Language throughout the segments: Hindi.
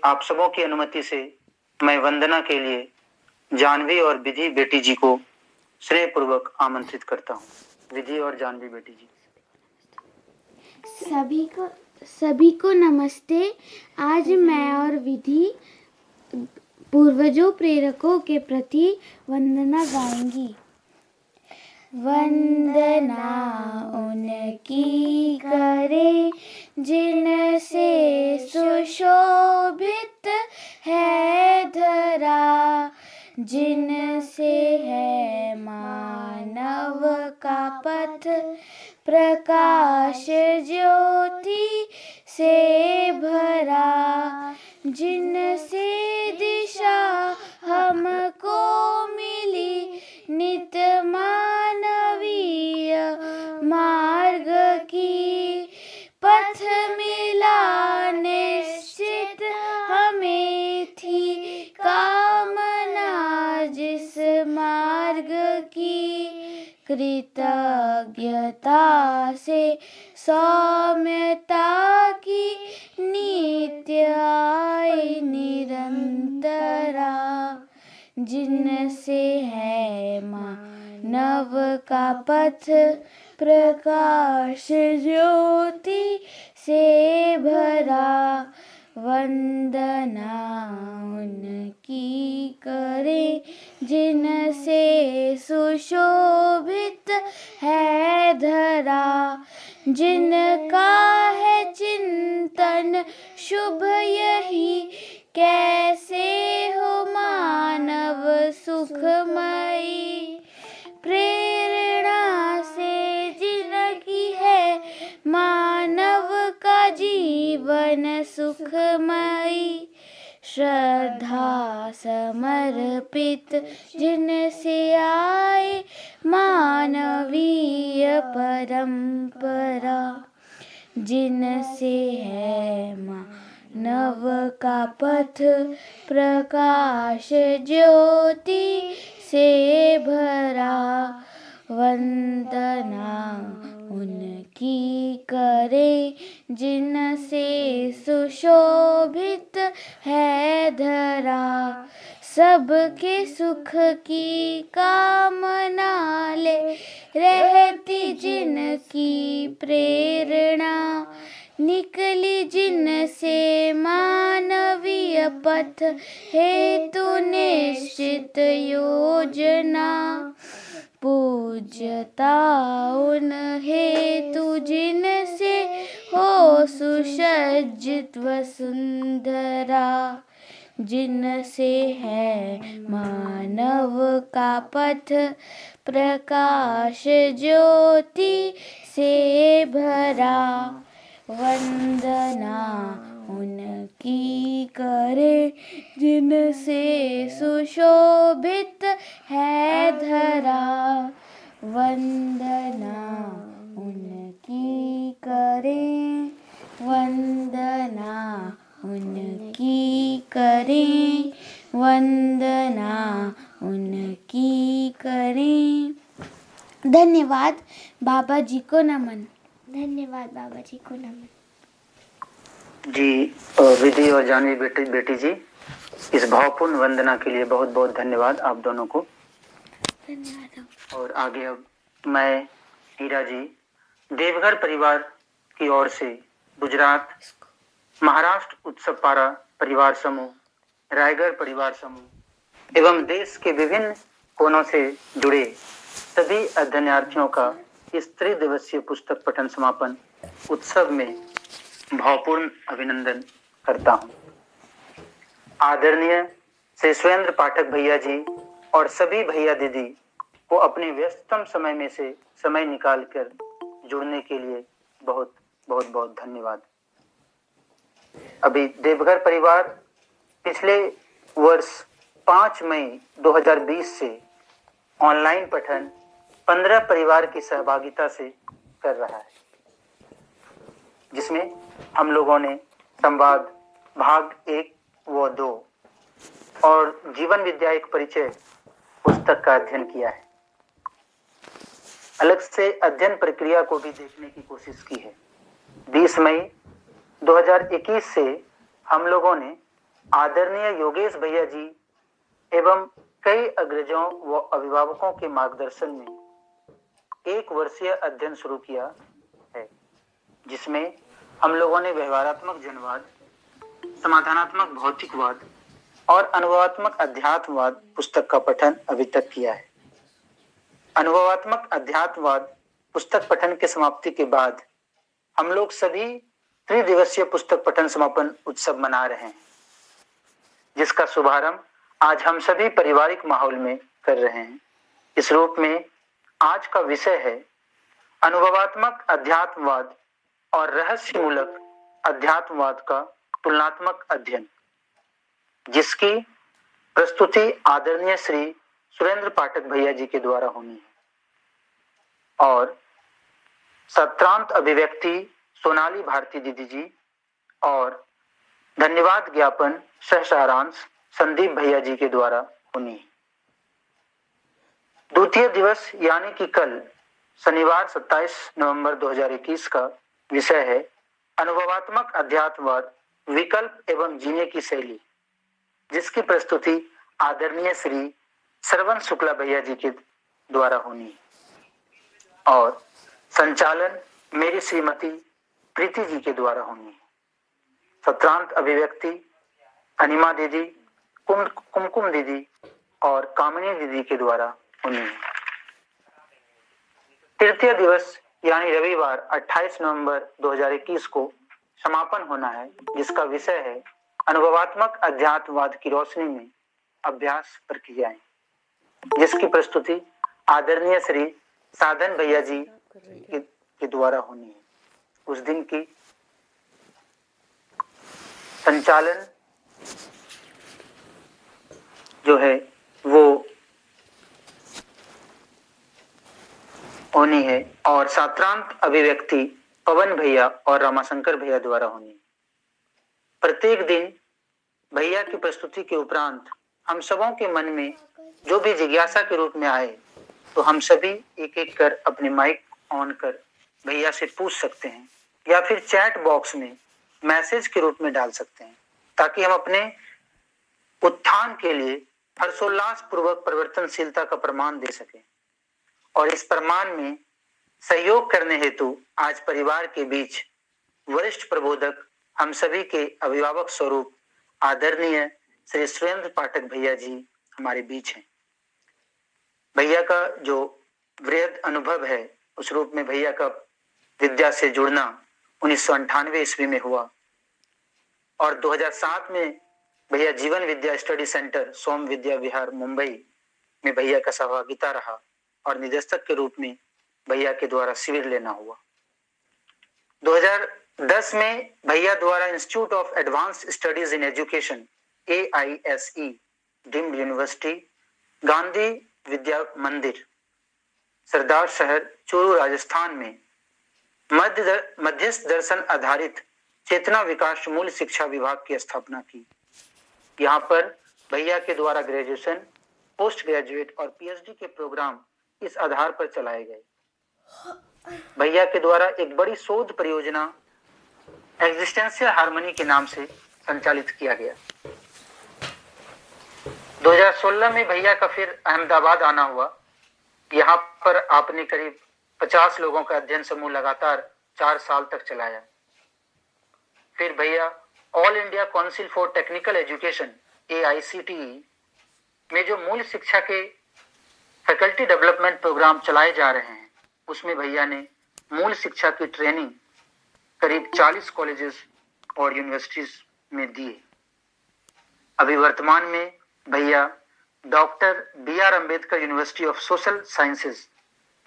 आप सबों की अनुमति से मैं वंदना के लिए जानवी और विधि बेटी जी को श्रेयपूर्वक आमंत्रित करता हूँ। विधि और जानवी बेटी जी। सभी को नमस्ते। आज मैं और विधि पूर्वजों प्रेरकों के प्रति वंदना गाएंगी। वंदना उनकी करे जिनसे सुशोभित है धरा, जिनसे है मानव का पथ प्रकाश ज्योति से भरा, जिनसे दिशा हमको मिली नित मानवीय मार्ग की, पथ मिला निश्चित हमें थी कामना जिस मार्ग की, कृतज्ञता से सौम्यता की नित्य आए निरंतरा, जिनसे है मानव का पथ प्रकाश ज्योति से भरा, वंदना उनकी करे जिनसे सुशोभित है धरा, जिनका है चिंतन शुभ यही कैसे हो मानव सुखमयी, प्रेरणा से जिनकी है मानव का जीवन सुखमयी, श्रद्धा समर्पित जिनसे आए मानवीय परंपरा, जिनसे है मानव का पथ प्रकाश ज्योति से भरा, वंदना उनकी करे जिनसे सुशोभित है धरा, सबके सुख की कामना ले रहती जिनकी प्रेरणा, निकली जिनसे मानवीय पथ हेतु निश्चित योजना, पूज्यता उन हेतु जिनसे हो सुसज्जित वसुंधरा, जिनसे है मानव का पथ प्रकाश ज्योति से भरा, वंदना उनकी करे जिनसे सुशोभित है धरा, वंदना उनकी करे, वंदना उनकी करे, वंदना उनकी करे। धन्यवाद। बाबा जी को नमन। धन्यवाद बाबा जी को नमन। जी विधि और जानवी बेटी जी, इस भावपूर्ण वंदना के लिए बहुत बहुत धन्यवाद आप दोनों को। धन्यवाद। और आगे अब मैं हीरा जी देवघर परिवार की ओर से गुजरात, महाराष्ट्र उत्सव पारा परिवार समूह, रायगढ़ परिवार समूह एवं देश के विभिन्न कोनों से जुड़े सभी अध्ययनार्थियों का इस त्रिदिवसीय पुस्तक पठन समापन उत्सव में भावपूर्ण अभिनंदन करता हूं। आदरणीय श्री सुरेंद्र पाठक भैया जी और सभी भैया दीदी को अपने व्यस्ततम समय में से समय निकालकर जुड़ने के लिए बहुत बहुत बहुत धन्यवाद। अभी देवघर परिवार पिछले वर्ष 5 मई 2020 से ऑनलाइन पठन 15 परिवार की सहभागिता से कर रहा है, जिसमें हम लोगों ने संवाद भाग 1 व 2 और जीवन विद्या एक परिचय पुस्तक का अध्ययन किया है। अलग से अध्ययन प्रक्रिया को भी देखने की कोशिश की है। 20 मई 2021 से हम लोगों ने आदरणीय योगेश भैया जी एवं कई अग्रजों व अभिभावकों के मार्गदर्शन में 1 वर्षीय अध्ययन शुरू किया है, जिसमें हम लोगों ने व्यवहारात्मक जनवाद, समाधानात्मक भौतिकवाद और अनुभवात्मक अध्यात्मवाद पुस्तक का पठन अभी तक किया है। अनुभवात्मक अध्यात्मवाद पुस्तक पठन के समाप्ति के बाद हम लोग सभी त्रिदिवसीय पुस्तक पठन समापन उत्सव मना रहे हैं, जिसका शुभारंभ आज हम सभी पारिवारिक माहौल में कर रहे हैं। इस रूप में आज का विषय है अनुभवात्मक अध्यात्मवाद और रहस्यमूलक अध्यात्मवाद का तुलनात्मक अध्ययन, जिसकी प्रस्तुति आदरणीय श्री सुरेंद्र पाठक भैया जी के द्वारा होनी है और सत्रांत अभिव्यक्ति सोनाली भारती दीदी जी और धन्यवाद ज्ञापन सह सारांश संदीप भैया जी के द्वारा होनी है। द्वितीय दिवस यानी कि कल शनिवार 27 नवंबर 2021 का विषय है अनुभवात्मक अध्यात्मवाद, विकल्प एवं जीने की शैली, जिसकी प्रस्तुति आदरणीय श्री श्रवण शुक्ला भैया जी के द्वारा होनी है और संचालन मेरी श्रीमती प्रीति जी के द्वारा होनी है। सत्रांत अभिव्यक्ति अनिमा दीदी, कुमकुम दीदी और कामिनी दीदी के द्वारा होनी है। तृतीय दिवस यानी रविवार 28 नवंबर 2021 को समापन होना है, जिसका विषय है अनुभवात्मक अध्यात्मवाद की रोशनी में अभ्यास प्रक्रियाएं, जिसकी प्रस्तुति आदरणीय श्री साधन भैया जी के द्वारा होनी है। उस दिन की संचालन जो है वो होनी है और सत्रांत अभिव्यक्ति पवन भैया और रामाशंकर भैया द्वारा होनी है। प्रत्येक दिन भैया की प्रस्तुति के उपरांत हम सबों के मन में जो भी जिज्ञासा के रूप में आए तो हम सभी एक एक कर अपने माइक ऑन कर भैया से पूछ सकते हैं या फिर चैट बॉक्स में मैसेज के रूप में डाल सकते हैं, ताकि हम अपने उत्थान के लिए हर्षोल्लास पूर्वक परिवर्तनशीलता का प्रमाण दे सकें। और इस प्रमाण में सहयोग करने हेतु आज परिवार के बीच वरिष्ठ प्रबोधक हम सभी के अभिभावक स्वरूप आदरणीय श्री सुरेंद्र पाठक भैया जी हमारे बीच हैं। भैया का जो वृहद अनुभव है उस रूप में भैया का विद्या से जुड़ना 1998 ईस्वी में हुआ और 2007 में भैया जीवन विद्या स्टडी सेंटर सोम विद्या विहार मुंबई में भैया का सहभागिता रहा और निदेशक के रूप में भैया के द्वारा शिविर लेना हुआ। 2010 में भैया द्वारा institute of advance studies in education AISE deemed university Gandhi Vidya Mandir सरदार शहर चूरू राजस्थान में मध्यस्थ दर्शन आधारित चेतना विकास मूल शिक्षा विभाग की स्थापना की। यहाँ पर भैया के द्वारा ग्रेजुएशन, पोस्ट ग्रेजुएट और PhD के प्रोग्राम इस आधार पर चलाए गए। भैया के द्वारा एक बड़ी शोध परियोजना एग्जिस्टेंशियल हार्मनी के नाम से संचालित किया गया। 2016 में भैया का फिर अहमदाबाद आना हुआ। यहाँ पर आपने करीब 50 लोगों का अध्ययन समूह लगातार 4 साल तक चलाया। फिर भैया all India council for technical education AICTE में जो मूल शिक्षा के फैकल्टी डेवलपमेंट प्रोग्राम चलाए जा रहे हैं उसमें भैया ने मूल शिक्षा की ट्रेनिंग करीब 40 कॉलेजेस और यूनिवर्सिटीज में दी है। अभी वर्तमान में भैया doctor BR Ambedkar university of social sciences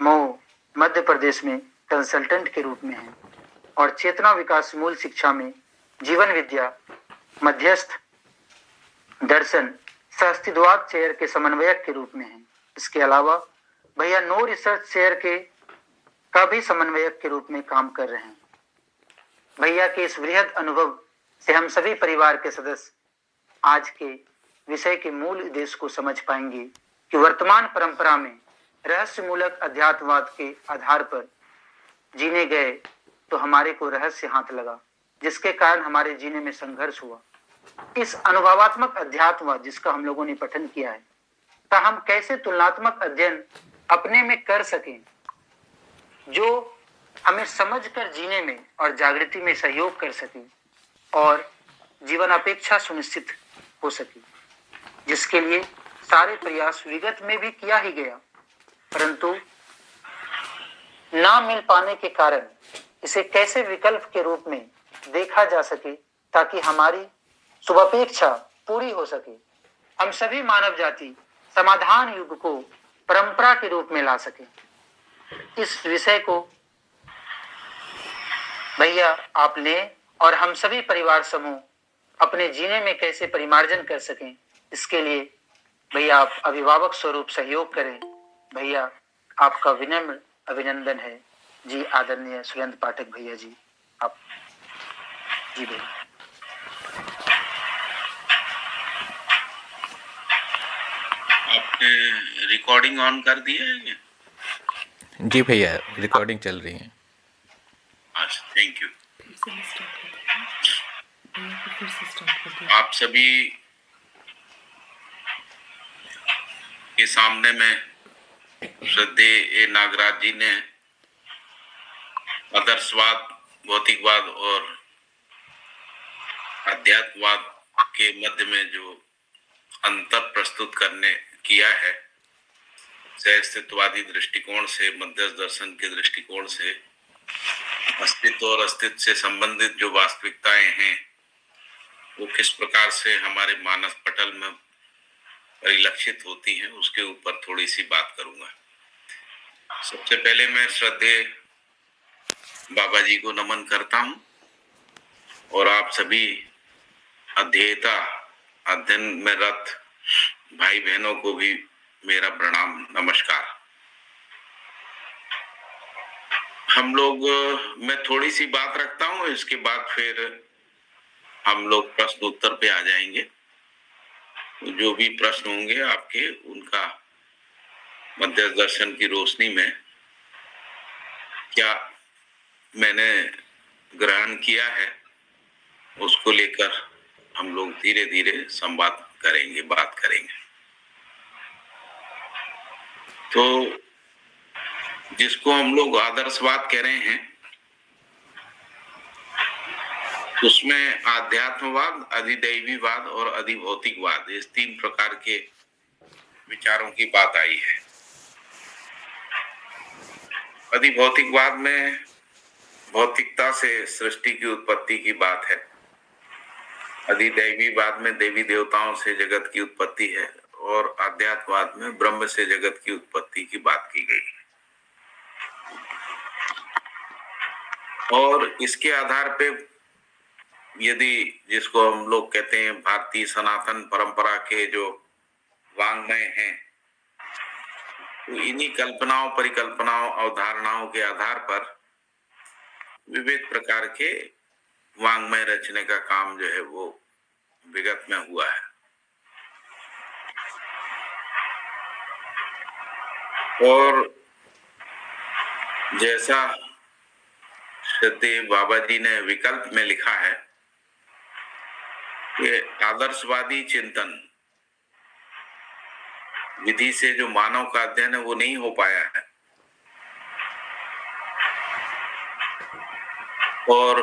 Mhow Madhya Pradesh में कंसल्टेंट के रूप में हैं और चेतना विकास मूल शिक्षा में जीवन विद्या मध्यस्थ दर्शन सहस्तित्ववाद चेयर के समन्वयक के रूप में हैं। इसके अलावा भैया नो रिसर्च चेयर का भी समन्वयक के रूप में काम कर रहे हैं। भैया के इस वृहद अनुभव से हम सभी परिवार के सदस्य आज के विषय के मूल उद्देश्य को समझ पाएंगे कि वर्तमान परंपरा में रहस्यमूलक अध्यात्मवाद के आधार पर जीने गए तो हमारे को रहस्य हाथ लगा, जिसके कारण हमारे जीने में संघर्ष हुआ इस अनुभवात्मक अध्यात्मवाद जिसका हम लोगों ने पठन किया है, का हम कैसे तुलनात्मक अध्ययन अपने में कर सकें, जो हमें समझकर जीने में और जागृति में सहयोग कर सके और जीवन अपेक्षा सुनिश्चित हो सके, जिसके लिए सारे प्रयास विगत में भी किया ही गया, परंतु ना मिल पाने के कारण इसे कैसे विकल्प के रूप में देखा जा सके ताकि हमारी शुभापेक्षा पूरी हो सके, हम सभी मानव जाति समाधान युग को परंपरा के रूप में ला सके। इस विषय को भैया आप लें और हम सभी परिवार समूह अपने जीने में कैसे परिमार्जन कर सकें, इसके लिए भैया आप अभिभावक स्वरूप सहयोग करें। भैया आपका विनम्र अभिनंदन है जी। आदरणीय सुरेंद्र पाठक भैया जी, आप जी भैया। आपने रिकॉर्डिंग ऑन कर दिया है ये? जी भैया, रिकॉर्डिंग चल रही है। अच्छा, थैंक यू। आप सभी के सामने में श्रद्धेय नागराज जी ने आदर्शवाद, भौतिकवाद और अध्यात्मवाद के मध्य में जो अंतर प्रस्तुत करने किया है, सह-अस्तित्ववादी दृष्टिकोण से, मध्यस्थ दर्शन के दृष्टिकोण से, अस्तित्व और अस्तित्व से संबंधित जो वास्तविकताएं हैं वो किस प्रकार से हमारे मानस पटल में परिलक्षित होती हैं, उसके ऊपर थोड़ी सी बात करूंगा। सबसे पहले मैं श्रद्धेय बाबा जी को नमन करता हूं और आप सभी अध्येता, अध्ययन में रत भाई बहनों को भी मेरा प्रणाम, नमस्कार। हम लोग, मैं थोड़ी सी बात रखता हूं, इसके बाद फिर हम लोग प्रश्न उत्तर पे आ जाएंगे। जो भी प्रश्न होंगे आपके, उनका मध्यस्थ दर्शन की रोशनी में क्या मैंने ग्रहण किया है उसको लेकर हम लोग धीरे धीरे संवाद करेंगे, बात करेंगे। तो जिसको हम लोग आदर्शवाद कह रहे हैं, उसमें आध्यात्मवाद, अधिदैवीवाद और अधिभौतिकवाद, इस तीन प्रकार के विचारों की बात आई है। अधिभौतिकवाद में भौतिकता से सृष्टि की उत्पत्ति की बात है, अधिदैवीवाद में देवी देवताओं से जगत की उत्पत्ति है और अध्यात्मवाद में ब्रह्म से जगत की उत्पत्ति की बात की गई है। और इसके आधार पे यदि, जिसको हम लोग कहते हैं भारतीय सनातन परंपरा के जो वांग्मय हैं, तो इन्हीं कल्पनाओं, परिकल्पनाओं, अवधारणाओं के आधार पर विविध प्रकार के वांग्मय रचने का काम जो है वो विगत में हुआ है। और जैसा श्रद्धेय बाबा जी ने विकल्प में लिखा है कि आदर्शवादी चिंतन विधि से जो मानव का अध्ययन है वो नहीं हो पाया है, और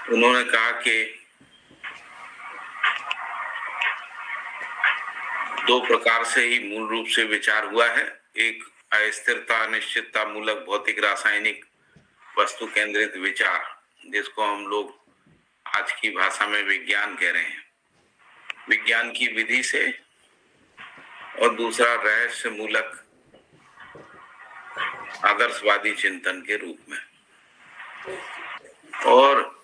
उन्होंने कहा कि दो प्रकार से ही मूल रूप से विचार हुआ है। एक अस्थिरता, अनिश्चितता मूलक भौतिक रासायनिक वस्तु केंद्रित विचार, जिसको हम लोग आज की भाषा में विज्ञान कह रहे हैं, विज्ञान की विधि से, और दूसरा रहस्य मूलक आदर्शवादी चिंतन के रूप में। और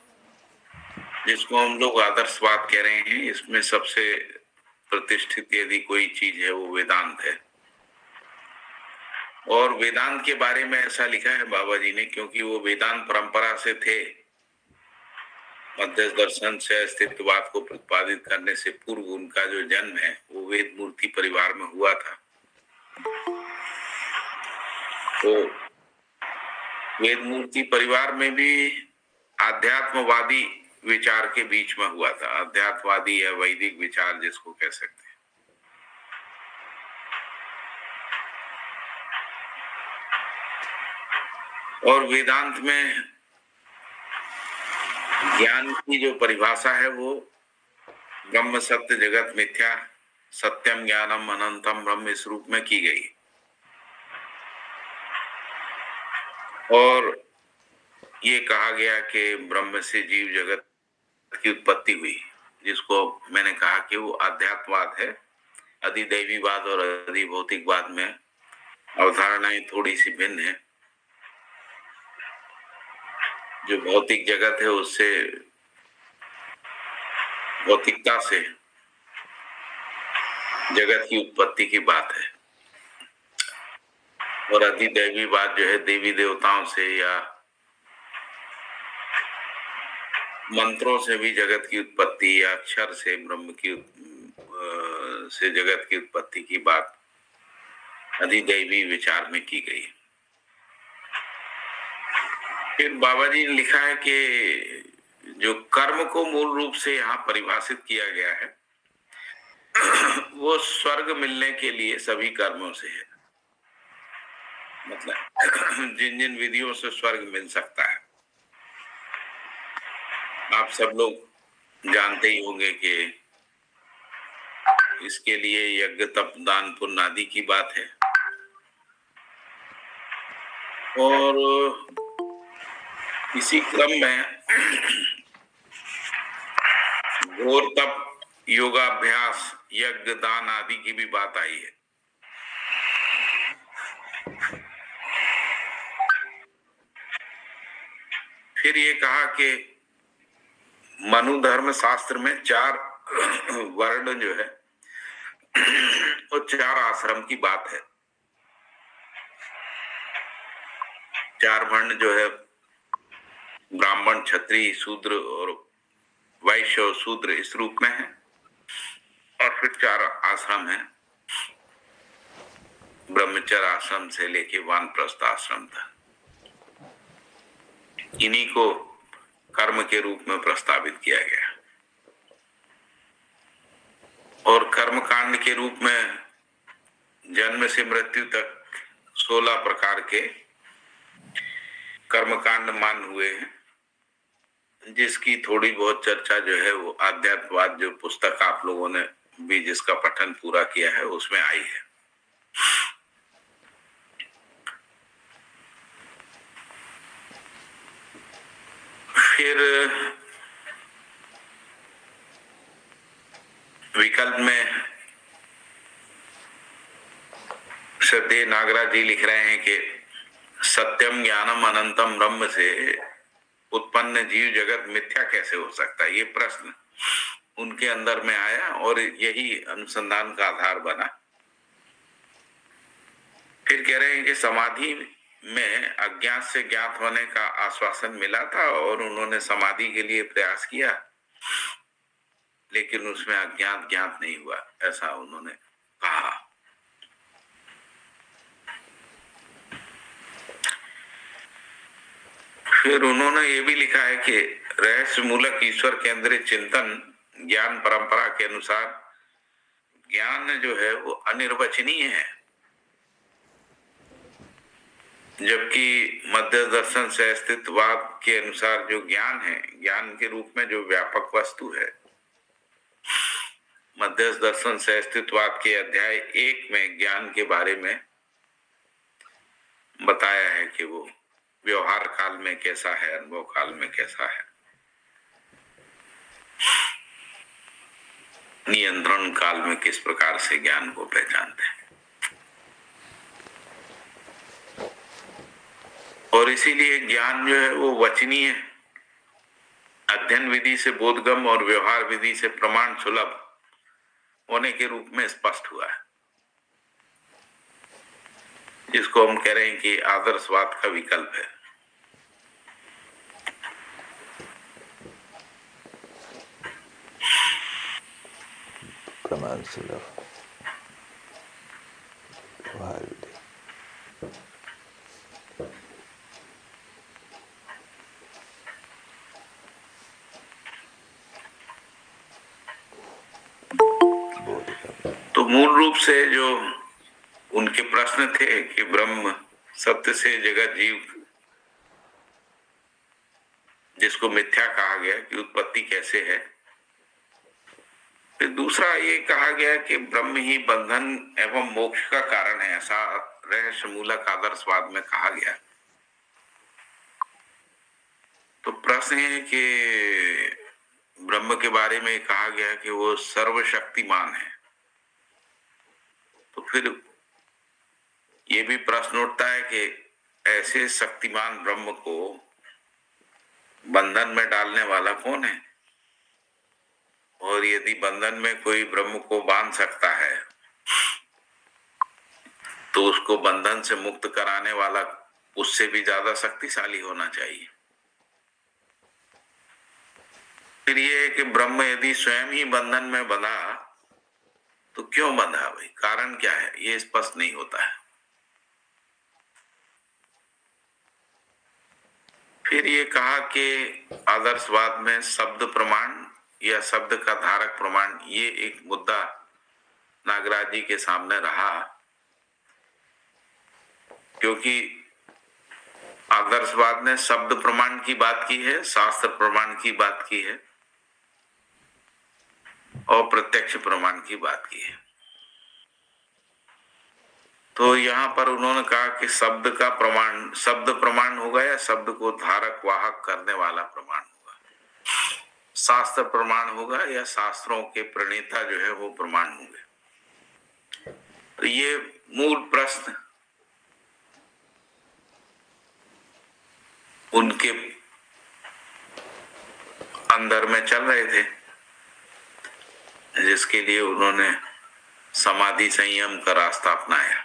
जिसको हम लोग आदर्शवाद कह रहे हैं, इसमें सबसे प्रतिष्ठित यदि कोई चीज है वो वेदांत है। और वेदांत के बारे में ऐसा लिखा है बाबा जी ने, क्योंकि वो वेदांत परंपरा से थे, मध्यस्थ दर्शन से अस्तित्ववाद को प्रतिपादित करने से पूर्व उनका जो जन्म है वो वेद मूर्ति परिवार में हुआ था। तो वेदमूर्ति परिवार में भी आध्यात्मवादी विचार के बीच में हुआ था, अध्यात्मवादी या वैदिक विचार जिसको कह सकते हैं। और वेदांत में ज्ञान की जो परिभाषा है वो ब्रह्म सत्य जगत मिथ्या सत्यम ज्ञानम अनंतम ब्रह्म इस रूप में की गई। और ये कहा गया कि ब्रह्म से जीव जगत की उत्पत्ति हुई, जिसको मैंने कहा कि वो अध्यात्मवाद है। अधिदैवीवाद और अधिभौतिकवाद में अवधारणाएं थोड़ी सी भिन्न है। जो भौतिक जगत है उससे भौतिकता से जगत की उत्पत्ति की बात है, और अधिदैवीवाद जो है देवी देवताओं से या मंत्रों से भी जगत की उत्पत्ति या अक्षर से ब्रह्म की से जगत की उत्पत्ति की बात अधिदैवी विचार में की गई। फिर बाबा जी ने लिखा है कि जो कर्म को मूल रूप से यहाँ परिभाषित किया गया है वो स्वर्ग मिलने के लिए सभी कर्मों से है। मतलब जिन जिन विधियों से स्वर्ग मिल सकता है, आप सब लोग जानते ही होंगे कि इसके लिए यज्ञ तप दान पुण्य आदि की बात है। और इसी क्रम में घोर तप योगाभ्यास यज्ञ दान आदि की भी बात आई है। फिर ये कहा कि मनु धर्म शास्त्र में 4 वर्ण जो है और 4 आश्रम की बात है। 4 वर्ण जो है ब्राह्मण क्षत्रिय शूद्र और वैश्य और शूद्र इस रूप में है। और फिर 4 आश्रम है, ब्रह्मचर्य आश्रम से लेके वानप्रस्थ आश्रम तक। इन्हीं को कर्म के रूप में प्रस्तावित किया गया। और कर्म कांड के रूप में जन्म से मृत्यु तक 16 प्रकार के कर्मकांड मान हुए हैं, जिसकी थोड़ी बहुत चर्चा जो है वो आध्यात्मवाद जो पुस्तक आप लोगों ने भी जिसका पठन पूरा किया है उसमें आई है। फिर विकल्प में श्रद्धेय नागराज जी लिख रहे हैं कि सत्यम ज्ञानम अनंतम ब्रह्म से उत्पन्न जीव जगत मिथ्या कैसे हो सकता है। ये प्रश्न उनके अंदर में आया और यही अनुसंधान का आधार बना। फिर कह रहे हैं कि समाधि में अज्ञात से ज्ञात होने का आश्वासन मिला था और उन्होंने समाधि के लिए प्रयास किया, लेकिन उसमें अज्ञात ज्ञात नहीं हुआ, ऐसा उन्होंने कहा। फिर उन्होंने ये भी लिखा है कि रहस्य मूलक ईश्वर केंद्रित चिंतन ज्ञान परंपरा के अनुसार ज्ञान जो है वो अनिर्वचनीय है, जबकि मध्य दर्शन से अस्तित्ववाद के अनुसार जो ज्ञान है, ज्ञान के रूप में जो व्यापक वस्तु है, मध्य दर्शन से अस्तित्ववाद के अध्याय 1 में ज्ञान के बारे में बताया है कि वो व्यवहार काल में कैसा है, अनुभव काल में कैसा है, नियंत्रण काल में किस प्रकार से ज्ञान को पहचानते हैं। और इसीलिए ज्ञान जो है वो वचनीय अध्ययन विधि से बोधगम और व्यवहार विधि से प्रमाण सुलभ होने के रूप में स्पष्ट हुआ है, जिसको हम कह रहे हैं कि आदर्शवाद का विकल्प है। प्रमाण सुलभ व्यवहार विधि। रूप से जो उनके प्रश्न थे कि ब्रह्म सत्य से जगत जीव जिसको मिथ्या कहा गया कि उत्पत्ति कैसे है। फिर दूसरा ये कहा गया कि ब्रह्म ही बंधन एवं मोक्ष का कारण है, ऐसा रहस्य मूलक आदर्शवाद में कहा गया। तो प्रश्न है कि ब्रह्म के बारे में कहा गया कि वो सर्वशक्तिमान है, तो फिर ये भी प्रश्न उठता है कि ऐसे शक्तिमान ब्रह्म को बंधन में डालने वाला कौन है? और यदि बंधन में कोई ब्रह्म को बांध सकता है तो उसको बंधन से मुक्त कराने वाला उससे भी ज्यादा शक्तिशाली होना चाहिए। फिर ये है कि ब्रह्म यदि स्वयं ही बंधन में बंधा तो क्यों बंधा भाई, कारण क्या है, ये स्पष्ट नहीं होता है। फिर ये कहा कि आदर्शवाद में शब्द प्रमाण या शब्द का धारक प्रमाण, ये एक मुद्दा नागराज जी के सामने रहा, क्योंकि आदर्शवाद ने शब्द प्रमाण की बात की है, शास्त्र प्रमाण की बात की है और प्रत्यक्ष प्रमाण की बात की है। तो यहाँ पर उन्होंने कहा कि शब्द का प्रमाण शब्द प्रमाण होगा या शब्द को धारक वाहक करने वाला प्रमाण होगा, शास्त्र प्रमाण होगा या शास्त्रों के प्रणेता जो है वो प्रमाण होंगे। तो ये मूल प्रश्न उनके अंदर में चल रहे थे, जिसके लिए उन्होंने समाधि संयम का रास्ता अपनाया।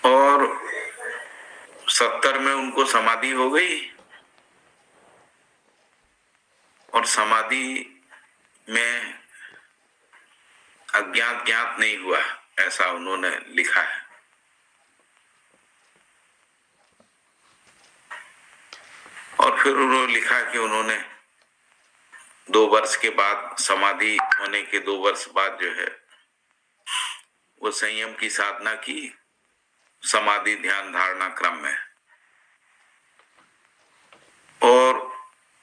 और 70 में उनको समाधि हो गई और समाधि में अज्ञात ज्ञात नहीं हुआ, ऐसा उन्होंने लिखा है। और फिर उन्होंने लिखा कि उन्होंने 2 वर्ष के बाद, समाधि होने के 2 वर्ष बाद जो है वो संयम की साधना की, समाधि ध्यान धारणा क्रम में, और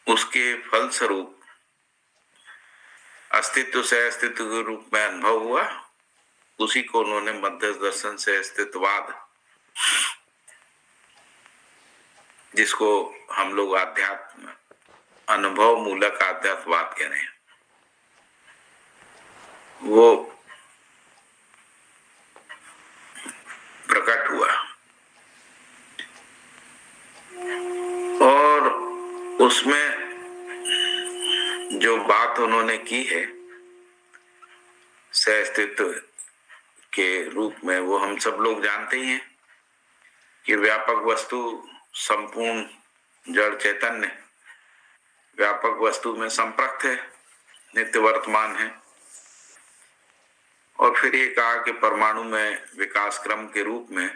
उसके फलस्वरूप अस्तित्व से अस्तित्व के रूप में अनुभव हुआ। उसी को उन्होंने मध्यस्थ दर्शन से अस्तित्ववाद, जिसको हम लोग आध्यात्म अनुभव मूलक आध्यात्मवाद कह रहे हैं, वो प्रकट हुआ। और उसमें जो बात उन्होंने की है सहअस्तित्व के रूप में, वो हम सब लोग जानते ही हैं कि व्यापक वस्तु संपूर्ण जड़ चैतन्य व्यापक वस्तु में संप्रक्त है, नित्य वर्तमान है। और फिर ये कहा कि परमाणु में विकास क्रम के रूप में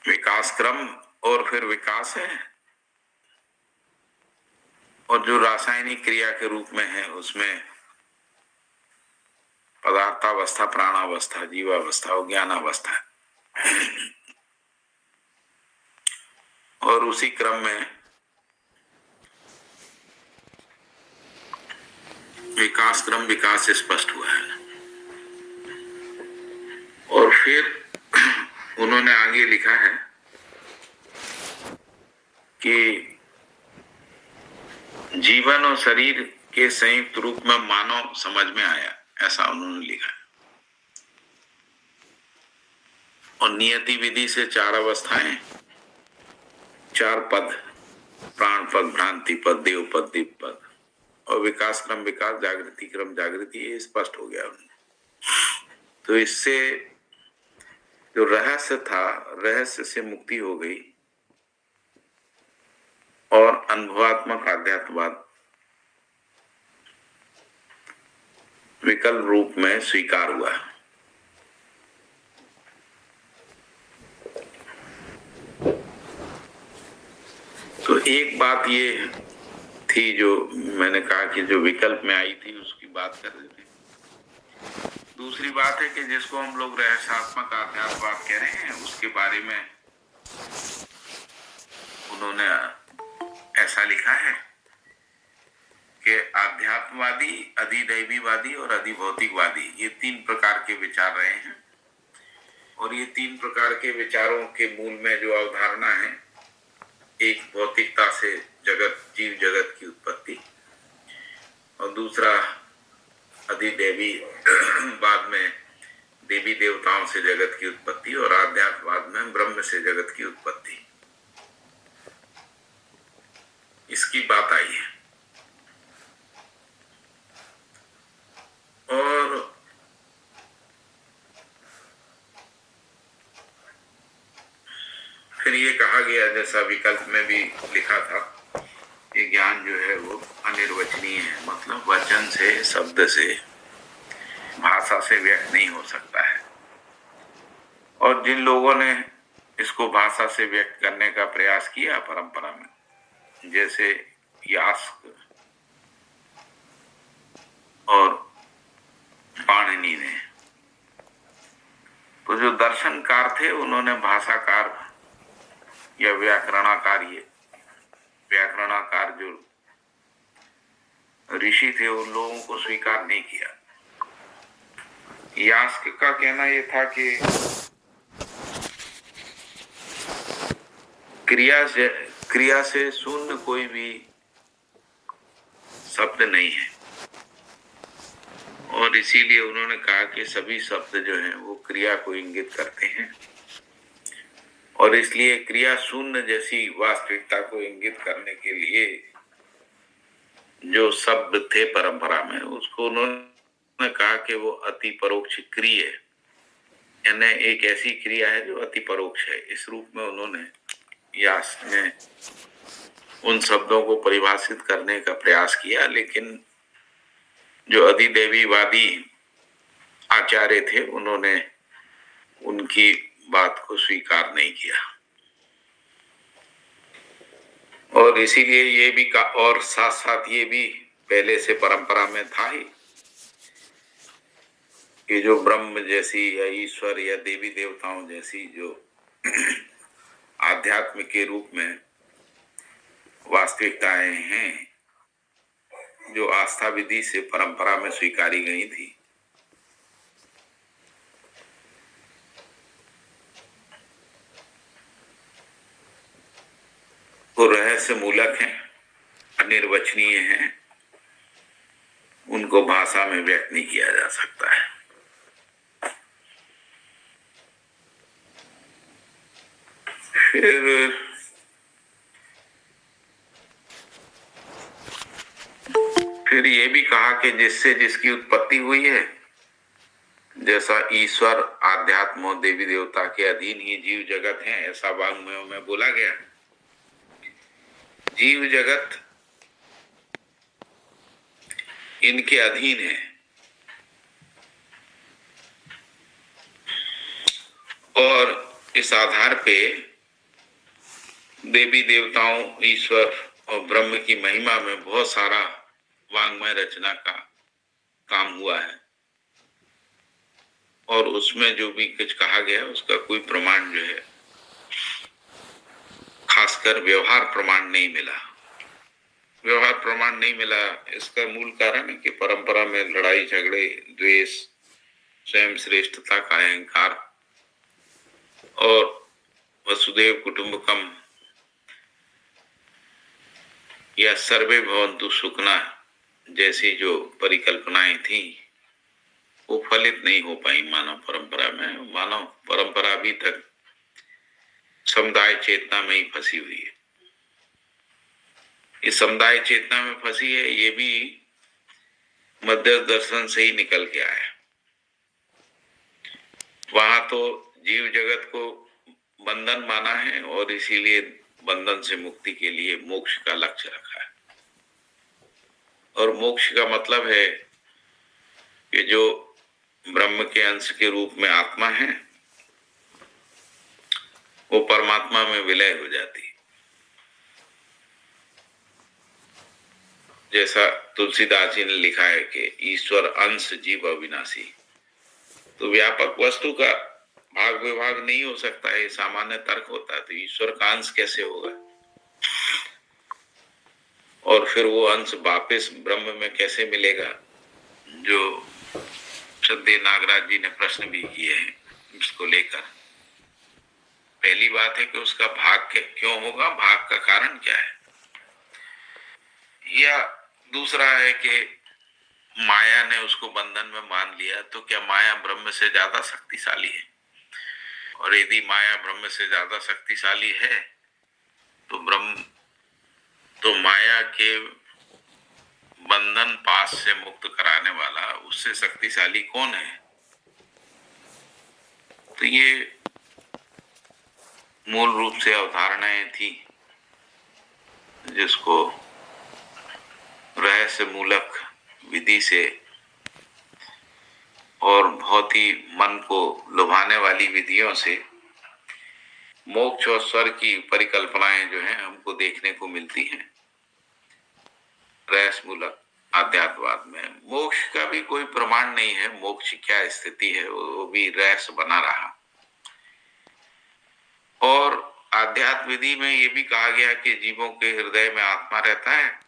विकास क्रम और फिर विकास है, और जो रासायनिक क्रिया के रूप में है उसमें पदार्थावस्था, प्राणावस्था, जीवावस्था और ज्ञानावस्था, और उसी क्रम में विकास क्रम विकास स्पष्ट हुआ है। और फिर उन्होंने आगे लिखा है कि जीवन और शरीर के संयुक्त रूप में मानव समझ में आया, ऐसा उन्होंने लिखा है। और नियति विधि से 4 अवस्थाएं, 4 पद, प्राण पद, भ्रांति पद, देव पद, दीप पद, और विकास क्रम विकास, जागृति क्रम जागृति, ये स्पष्ट हो गया उन्हें। तो इससे जो रहस्य था, रहस्य से मुक्ति हो गई और अनुभवात्मक आध्यात्मवाद विकल्प रूप में स्वीकार हुआ। एक बात ये थी जो मैंने कहा कि जो विकल्प में आई थी उसकी बात कर रहे थे। दूसरी बात है कि जिसको हम लोग रहस्यात्मक आध्यात्मवाद कह रहे हैं उसके बारे में उन्होंने ऐसा लिखा है कि आध्यात्मवादी, अधिदैवीवादी और अधिभौतिकवादी ये 3 प्रकार के विचार रहे हैं। और ये 3 प्रकार के विचारों के मूल में जो अवधारणा है, एक भौतिकता से जगत, जीव जगत की उत्पत्ति, और दूसरा अधिदैवी बाद में देवी देवताओं से जगत की उत्पत्ति, और आध्यात्मवाद में ब्रह्म से जगत की उत्पत्ति। इसकी बात आई है। और फिर ये कहा गया, जैसा विकल्प में भी लिखा था, ये ज्ञान जो है वो अनिर्वचनीय है, मतलब वचन से, शब्द से, भाषा से व्यक्त नहीं हो सकता है। और जिन लोगों ने इसको भाषा से व्यक्त करने का प्रयास किया परंपरा में, जैसे यास्क और पाणिनि ने, तो जो दर्शनकार थे उन्होंने भाषाकार या व्याकरणाकार जो ऋषि थे उन लोगों को स्वीकार नहीं किया। यास्क का कहना यह था कि क्रिया से शून्य कोई भी शब्द नहीं है, और इसीलिए उन्होंने कहा कि सभी शब्द जो हैं वो क्रिया को इंगित करते हैं, और इसलिए क्रिया शून्य जैसी वास्तविकता को इंगित करने के लिए जो शब्द थे परंपरा में, उसको उन्होंने कहा कि वो अति परोक्ष क्रिया है, यानी एक ऐसी क्रिया है जो अति परोक्ष है। इस रूप में उन्होंने यास ने उन शब्दों को परिभाषित करने का प्रयास किया, लेकिन जो अधिदैवीवादी आचार्य थे उन्होंने उनकी बात को स्वीकार नहीं किया। और इसीलिए ये भी और साथ साथ ये भी पहले से परंपरा में था ही कि जो ब्रह्म जैसी या ईश्वर या देवी देवताओं जैसी जो आध्यात्म के रूप में वास्तविकताएं हैं, जो आस्था विधि से परंपरा में स्वीकारी गई थी, वो रहस्य मूलक हैं, अनिर्वचनीय हैं, उनको भाषा में व्यक्त नहीं किया जा सकता है। फिर ये भी कहा कि जिससे जिसकी उत्पत्ति हुई है, जैसा ईश्वर, आध्यात्म और देवी देवता के अधीन ही जीव जगत है, ऐसा वाङ्मयों में बोला गया। जीव जगत इनके अधीन है, और इस आधार पे देवी देवताओं, ईश्वर और ब्रह्म की महिमा में बहुत सारा वाङ्मय रचना का काम हुआ है, और उसमें जो भी कुछ कहा गया उसका कोई प्रमाण जो है, खासकर व्यवहार प्रमाण नहीं मिला। व्यवहार प्रमाण नहीं मिला, इसका मूल कारण है कि परंपरा में लड़ाई झगड़े, द्वेष, स्वयं श्रेष्ठता का अहंकार और वसुदेव कुटुंबकम या सर्वे भवन्तु सुखना जैसी जो परिकल्पनाएं थी वो फलित नहीं हो पाई मानव परंपरा में। मानव परंपरा अभी तक समुदाय चेतना में ही फंसी हुई है। इस समुदाय चेतना में फंसी है, ये भी मध्य दर्शन से ही निकल के आया। वहां तो जीव जगत को बंधन माना है, और इसीलिए बंधन से मुक्ति के लिए मोक्ष का लक्ष्य रखा है। और मोक्ष का मतलब है कि जो ब्रह्म के अंश के रूप में आत्मा है वो परमात्मा में विलय हो जाती है। जैसा तुलसीदास जी ने लिखा है कि ईश्वर अंश जीव अविनाशी, तो व्यापक वस्तु का भाग विभाग नहीं हो सकता है, सामान्य तर्क होता है। तो ईश्वर का अंश कैसे होगा, और फिर वो अंश वापिस ब्रह्म में कैसे मिलेगा, जो श्रद्धेय नागराज जी ने प्रश्न भी किए हैं इसको लेकर। पहली बात है कि उसका भाग क्यों होगा, भाग का कारण क्या है, या दूसरा है कि माया ने उसको बंधन में मान लिया, तो क्या माया ब्रह्म से ज्यादा शक्तिशाली है, और यदि माया ब्रह्म से ज्यादा शक्तिशाली है तो माया के बंधन पास से मुक्त कराने वाला उससे शक्तिशाली कौन है। तो ये मूल रूप से अवधारणाएं थी जिसको रहस्य मूलक विधि से और बहुत ही मन को लुभाने वाली विधियों से मोक्ष और स्वर्ग की परिकल्पनाएं जो हैं हमको देखने को मिलती हैं रहस्य मूलक आध्यात्मवाद में। मोक्ष का भी कोई प्रमाण नहीं है, मोक्ष क्या स्थिति है वो भी रहस्य बना रहा। और आध्यात्म विधि में ये भी कहा गया कि जीवों के हृदय में आत्मा रहता है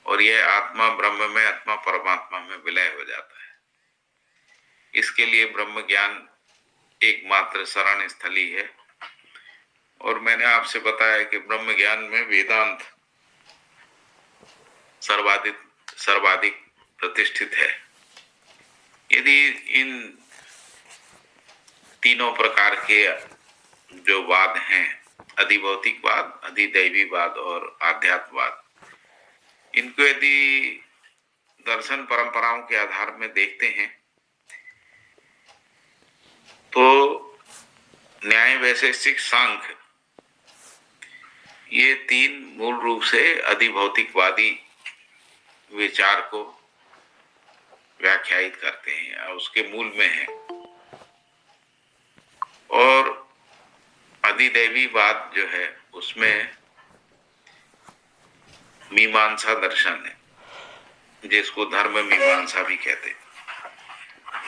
और यह आत्मा ब्रह्म में, आत्मा परमात्मा में विलय हो जाता है। इसके लिए ब्रह्म ज्ञान एकमात्र शरण स्थली है। और मैंने आपसे बताया कि ब्रह्म ज्ञान में वेदांत सर्वाधिक प्रतिष्ठित है। यदि इन तीनों प्रकार के जो वाद हैं, अधिभौतिकवाद, अधिदैवीवाद और आध्यात्मवाद, इनको यदि दर्शन परंपराओं के आधार में देखते हैं तो न्याय, वैशेषिक, सांख्य, ये तीन मूल रूप से अधिभौतिकवादी विचार को व्याख्यायित करते हैं और उसके मूल में है। और अधिदैवीवाद जो है उसमें मीमांसा दर्शन है, जिसको धर्म मीमांसा भी कहते हैं।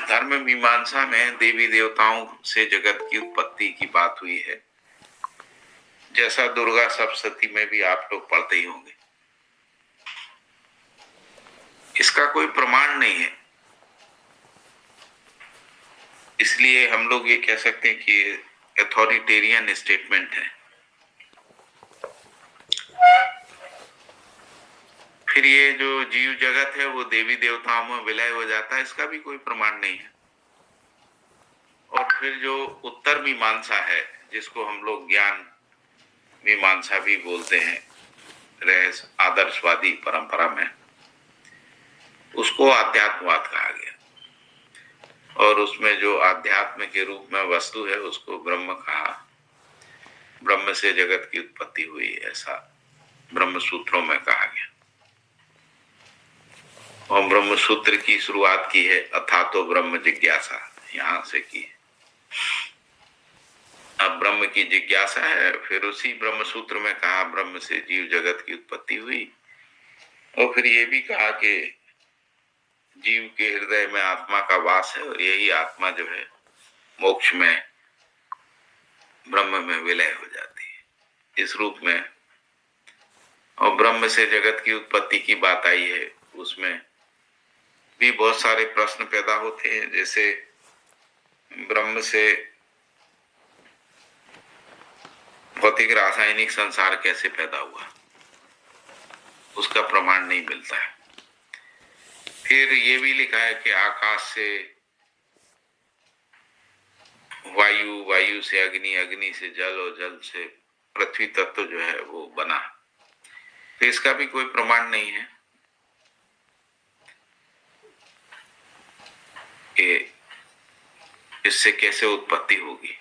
धर्म मीमांसा में देवी देवताओं से जगत की उत्पत्ति की बात हुई है, जैसा दुर्गा सप्तशती में भी आप लोग पढ़ते ही होंगे। इसका कोई प्रमाण नहीं है, इसलिए हम लोग ये कह सकते हैं कि अथॉरिटेरियन स्टेटमेंट है। फिर ये जो जीव जगत है वो देवी देवताओं में विलय हो जाता है, इसका भी कोई प्रमाण नहीं है। और फिर जो उत्तर मीमांसा है, जिसको हम लोग ज्ञान मीमांसा भी बोलते हैं रहस्य आदर्शवादी परंपरा में, उसको आध्यात्मवाद कहा गया। और उसमें जो आध्यात्म के रूप में वस्तु है उसको ब्रह्म कहा। ब्रह्म से जगत की उत्पत्ति हुई, ऐसा ब्रह्म सूत्रों में कहा गया। और ब्रह्म सूत्र की शुरुआत की है अथातो ब्रह्म जिज्ञासा, यहां से की है। अब ब्रह्म की जिज्ञासा है, फिर उसी ब्रह्म सूत्र में कहा ब्रह्म से जीव जगत की उत्पत्ति हुई। और फिर ये भी कहा कि जीव के हृदय में आत्मा का वास है और यही आत्मा जो है मोक्ष में ब्रह्म में विलय हो जाती है इस रूप में। और ब्रह्म से जगत की उत्पत्ति की बात आई है, उसमें भी बहुत सारे प्रश्न पैदा होते हैं, जैसे ब्रह्म से भौतिक रासायनिक संसार कैसे पैदा हुआ, उसका प्रमाण नहीं मिलता है। फिर ये भी लिखा है कि आकाश से वायु, वायु से अग्नि, अग्नि से जल और जल से पृथ्वी तत्व जो है वो बना, तो इसका भी कोई प्रमाण नहीं है कि इससे कैसे उत्पत्ति होगी।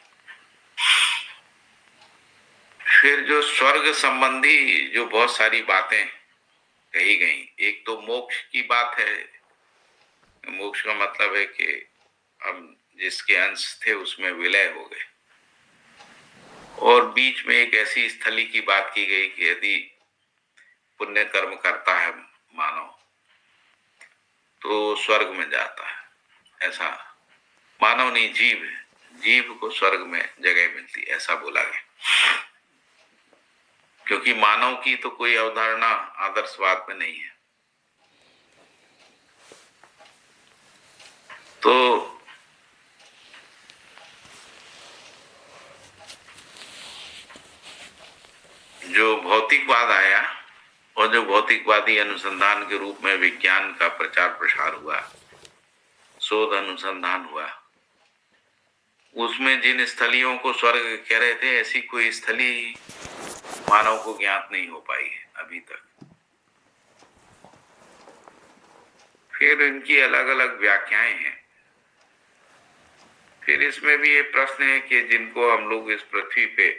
फिर जो स्वर्ग संबंधी जो बहुत सारी बातें कही गई, एक तो मोक्ष की बात है। मोक्ष का मतलब है कि हम जिसके अंश थे उसमें विलय हो गए। और बीच में एक ऐसी स्थली की बात की गई कि यदि पुण्य कर्म करता है मानव तो स्वर्ग में जाता है। ऐसा मानव नहीं, जीव है, जीव को स्वर्ग में जगह मिलती है, ऐसा बोला गया। क्योंकि मानव की तो कोई अवधारणा आदर्शवाद में नहीं है। तो जो भौतिकवाद आया और जो भौतिकवादी अनुसंधान के रूप में विज्ञान का प्रचार प्रसार हुआ, शोध अनुसंधान हुआ, उसमें जिन स्थलियों को स्वर्ग कह रहे थे, ऐसी कोई स्थली मानव को ज्ञात नहीं हो पाई है अभी तक। फिर इनकी अलग अलग व्याख्याएं हैं। फिर इसमें भी ये प्रश्न है कि जिनको हम लोग इस पृथ्वी पे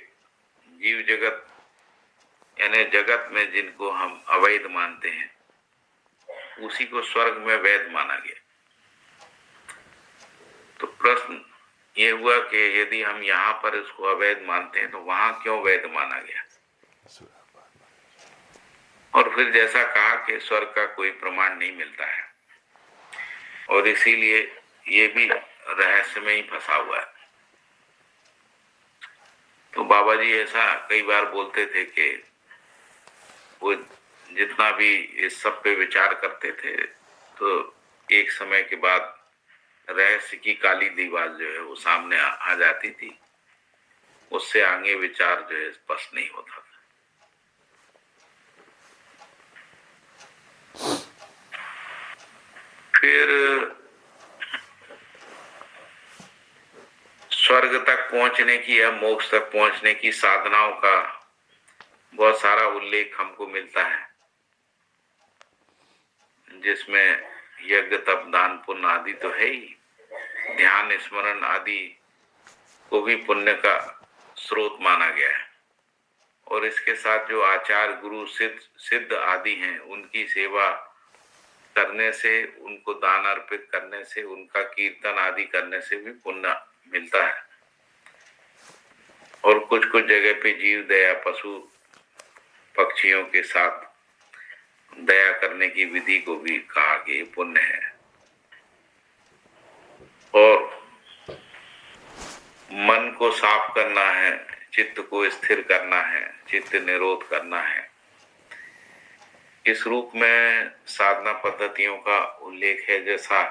जीव जगत यानी जगत में जिनको हम अवैध मानते हैं, उसी को स्वर्ग में वैध माना गया। तो प्रश्न ये हुआ कि यदि हम यहाँ पर इसको अवैध मानते हैं तो वहां क्यों वैध माना गया। और फिर जैसा कहा कि स्वर्ग का कोई प्रमाण नहीं मिलता है और इसीलिए ये भी रहस्य में ही फंसा हुआ है। तो बाबा जी ऐसा कई बार बोलते थे कि वो जितना भी इस सब पे विचार करते थे तो एक समय के बाद रहस्य की काली दीवार जो है वो सामने आ जाती थी, उससे आगे विचार जो है स्पष्ट नहीं होता था। फिर स्वर्ग तक पहुंचने की या मोक्ष तक पहुंचने की साधनाओं का बहुत सारा उल्लेख हमको मिलता है, जिसमें यज्ञ तप दान पुण्य आदि तो है ही, ध्यान स्मरण आदि को भी पुण्य का स्रोत माना गया है। और इसके साथ जो आचार्य गुरु सिद्ध आदि हैं, उनकी सेवा करने से, उनको दान अर्पित करने से, उनका कीर्तन आदि करने से भी पुण्य मिलता है। और कुछ कुछ जगह पे जीव दया, पशु पक्षियों के साथ दया करने की विधि को भी कहा कि पुण्य है। और मन को साफ करना है, चित्त को स्थिर करना है, चित्त निरोध करना है, इस रूप में साधना पद्धतियों का उल्लेख है, जैसा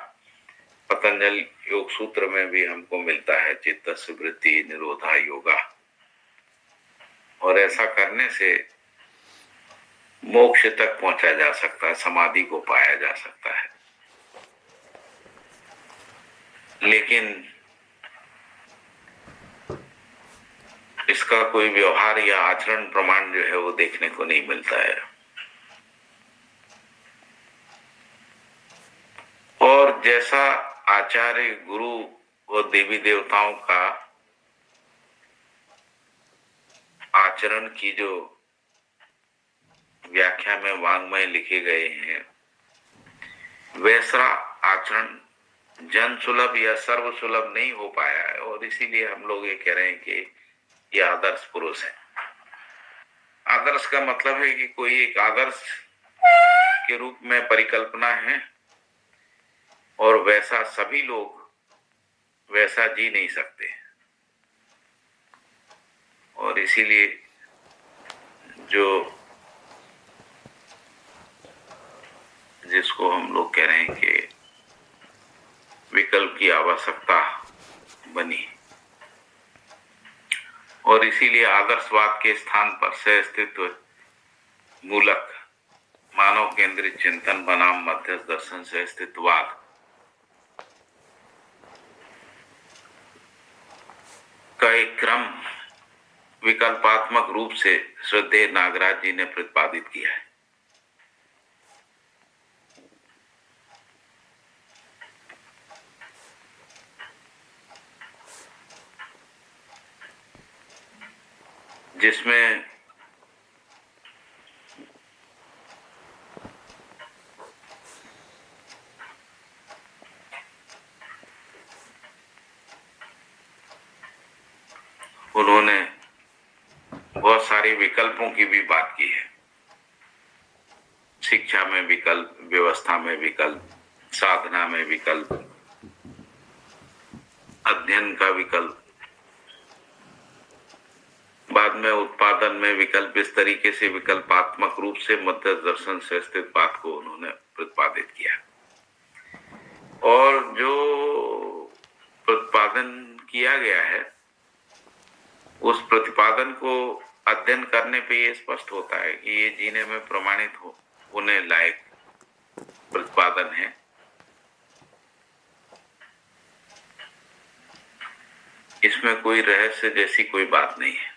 पतंजलि योग सूत्र में भी हमको मिलता है, चित्तस्य वृत्ति निरोधा योगा। और ऐसा करने से मोक्ष तक पहुंचा जा सकता है, समाधि को पाया जा सकता है। लेकिन इसका कोई व्यवहार या आचरण प्रमाण जो है वो देखने को नहीं मिलता है। और जैसा आचार्य गुरु और देवी देवताओं का आचरण की जो व्याख्या में वांग्मय लिखे गए हैं, वैसा आचरण जन सुलभ या सर्व सुलभ नहीं हो पाया है। और इसीलिए हम लोग ये कह रहे हैं कि ये आदर्श पुरुष है। आदर्श का मतलब है कि कोई एक आदर्श के रूप में परिकल्पना है और वैसा सभी लोग वैसा जी नहीं सकते। और इसीलिए जो जिसको हम लोग कह रहे हैं कि विकल्प की आवश्यकता बनी, और इसीलिए आदर्शवाद के स्थान पर से अस्तित्व मूलक मानव केंद्रित चिंतन बनाम मध्यस्थ दर्शन से अस्तित्ववाद का एक क्रम विकल्पात्मक रूप से श्रद्धेय नागराज जी ने प्रतिपादित किया है। जिसमें उन्होंने बहुत सारे विकल्पों की भी बात की है। शिक्षा में विकल्प, व्यवस्था में विकल्प, साधना में विकल्प, अध्ययन का विकल्प, बाद में उत्पादन में विकल्प, इस तरीके से विकल्पात्मक रूप से मध्य दर्शन से स्थित बात को उन्होंने प्रतिपादित किया। और जो प्रतिपादन किया गया है उस प्रतिपादन को अध्ययन करने पे ये स्पष्ट होता है कि ये जीने में प्रमाणित होने लायक प्रतिपादन है। इसमें कोई रहस्य जैसी कोई बात नहीं है।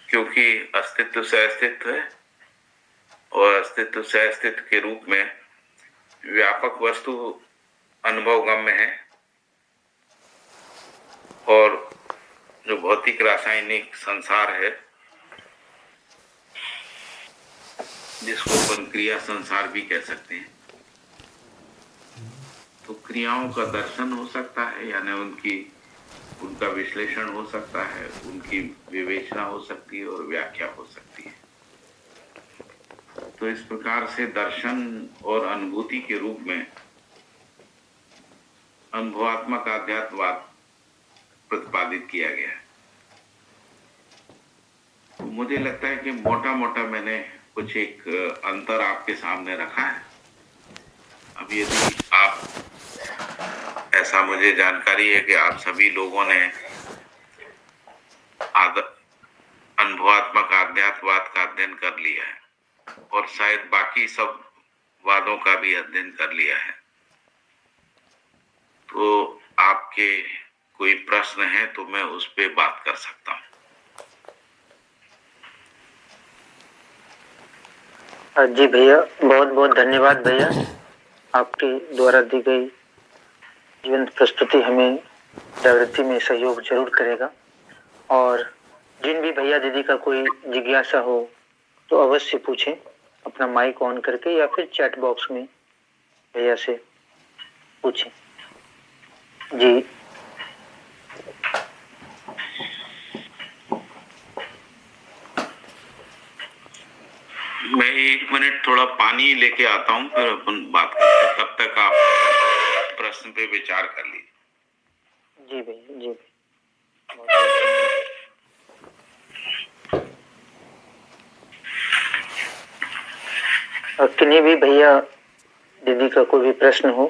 क्योंकि अस्तित्व से अस्तित्व है और अस्तित्व से अस्तित्व के रूप में व्यापक वस्तु अनुभवगम्य है और जो भौतिक रासायनिक संसार है जिसको अपन क्रिया संसार भी कह सकते हैं, तो क्रियाओं का दर्शन हो सकता है, यानी उनका विश्लेषण हो सकता है, उनकी विवेचना हो सकती है और व्याख्या हो सकती है। तो इस प्रकार से दर्शन और अनुभूति के रूप में अनुभवात्मक आध्यात्मवाद प्रतिपादित किया गया है। तो मुझे लगता है कि मोटा मोटा मैंने कुछ एक अंतर आपके सामने रखा है। अब यदि आप, ऐसा मुझे जानकारी है कि आप सभी लोगों ने अनुभवात्मक आध्यात्मवाद का अध्ययन कर लिया है और शायद बाकी सब वादों का भी अध्ययन कर लिया है, तो आपके कोई प्रश्न है तो मैं उस पे बात कर सकता हूँ। जी भैया, बहुत बहुत धन्यवाद भैया। आपके द्वारा दी गई जीवंत प्रस्तुति हमें जागृति में सहयोग जरूर करेगा। और जिन भी भैया दीदी का कोई जिज्ञासा हो तो अवश्य पूछें, अपना माइक ऑन करके या फिर चैट बॉक्स में भैया से पूछें। जी मैं 1 मिनट थोड़ा पानी लेके आता हूँ, फिर अपन बात करते हैं। तब तक आप प्रश्न पे विचार कर लीजिए। जी भैया, जी किन्हीं भी भैया दीदी का कोई भी प्रश्न हो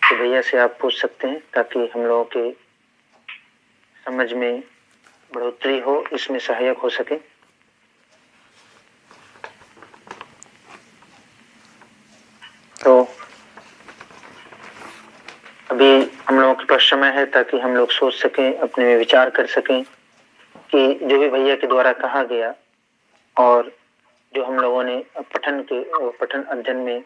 तो भैया से आप पूछ सकते हैं, ताकि हम लोगों के समझ में बढ़ोतरी हो, इसमें सहायक हो सके। तो अभी हम लोगों के पास समय है ताकि हम लोग सोच सकें, अपने में विचार कर सकें कि जो भी भैया के द्वारा कहा गया और जो हम लोगों ने पठन अध्ययन में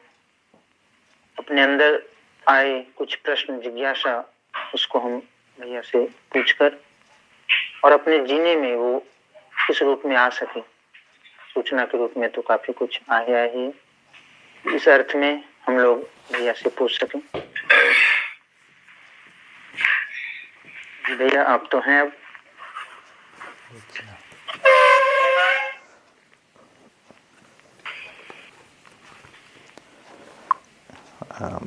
अपने अंदर आए कुछ प्रश्न, जिज्ञासा, उसको हम भैया से पूछकर और अपने जीने में वो किस रूप में आ सके, सूचना के रूप में तो काफी कुछ आया ही, इस अर्थ में हम लोग भैया से पूछ सकें। जी भैया, आप तो हैं अब।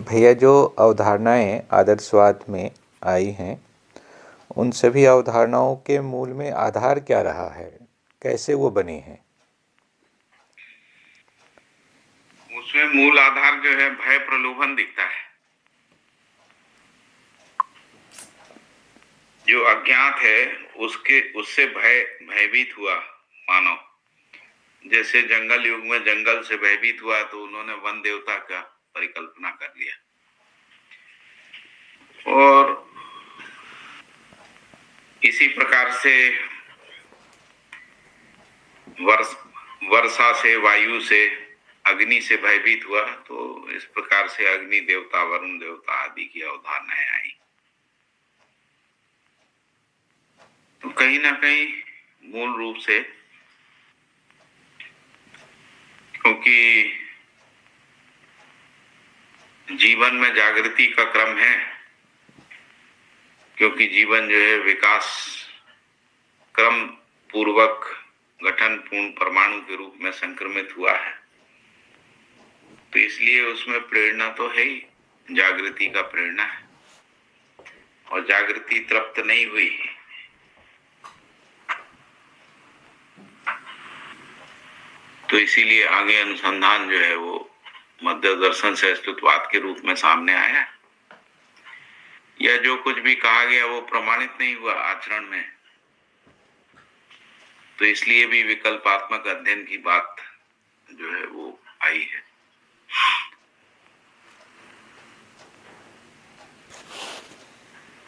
भैया, जो अवधारणाएं आदर्शवाद में आई हैं, उन सभी अवधारणाओं के मूल में आधार क्या रहा है, कैसे वो बनी है? उसमें मूल आधार जो है भय प्रलोभन दिखता है। जो अज्ञात है उससे भयभीत हुआ मानव। जैसे जंगल युग में जंगल से भयभीत हुआ तो उन्होंने वन देवता का परिकल्पना कर लिया, और इसी प्रकार से वर्षा से, वायु से, अग्नि से भयभीत हुआ, तो इस प्रकार से अग्नि देवता, वरुण देवता आदि की अवधारणाएं आई। तो कहीं ना कहीं मूल रूप से, क्योंकि जीवन में जागृति का क्रम है, क्योंकि जीवन जो है विकास क्रम पूर्वक गठन पूर्ण परमाणु के रूप में संक्रमित हुआ है, तो इसलिए उसमें प्रेरणा तो है ही, जागृति का प्रेरणा है, और जागृति तृप्त नहीं हुई। तो इसीलिए आगे अनुसंधान जो है वो मध्य दर्शन से अस्तित्ववाद के रूप में सामने आया। यह जो कुछ भी कहा गया वो प्रमाणित नहीं हुआ आचरण में, तो इसलिए भी विकल्पात्मक अध्ययन की बात जो है वो आई है।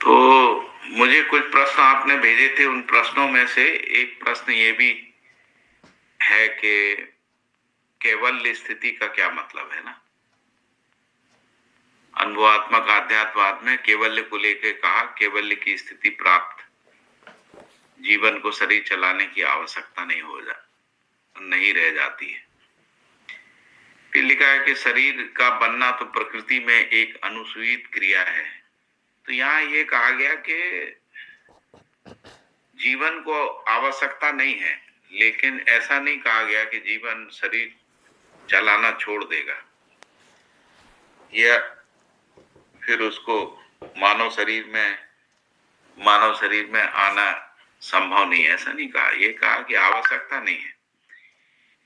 तो मुझे कुछ प्रश्न आपने भेजे थे, उन प्रश्नों में से एक प्रश्न ये भी है कि केवल स्थिति का क्या मतलब है ना। अनुभवात्मक आध्यात्मवाद में केवल्य को लेकर कहा, केवल्य की स्थिति प्राप्त जीवन को शरीर चलाने की आवश्यकता नहीं रह जाती है। फिर लिखा है कि शरीर का बनना तो प्रकृति में एक अनुसूचित क्रिया है। तो यहाँ ये कहा गया कि जीवन को आवश्यकता नहीं है, लेकिन ऐसा नहीं कहा गया कि जीवन शरीर चलाना छोड़ देगा या फिर उसको मानव शरीर में आना संभव नहीं है, ऐसा नहीं कहा। ये कहा कि आवश्यकता नहीं है,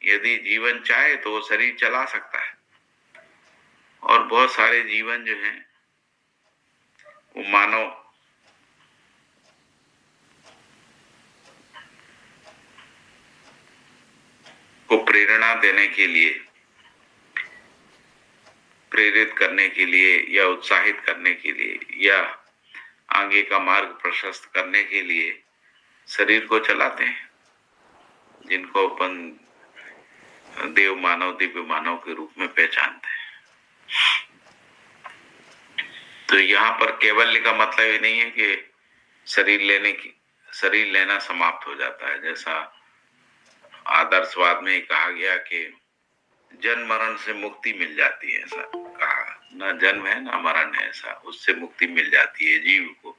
यदि जीवन चाहे तो वो शरीर चला सकता है। और बहुत सारे जीवन जो हैं वो मानव को प्रेरणा देने के लिए, प्रेरित करने के लिए या उत्साहित करने के लिए या आगे का मार्ग प्रशस्त करने के लिए शरीर को चलाते हैं, जिनको अपन देव मानव दिव्य मानव के रूप में पहचानते हैं। तो यहाँ पर केवल्य का मतलब ये नहीं है कि शरीर लेना समाप्त हो जाता है, जैसा आदर्शवाद में कहा गया कि जन्म मरण से मुक्ति मिल जाती है, ऐसा कहा। ना जन्म है ना मरण है, ऐसा उससे मुक्ति मिल जाती है जीव को।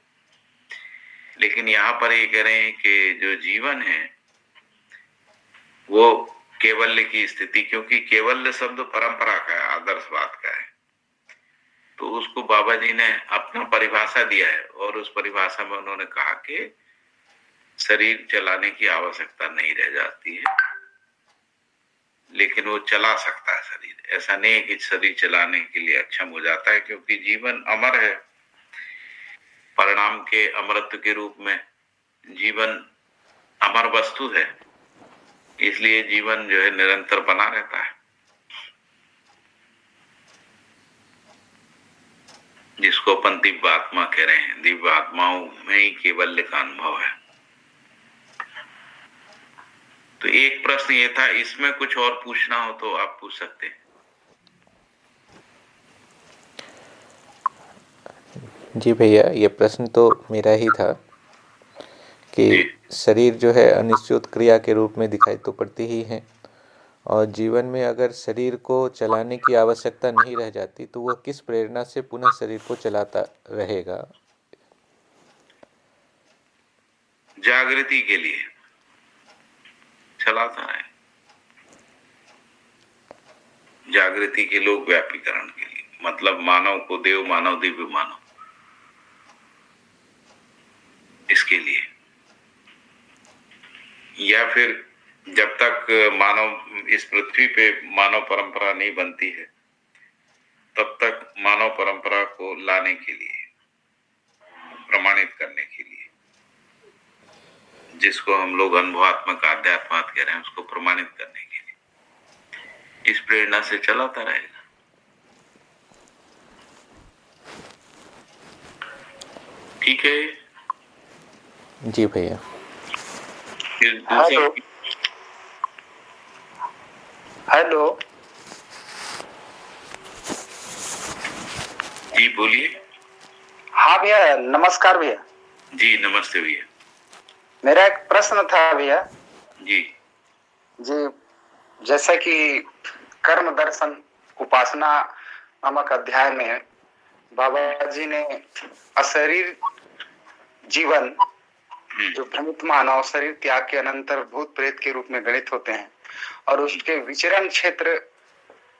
लेकिन यहाँ पर ये कह रहे हैं कि जो जीवन है वो केवल्य की स्थिति, क्योंकि केवल्य शब्द परंपरा का है, आदर्शवाद का है, तो उसको बाबा जी ने अपना परिभाषा दिया है और उस परिभाषा में उन्होंने कहा कि शरीर चलाने की आवश्यकता नहीं रह जाती है, लेकिन वो चला सकता है शरीर। ऐसा नहीं है कि शरीर चलाने के लिए अक्षम हो जाता है, क्योंकि जीवन अमर है, परिणाम के अमरत्व के रूप में जीवन अमर वस्तु है, इसलिए जीवन जो है निरंतर बना रहता है, जिसको अपन दिव्य आत्मा कह रहे हैं। दिव्य आत्माओं में ही केवल्य का अनुभव है। तो एक प्रश्न ये था, इसमें कुछ और पूछना हो तो आप पूछ सकते हैं। जी भैया, ये प्रश्न तो मेरा ही था कि शरीर जो है अनिश्चित क्रिया के रूप में दिखाई तो पड़ती ही है, और जीवन में अगर शरीर को चलाने की आवश्यकता नहीं रह जाती तो वह किस प्रेरणा से पुनः शरीर को चलाता रहेगा? जागृति के लिए चलाता है, जागृति के लोक व्यापीकरण के लिए, मतलब मानव को देव मानव दिव्य मानव, इसके लिए। या फिर जब तक मानव इस पृथ्वी पे मानव परंपरा नहीं बनती है तब तक मानव परंपरा को लाने के लिए, प्रमाणित करने के लिए, जिसको हम लोग अनुभवात्मक आध्यात्मवाद कह रहे हैं, उसको प्रमाणित करने के लिए इस प्रेरणा से चलाता रहेगा। ठीक है जी भैया। हेलो हेलो, जी बोलिए। हाँ भैया, नमस्कार भैया। जी नमस्ते भैया। मेरा एक प्रश्न था भैया जी जी, जैसा कि कर्म दर्शन, उपासना नामक अध्याय में बाबा जी ने अशरीर जीवन, जो भ्रमित मानव शरीर त्याग के अनंतर भूत प्रेत के रूप में गणित होते हैं, और उसके विचरण क्षेत्र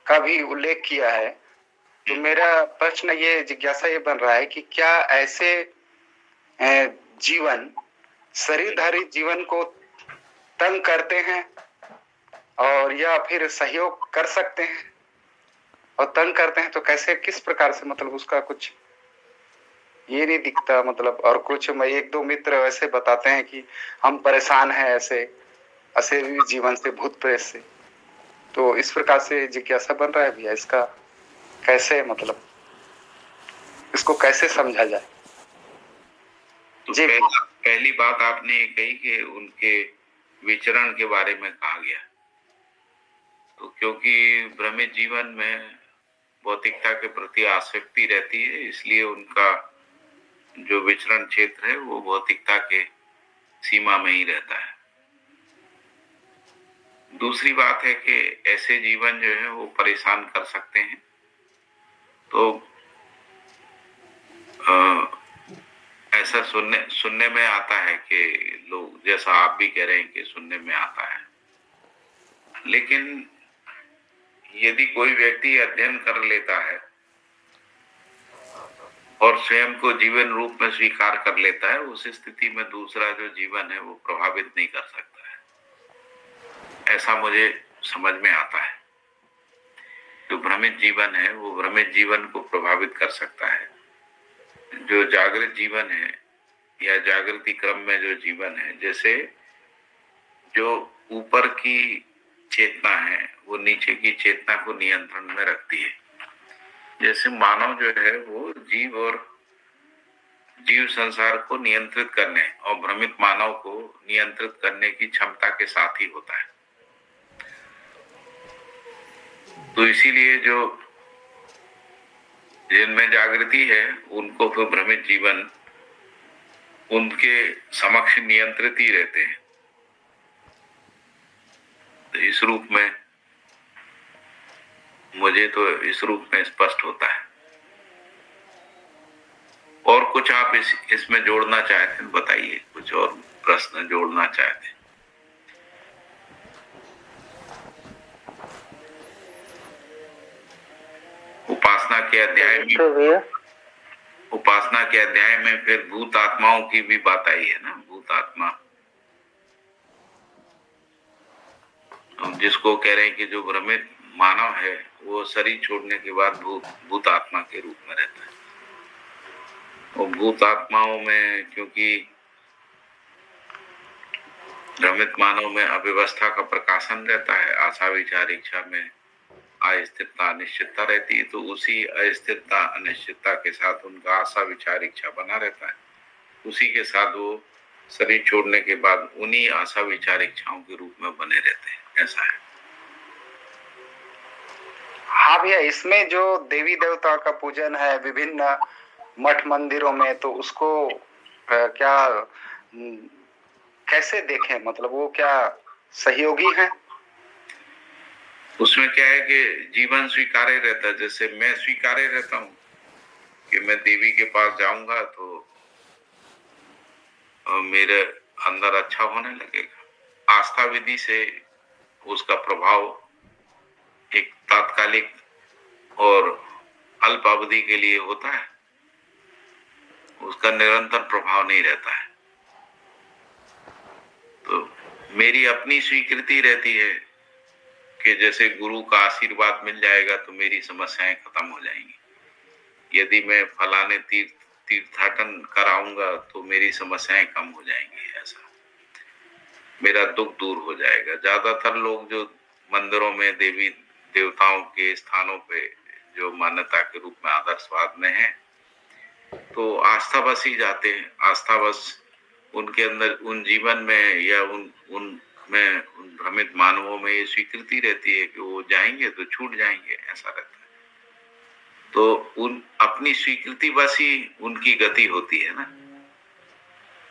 का भी उल्लेख किया है। तो मेरा प्रश्न ये, जिज्ञासा ये बन रहा है कि क्या ऐसे जीवन शरीरधारी जीवन को तंग करते हैं और या फिर सहयोग कर सकते हैं, और तंग करते हैं तो कैसे, किस प्रकार से, मतलब उसका कुछ ये नहीं दिखता, मतलब। और कुछ एक दो मित्र ऐसे बताते हैं कि हम परेशान हैं ऐसे अशरीरी जीवन से, भूत प्रेत से। तो इस प्रकार से जिज्ञासा बन रहा है भैया, इसका कैसे, मतलब इसको कैसे समझा जाए? तो पहली बात आपने ये कही कि उनके विचरण के बारे में कहा गया, तो क्योंकि भ्रमित जीवन में भौतिकता के प्रति आसक्ति रहती है, इसलिए उनका जो विचरण क्षेत्र है वो भौतिकता के सीमा में ही रहता है। दूसरी बात है कि ऐसे जीवन जो है वो परेशान कर सकते हैं। तो ऐसा सुनने में आता है कि लोग, जैसा आप भी कह रहे हैं कि सुनने में आता है, लेकिन यदि कोई व्यक्ति अध्ययन कर लेता है और स्वयं को जीवन रूप में स्वीकार कर लेता है, उस स्थिति में दूसरा जो जीवन है वो प्रभावित नहीं कर सकता है, ऐसा मुझे समझ में आता है। जो भ्रमित जीवन है वो भ्रमित जीवन को प्रभावित कर सकता है। जो जागृत जीवन है या जागृति क्रम में जो जीवन है, जैसे जो ऊपर की चेतना है वो नीचे की चेतना को नियंत्रण में रखती है। जैसे मानव जो है वो जीव संसार को नियंत्रित करने और भ्रमित मानव को नियंत्रित करने की क्षमता के साथ ही होता है। तो इसीलिए जो जिनमें जागृति है उनको फिर भ्रमित जीवन उनके समक्ष नियंत्रित ही रहते हैं। तो इस रूप में मुझे तो इस रूप में स्पष्ट होता है। और कुछ आप इसमें जोड़ना चाहते हैं, बताइए, कुछ और प्रश्न जोड़ना चाहते हैं? उपासना के अध्याय में फिर भूत आत्माओं की भी बात आई है ना। भूत आत्मा, जिसको कह रहे हैं कि जो भ्रमित मानव है वो शरीर छोड़ने के बाद भूत आत्मा के रूप में रहता है। और भूत आत्माओं में, क्योंकि भ्रमित मानव में अव्यवस्था का प्रकाशन रहता है, आशा विचार इच्छा में अस्थिरता अनिश्चितता रहती है, तो उसी अस्थिरता अनिश्चितता के साथ उनका आशा विचार इच्छा बना रहता है। उसी के साथ वो शरीर छोड़ने के बाद उन्हीं आशा विचार इच्छाओं के रूप में बने रहते हैं, ऐसा है। हाँ भैया, इसमें जो देवी देवता का पूजन है विभिन्न मठ मंदिरों में, तो उसको क्या कैसे देखें, मतलब वो क्या सहयोगी है? उसमें क्या है कि जीवन स्वीकार्य रहता है। जैसे मैं स्वीकार्य रहता हूँ कि मैं देवी के पास जाऊंगा तो मेरे अंदर अच्छा होने लगेगा। आस्था विधि से उसका प्रभाव एक तात्कालिक और अल्प अवधि के लिए होता है, उसका निरंतर प्रभाव नहीं रहता है। तो मेरी अपनी स्वीकृति रहती है कि जैसे गुरु का आशीर्वाद मिल जाएगा तो मेरी समस्याएं खत्म हो जाएंगी। यदि मैं फलाने तीर्थाटन कराऊंगा तो मेरी समस्याएं कम हो जाएंगी, ऐसा मेरा दुख दूर हो जाएगा। ज्यादातर लोग जो मंदिरों में देवी देवताओं के स्थानों पे जो मान्यता के रूप में आदर्शवाद में है, तो आस्थावश ही जाते हैं। आस्थावश उनके अंदर उन जीवन में या उन भ्रमित मानवों में ये स्वीकृति रहती है कि वो जाएंगे तो छूट जाएंगे, ऐसा रहता है। तो उन अपनी स्वीकृति बस ही उनकी गति होती है ना।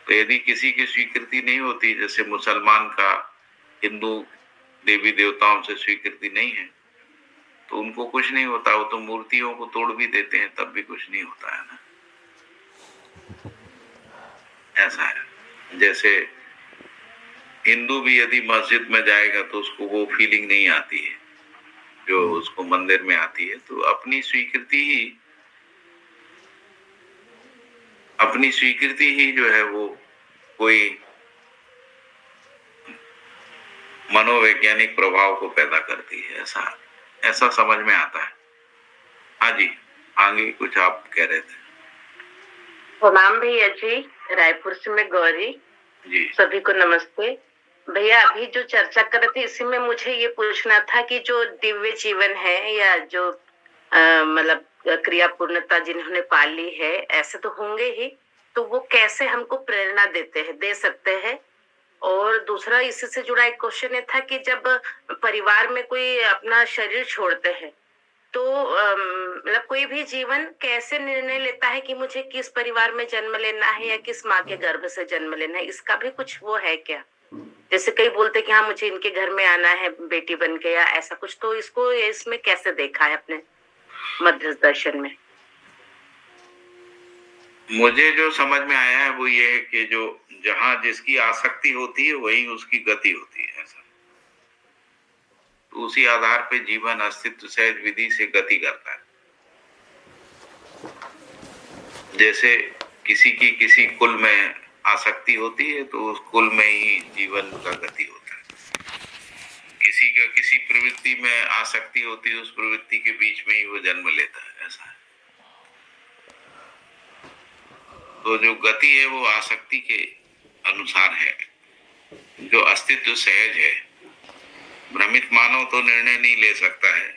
तो यदि किसी की स्वीकृति नहीं होती, जैसे मुसलमान का हिंदू देवी देवताओं से स्वीकृति नहीं है, तो उनको कुछ नहीं होता, वो तो मूर्तियों को तोड़ भी देते हैं तब भी कुछ नहीं होता है ना। ऐसा है। जैसे हिंदू भी यदि मस्जिद में जाएगा तो उसको वो फीलिंग नहीं आती है जो उसको मंदिर में आती है। तो अपनी स्वीकृति ही जो है वो कोई मनोवैज्ञानिक प्रभाव को पैदा करती है, ऐसा समझ में आता है। हाँ जी, आगे कुछ आप कह रहे थे। प्रणाम भैया जी, रायपुर से मैं गौरी जी। सभी को नमस्ते। भैया अभी जो चर्चा कर रहे थे इसी में मुझे ये पूछना था कि जो दिव्य जीवन है या जो मतलब क्रिया पूर्णता जिन्होंने पाली है, ऐसे तो होंगे ही, तो वो कैसे हमको प्रेरणा दे सकते हैं। और दूसरा इससे से जुड़ा एक क्वेश्चन ये था कि जब परिवार में कोई अपना शरीर छोड़ते हैं तो मतलब कोई भी जीवन कैसे निर्णय लेता है कि मुझे किस परिवार में जन्म लेना है या किस माँ के गर्भ से जन्म लेना है, इसका भी कुछ वो है क्या? जैसे कई बोलते कि हाँ मुझे इनके घर में आना है बेटी बन के या ऐसा कुछ, तो इसको इसमें कैसे देखा है अपने मध्य दर्शन में? मुझे जो समझ में आया है वो ये है कि जो जहां जिसकी आसक्ति होती है वहीं उसकी गति होती है। ऐसा तो उसी आधार पे जीवन अस्तित्व सहज विधि से गति करता है। जैसे किसी की किसी कुल में आसक्ति होती है तो उस कुल में ही जीवन का गति होता है। किसी का किसी प्रवृत्ति में आसक्ति होती है, उस प्रवृत्ति के बीच में ही वो जन्म लेता है। ऐसा है। तो जो गति है वो आसक्ति के अनुसार है। जो अस्तित्व सहज है, भ्रमित मानव तो निर्णय नहीं ले सकता है,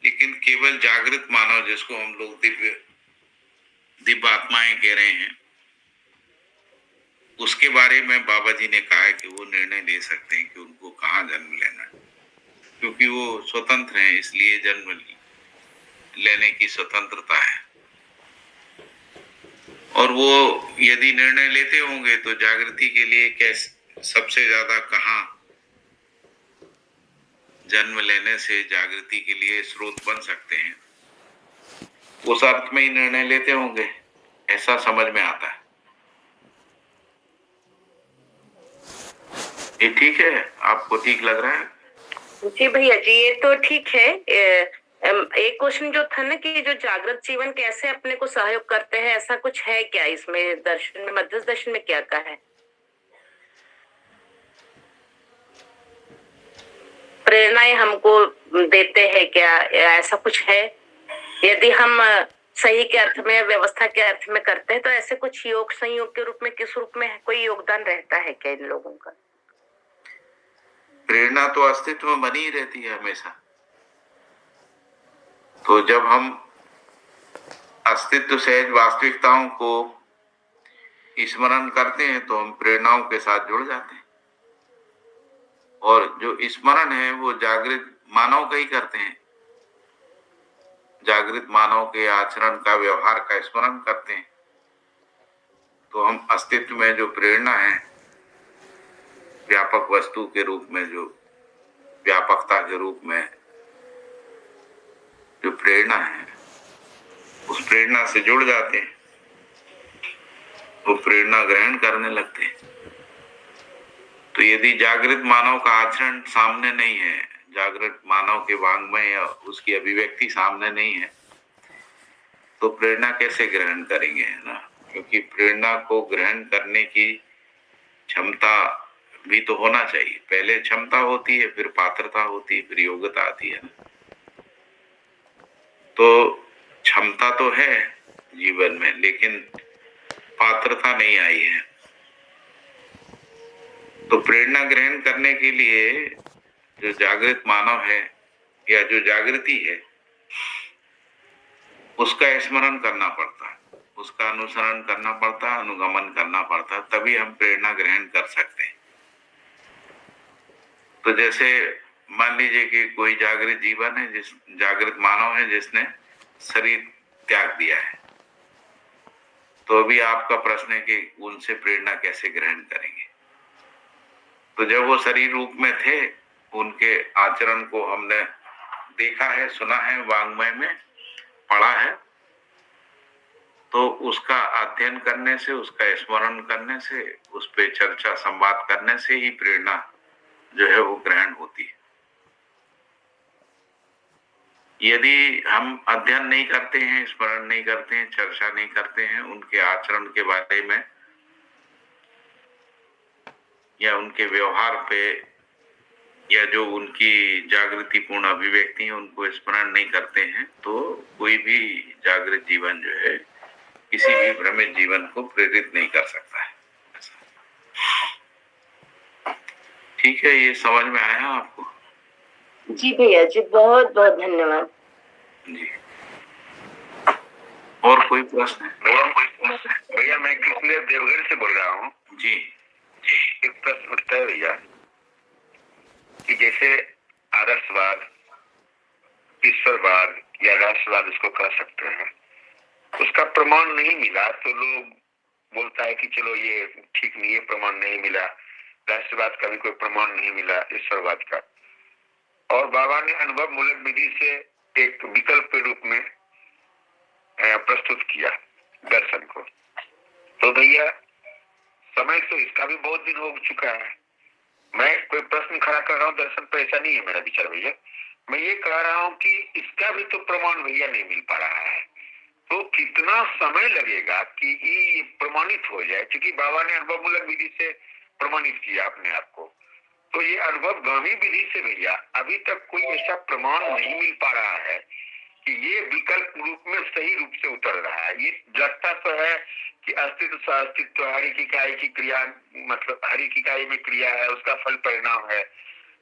लेकिन केवल जागृत मानव जिसको हम लोग दिव्य आत्माएं कह रहे हैं, उसके बारे में बाबा जी ने कहा है कि वो निर्णय ले सकते हैं कि उनको कहाँ जन्म लेना है, क्योंकि वो स्वतंत्र हैं, इसलिए जन्म लेने की स्वतंत्रता है। और वो यदि निर्णय लेते होंगे तो जागृति के लिए कैसे सबसे ज्यादा कहाँ जन्म लेने से जागृति के लिए स्रोत बन सकते हैं, उस अर्थ में ही निर्णय लेते होंगे, ऐसा समझ में आता है। ये ठीक है? आपको ठीक लग रहा है? जी भैया जी, ये तो ठीक है। एक क्वेश्चन जो था ना कि जो जागृत जीवन कैसे अपने को सहयोग करते हैं, ऐसा कुछ है क्या इसमें दर्शन में, मध्य दर्शन में क्या कहा है? प्रेरणाएं हमको देते हैं क्या, ऐसा कुछ है? यदि हम सही के अर्थ में, व्यवस्था के अर्थ में करते हैं तो ऐसे कुछ योग संयोग के रूप में, किस रूप में कोई योगदान रहता है क्या इन लोगों का? प्रेरणा तो अस्तित्व में बनी ही रहती है हमेशा। तो जब हम अस्तित्व सहज वास्तविकताओं को स्मरण करते हैं तो हम प्रेरणाओं के साथ जुड़ जाते हैं। और जो स्मरण है वो जागृत मानव का ही करते हैं। जागृत मानव के आचरण का, व्यवहार का स्मरण करते हैं तो हम अस्तित्व में जो प्रेरणा है, व्यापक वस्तु के रूप में, जो व्यापकता के रूप में जो प्रेरणा है, उस प्रेरणा से जुड़ जाते हैं, वो प्रेरणा ग्रहण करने लगते हैं। तो यदि जागृत मानव का आचरण सामने नहीं है, जागृत मानव के वांग्मय या उसकी अभिव्यक्ति सामने नहीं है, तो प्रेरणा कैसे ग्रहण करेंगे, है ना? क्योंकि प्रेरणा को ग्रहण करने की क्षमता भी तो होना चाहिए। पहले क्षमता होती है, फिर पात्रता होती है, फिर योग्यता आती है ना। तो क्षमता तो है जीवन में, लेकिन पात्रता नहीं आई है। तो प्रेरणा ग्रहण करने के लिए जो जागृत मानव है या जो जागृति है, उसका स्मरण करना पड़ता है, उसका अनुसरण करना पड़ता है, अनुगमन करना पड़ता है, तभी हम प्रेरणा ग्रहण कर सकते हैं। तो जैसे मान लीजिए कि कोई जागृत जीवन है, जागृत मानव है जिसने शरीर त्याग दिया है, तो अभी आपका प्रश्न है कि उनसे प्रेरणा कैसे ग्रहण करेंगे। तो जब वो शरीर रूप में थे, उनके आचरण को हमने देखा है, सुना है, वाङ्मय में पढ़ा है, तो उसका अध्ययन करने से, उसका स्मरण करने से, उस पे चर्चा संवाद करने से ही प्रेरणा जो है वो ग्रहण होती है। यदि हम अध्ययन नहीं करते हैं, स्मरण नहीं करते हैं, चर्चा नहीं करते हैं उनके आचरण के बारे में या उनके व्यवहार पे, या जो उनकी जागृतिपूर्ण अभिव्यक्ति है उनको स्मरण नहीं करते हैं, तो कोई भी जागृत जीवन जो है किसी भी भ्रमित जीवन को प्रेरित नहीं कर सकता है। ठीक है, ये समझ में आया आपको? जी भैया जी, बहुत बहुत धन्यवाद जी। और कोई प्रश्न है? भैया मैं कृष्ण देवघर से बोल रहा हूँ जी। एक प्रश्न उठता है भैया कि जैसे आदर्शवाद, ईश्वरवाद या राष्ट्रवाद उसको कह सकते हैं, उसका प्रमाण नहीं मिला तो लोग बोलता है कि चलो ये ठीक नहीं है, प्रमाण नहीं मिला। राष्ट्रवाद का भी कोई प्रमाण नहीं मिला, ईश्वरवाद का। और बाबा ने अनुभव मूलक विधि से एक विकल्प के रूप में प्रस्तुत किया दर्शन को। तो भैया समय तो इसका भी बहुत दिन हो चुका है। मैं कोई प्रश्न खड़ा कर रहा हूँ दर्शन पर, ऐसा नहीं है मेरा विचार भैया। मैं ये कह रहा हूँ कि इसका भी तो प्रमाण भैया नहीं मिल पा रहा है, तो कितना समय लगेगा कि ये प्रमाणित हो जाए? क्योंकि बाबा ने अनुभव मूलक विधि से प्रमाणित किया अपने आप को, तो ये अनुभवगामी विधि से भैया अभी तक कोई ऐसा प्रमाण नहीं मिल पा रहा है कि ये विकल्प रूप में सही रूप से उतर रहा है। ये लगता तो है कि अस्तित्व से अस्तित्व, हरि की इकाई की क्रिया, मतलब हरि की इकाई में क्रिया है, उसका फल परिणाम है।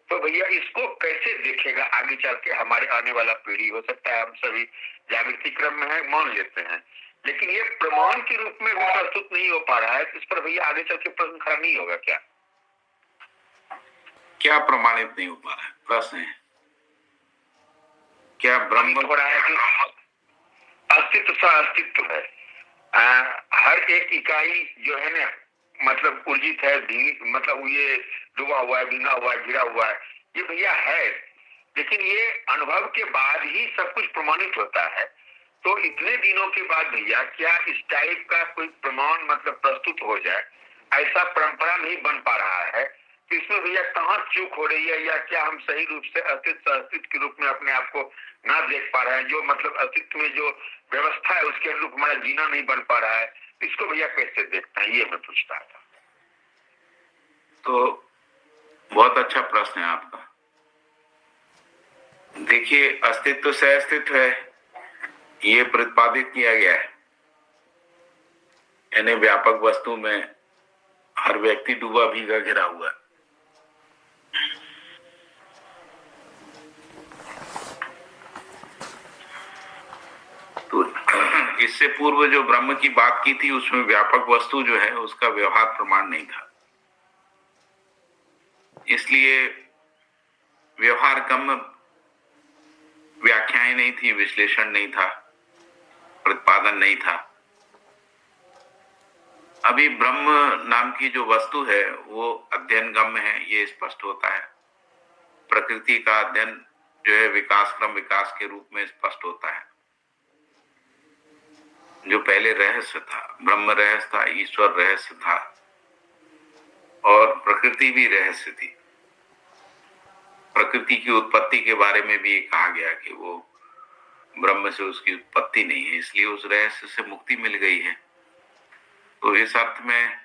तो भैया इसको कैसे देखेगा आगे चल के हमारे आने वाला पीढ़ी? हो सकता है हम सभी जागृति क्रम में है, मान लेते हैं, लेकिन ये प्रमाण के रूप में भी प्रस्तुत नहीं हो पा रहा है। इस पर भैया आगे चल के प्रश्न खड़ा नहीं होगा क्या? क्या प्रमाणित नहीं हो पा रहा है? प्रश्न है क्या ब्रह्म हो रहा है कि अस्तित्व सा अस्तित्व है, हर एक इकाई जो है ना, मतलब ऊर्जित है, मतलब ये डूबा हुआ है, भींगा हुआ है, गिरा हुआ है, ये भैया है। लेकिन ये अनुभव के बाद ही सब कुछ प्रमाणित होता है। तो इतने दिनों के बाद भैया क्या इस टाइप का कोई प्रमाण मतलब प्रस्तुत हो जाए, ऐसा परंपरा नहीं बन पा रहा है। तो इसमें भैया कहाँ चूक हो रही है, या क्या हम सही रूप से अस्तित्व अस्तित्व के रूप में अपने आप को ना देख पा रहे हैं? जो मतलब अस्तित्व में जो व्यवस्था है उसके अनुरूप हमारा जीना नहीं बन पा रहा है, इसको भैया कैसे देखते हैं, ये मैं पूछता था। तो बहुत अच्छा प्रश्न है आपका। देखिए, अस्तित्व से अस्तित्व है ये प्रतिपादित किया गया है, यानी व्यापक वस्तु में हर व्यक्ति डूबा भीगा घिरा हुआ है। तो इससे पूर्व जो ब्रह्म की बात की थी उसमें व्यापक वस्तु जो है उसका व्यवहार प्रमाण नहीं था, इसलिए व्यवहार कम व्याख्याएं नहीं थी, विश्लेषण नहीं था, प्रतिपादन नहीं था। अभी ब्रह्म नाम की जो वस्तु है वो अध्ययन गम्य है, ये स्पष्ट होता है। प्रकृति का अध्ययन जो है विकास क्रम विकास के रूप में स्पष्ट होता है। जो पहले रहस्य था, ब्रह्म रहस्य था, ईश्वर रहस्य था और प्रकृति भी रहस्य थी। प्रकृति की उत्पत्ति के बारे में भी ये कहा गया कि वो ब्रह्म से उसकी उत्पत्ति नहीं है, इसलिए उस रहस्य से मुक्ति मिल गई है। तो इस अर्थ में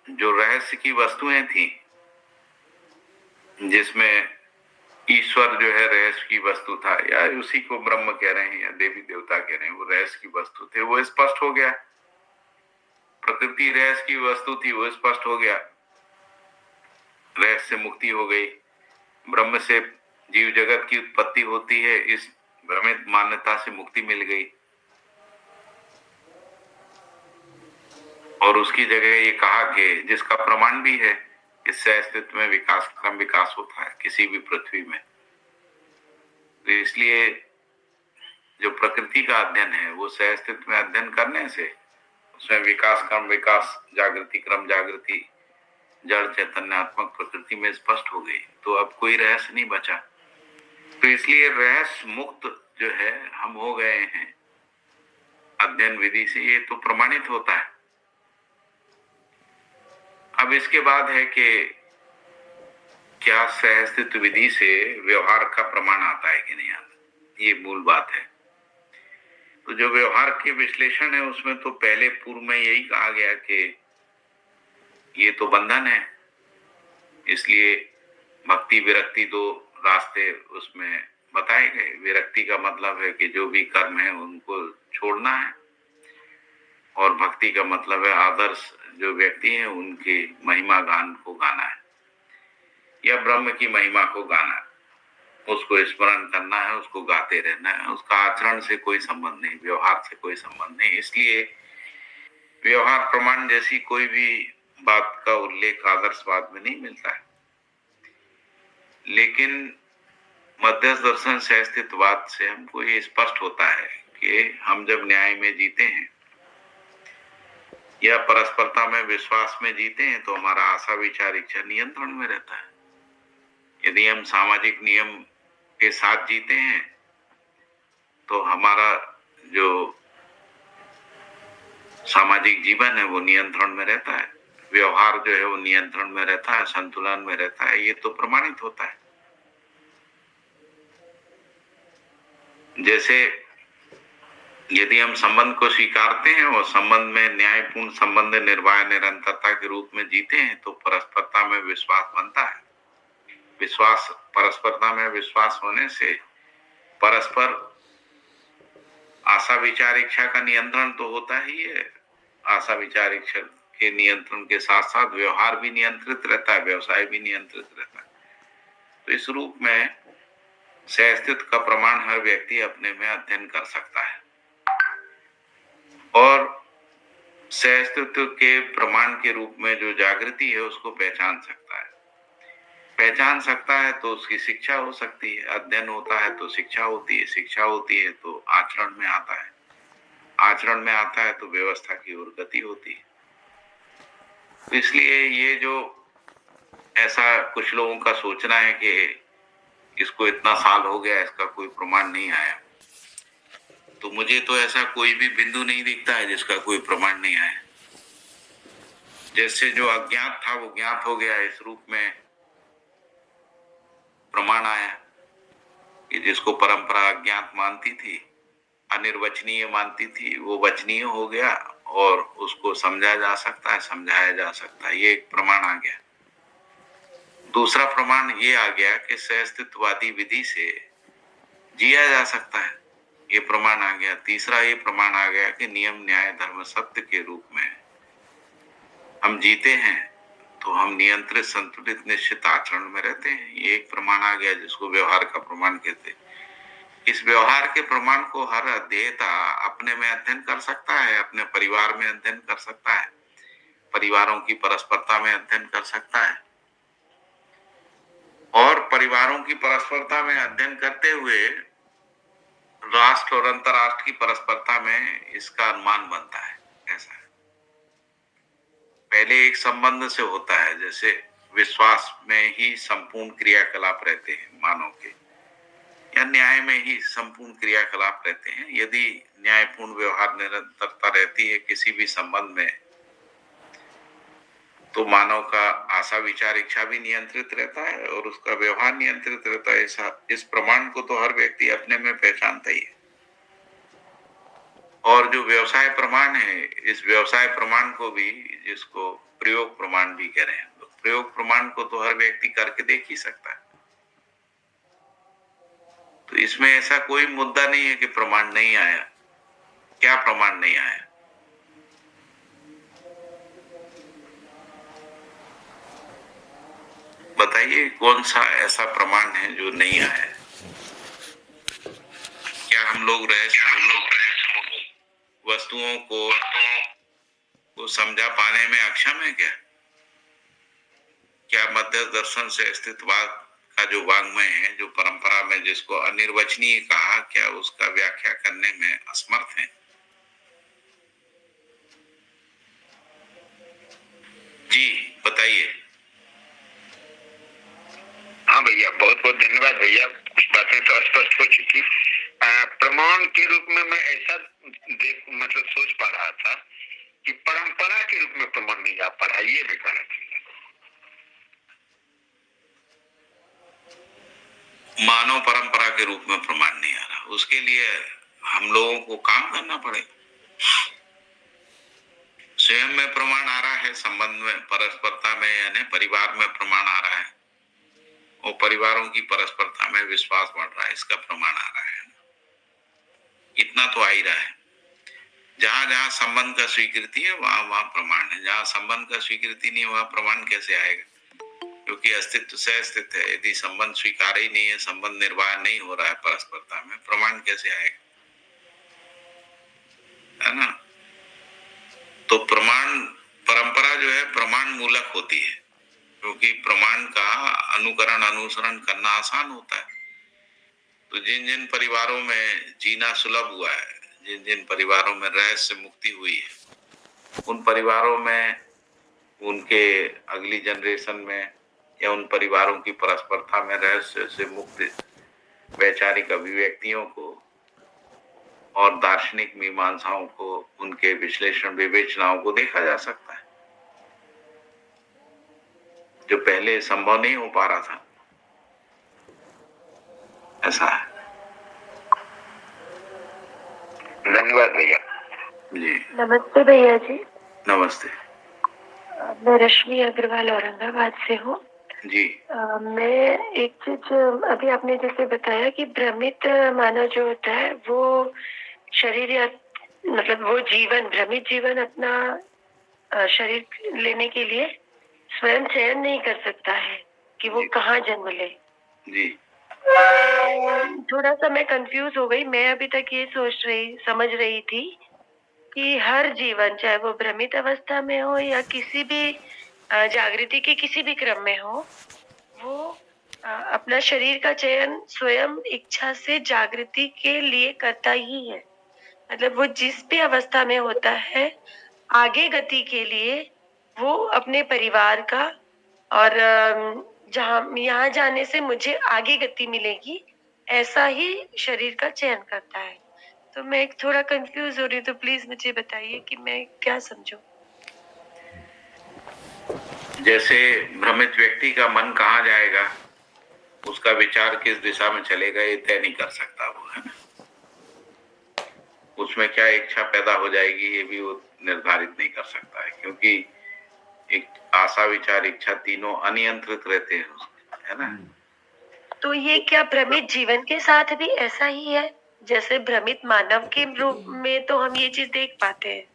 जो रहस्य की वस्तुएं थी, जिसमें ईश्वर जो है रहस्य की वस्तु था, या उसी को ब्रह्म कह रहे हैं या देवी देवता कह रहे हैं, वो रहस्य की वस्तु थे, वो स्पष्ट हो गया। प्रकृति रहस्य की वस्तु थी, वो स्पष्ट हो गया, रहस्य से मुक्ति हो गई। ब्रह्म से जीव जगत की उत्पत्ति होती है, इस भ्रमित मान्यता से मुक्ति मिल गई। और उसकी जगह ये कहा कि जिसका प्रमाण भी है, इससे अस्तित्व में विकास क्रम विकास होता है किसी भी पृथ्वी में। तो इसलिए जो प्रकृति का अध्ययन है वो सह अस्तित्व में अध्ययन करने से उसमें विकास क्रम विकास, जागृति क्रम जागृति, जड़ चैतन्यात्मक प्रकृति में स्पष्ट हो गई। तो अब कोई रहस्य नहीं बचा। तो इसलिए रहस्य मुक्त जो है हम हो गए हैं अध्ययन विधि से, ये तो प्रमाणित होता है। अब इसके बाद है कि क्या सहअस्तित्व विधि से व्यवहार का प्रमाण आता है कि नहीं आता, ये मूल बात है। तो जो व्यवहार के विश्लेषण है उसमें तो पहले पूर्व में यही कहा गया कि ये तो बंधन है, इसलिए भक्ति विरक्ति दो रास्ते उसमें बताए गए। विरक्ति का मतलब है कि जो भी कर्म है उनको छोड़ना है, और भक्ति का मतलब है आदर्श जो व्यक्ति है उनकी महिमा गान को गाना है, या ब्रह्म की महिमा को गाना है, उसको स्मरण करना है, उसको गाते रहना है। उसका आचरण से कोई संबंध नहीं, व्यवहार से कोई संबंध नहीं। इसलिए व्यवहार प्रमाण जैसी कोई भी बात का उल्लेख आदर्शवाद में नहीं मिलता है। लेकिन मध्यस्थ दर्शन सहअस्तित्ववाद से हमको ये स्पष्ट होता है कि हम जब न्याय में जीते हैं या परस्परता में विश्वास में जीते हैं तो हमारा आशा विचार इच्छा नियंत्रण में रहता है। यदि हम सामाजिक नियम के साथ जीते हैं तो हमारा जो सामाजिक जीवन है वो नियंत्रण में रहता है, व्यवहार जो है वो नियंत्रण में रहता है, संतुलन में रहता है। ये तो प्रमाणित होता है। जैसे यदि हम संबंध को स्वीकारते हैं और संबंध में न्यायपूर्ण संबंध निर्वाह निरंतरता के रूप में जीते हैं तो परस्परता में विश्वास बनता है। विश्वास, परस्परता में विश्वास होने से परस्पर आशा विचार इच्छा का नियंत्रण तो होता ही है। आशा विचार इच्छा के नियंत्रण के साथ साथ व्यवहार भी नियंत्रित रहता है, व्यवसाय भी नियंत्रित रहता है। तो इस रूप में सहअस्तित्व का प्रमाण हर व्यक्ति अपने में अध्ययन कर सकता है और सहअस्तित्व के प्रमाण के रूप में जो जागृति है उसको पहचान सकता है। पहचान सकता है तो उसकी शिक्षा हो सकती है, अध्ययन होता है तो शिक्षा होती है, शिक्षा होती है तो आचरण में आता है, आचरण में आता है तो व्यवस्था की ओर गति होती है। तो इसलिए ये जो ऐसा कुछ लोगों का सोचना है कि इसको इतना साल हो गया इसका कोई प्रमाण नहीं आया, तो मुझे तो ऐसा कोई भी बिंदु नहीं दिखता है जिसका कोई प्रमाण नहीं आया। जैसे जो अज्ञात था वो ज्ञात हो गया, इस रूप में प्रमाण आया कि जिसको परंपरा अज्ञात मानती थी, अनिर्वचनीय मानती थी, वो वचनीय हो गया और उसको समझा जा सकता है, समझाया जा सकता है। ये एक प्रमाण आ गया। दूसरा प्रमाण ये आ गया कि सहअस्तित्ववादी विधि से जिया जा सकता है, ये प्रमाण आ गया। तीसरा ये प्रमाण आ गया कि नियम न्याय धर्म सत्य के रूप में हम जीते हैं तो हम नियंत्रित संतुलित निश्चित आचरण में रहते हैं। ये एक प्रमाण आ गया जिसको व्यवहार का प्रमाण कहते हैं। इस व्यवहार के प्रमाण को हर अध्येता अपने में अध्ययन कर सकता है, अपने परिवार में अध्ययन कर सकता है, परिवारों की परस्परता में अध्ययन कर सकता है और परिवारों की परस्परता में अध्ययन करते हुए राष्ट्र और अंतरराष्ट्र की परस्परता में इसका अनुमान बनता है। ऐसा है, पहले एक संबंध से होता है, जैसे विश्वास में ही संपूर्ण क्रियाकलाप रहते हैं मानव के, या न्याय में ही संपूर्ण क्रियाकलाप रहते हैं। यदि न्यायपूर्ण व्यवहार निरंतरता रहती है किसी भी संबंध में तो मानव का आशा विचार इच्छा भी नियंत्रित रहता है और उसका व्यवहार नियंत्रित रहता है। इस प्रमाण को तो हर व्यक्ति अपने में पहचानता ही है। और जो व्यवसाय प्रमाण है, इस व्यवसाय प्रमाण को भी, जिसको प्रयोग प्रमाण भी कह रहे हैं, तो प्रयोग प्रमाण को तो हर व्यक्ति करके देख ही सकता है। तो इसमें ऐसा कोई मुद्दा नहीं है कि प्रमाण नहीं आया। क्या प्रमाण नहीं आया? बताइए कौन सा ऐसा प्रमाण है जो नहीं आया? क्या हम लोग वस्तुओं को समझा पाने में अक्षम है क्या मध्यस्थ दर्शन से अस्तित्ववाद का जो वाङ्मय है, जो परंपरा में जिसको अनिर्वचनीय कहा, क्या उसका व्याख्या करने में असमर्थ है? जी बताइए। हाँ भैया, बहुत बहुत धन्यवाद भैया। कुछ बातें तो रूप में मैं ऐसा मतलब सोच पा रहा था कि परंपरा के रूप में प्रमाण नहीं आ पा रहा, ये मैं कह रहा था। मानव परंपरा के रूप में प्रमाण नहीं आ रहा, उसके लिए हम लोगों को काम करना पड़ेगा। स्वयं में प्रमाण आ रहा है, संबंध में, परस्परता में, यानी परिवार में प्रमाण आ रहा है, और परिवारों की परस्परता में विश्वास बढ़ रहा है, इसका प्रमाण आ रहा है। इतना तो आ ही रहा है। जहां जहां संबंध का स्वीकृति है वहां वहां प्रमाण है, जहां संबंध का स्वीकृति नहीं है वहां प्रमाण कैसे आएगा? क्योंकि अस्तित्व से अस्तित्व है। यदि संबंध स्वीकार ही नहीं है, संबंध निर्वाह नहीं हो रहा है परस्परता में, प्रमाण कैसे आएगा? है ना? तो प्रमाण, परंपरा जो है प्रमाण मूलक होती है, क्योंकि प्रमाण का अनुकरण अनुसरण करना आसान होता है। तो जिन जिन परिवारों में जीना सुलभ हुआ है, जिन जिन परिवारों में रहस्य मुक्ति हुई है, उन परिवारों में, उनके अगली जनरेशन में, या उन परिवारों की परस्परता में रहस्य से मुक्त वैचारिक अभिव्यक्तियों को और दार्शनिक मीमांसाओं को, उनके विश्लेषण विवेचनाओं को देखा जा सकता है, जो पहले संभव नहीं हो पा रहा था। ऐसा है। धन्यवाद भैया जी नमस्ते भैया जी। नमस्ते मैं रश्मि अग्रवाल औरंगाबाद से हूँ जी। मैं एक चीज, अभी आपने जैसे बताया कि भ्रमित मानव जो होता है वो शरीर या मतलब वो जीवन, भ्रमित जीवन अपना शरीर लेने के लिए स्वयं चयन नहीं कर सकता है कि वो कहाँ जन्म ले। जी थोड़ा सा मैं कंफ्यूज हो गई। मैं अभी तक ये समझ रही थी कि हर जीवन, चाहे वो भ्रमित अवस्था में हो या किसी भी जागृति के किसी भी क्रम में हो, वो अपना शरीर का चयन स्वयं इच्छा से जागृति के लिए करता ही है। मतलब वो जिस भी अवस्था में होता है, आगे गति के लिए वो अपने परिवार का और जहाँ यहाँ जाने से मुझे आगे गति मिलेगी, ऐसा ही शरीर का चयन करता है। तो मैं थोड़ा कंफ्यूज हो रही हूँ, तो प्लीज मुझे बताइए कि मैं क्या समझूं। जैसे भ्रमित व्यक्ति का मन कहाँ जाएगा, उसका विचार किस दिशा में चलेगा, ये तय नहीं कर सकता वो, है ना? उसमें क्या इच्छा पैदा हो जाएगी ये भी वो निर्धारित नहीं कर सकता है, क्योंकि एक आशा विचार इच्छा तीनों अनियंत्रित रहते हैं उसके, है ना? तो ये क्या भ्रमित जीवन के साथ भी ऐसा ही है? जैसे भ्रमित मानव के रूप में तो हम ये चीज देख पाते हैं,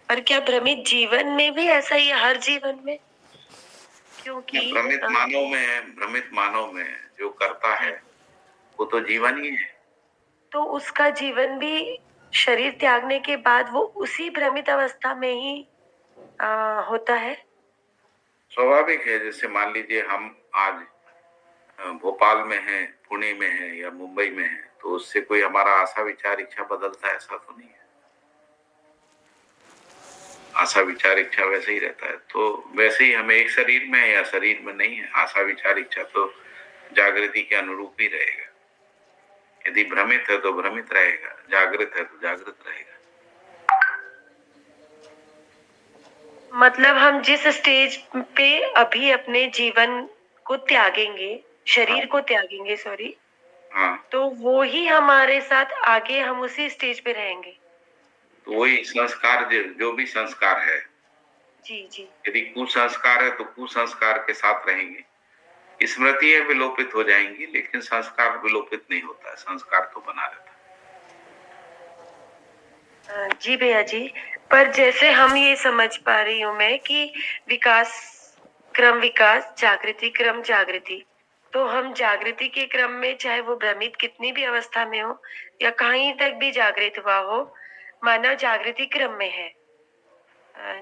पर क्या भ्रमित जीवन में भी ऐसा ही है, हर जीवन में? क्योंकि भ्रमित मानव में जो करता है वो तो जीवन ही है। तो उसका जीवन भी शरीर त्यागने के बाद वो उसी भ्रमित अवस्था में ही होता है। स्वाभाविक है। जैसे मान लीजिए हम आज भोपाल में हैं, पुणे में हैं या मुंबई में हैं, तो उससे कोई हमारा आशा विचार इच्छा बदलता है? ऐसा तो नहीं है। आशा विचार इच्छा वैसे ही रहता है। तो वैसे ही हमें एक शरीर में है या शरीर में नहीं है, आशा विचार इच्छा तो जागृति के अनुरूप ही रहेगा। यदि भ्रमित है तो भ्रमित रहेगा, जागृत है तो जागृत रहेगा। मतलब हम जिस स्टेज पे अभी अपने जीवन को त्यागेंगे, शरीर को त्यागेंगे, सॉरी, हाँ, तो वो ही हमारे साथ आगे हम उसी स्टेज पे रहेंगे। तो वही संस्कार, जो भी संस्कार है, जी जी। यदि कुसंस्कार है तो कुसंस्कार के साथ रहेंगे। स्मृतियां विलोपित हो जाएंगी, लेकिन संस्कार विलोपित नहीं होता है, संस्कार तो बना रहता है। जी भैया जी, पर जैसे हम ये समझ पा रही हूँ मैं कि विकास क्रम विकास, जागृति क्रम जागृति, तो हम जागृति के क्रम में चाहे वो भ्रमित कितनी भी अवस्था में हो या कहीं तक भी जागृत हुआ हो, मानव जागृति क्रम में है।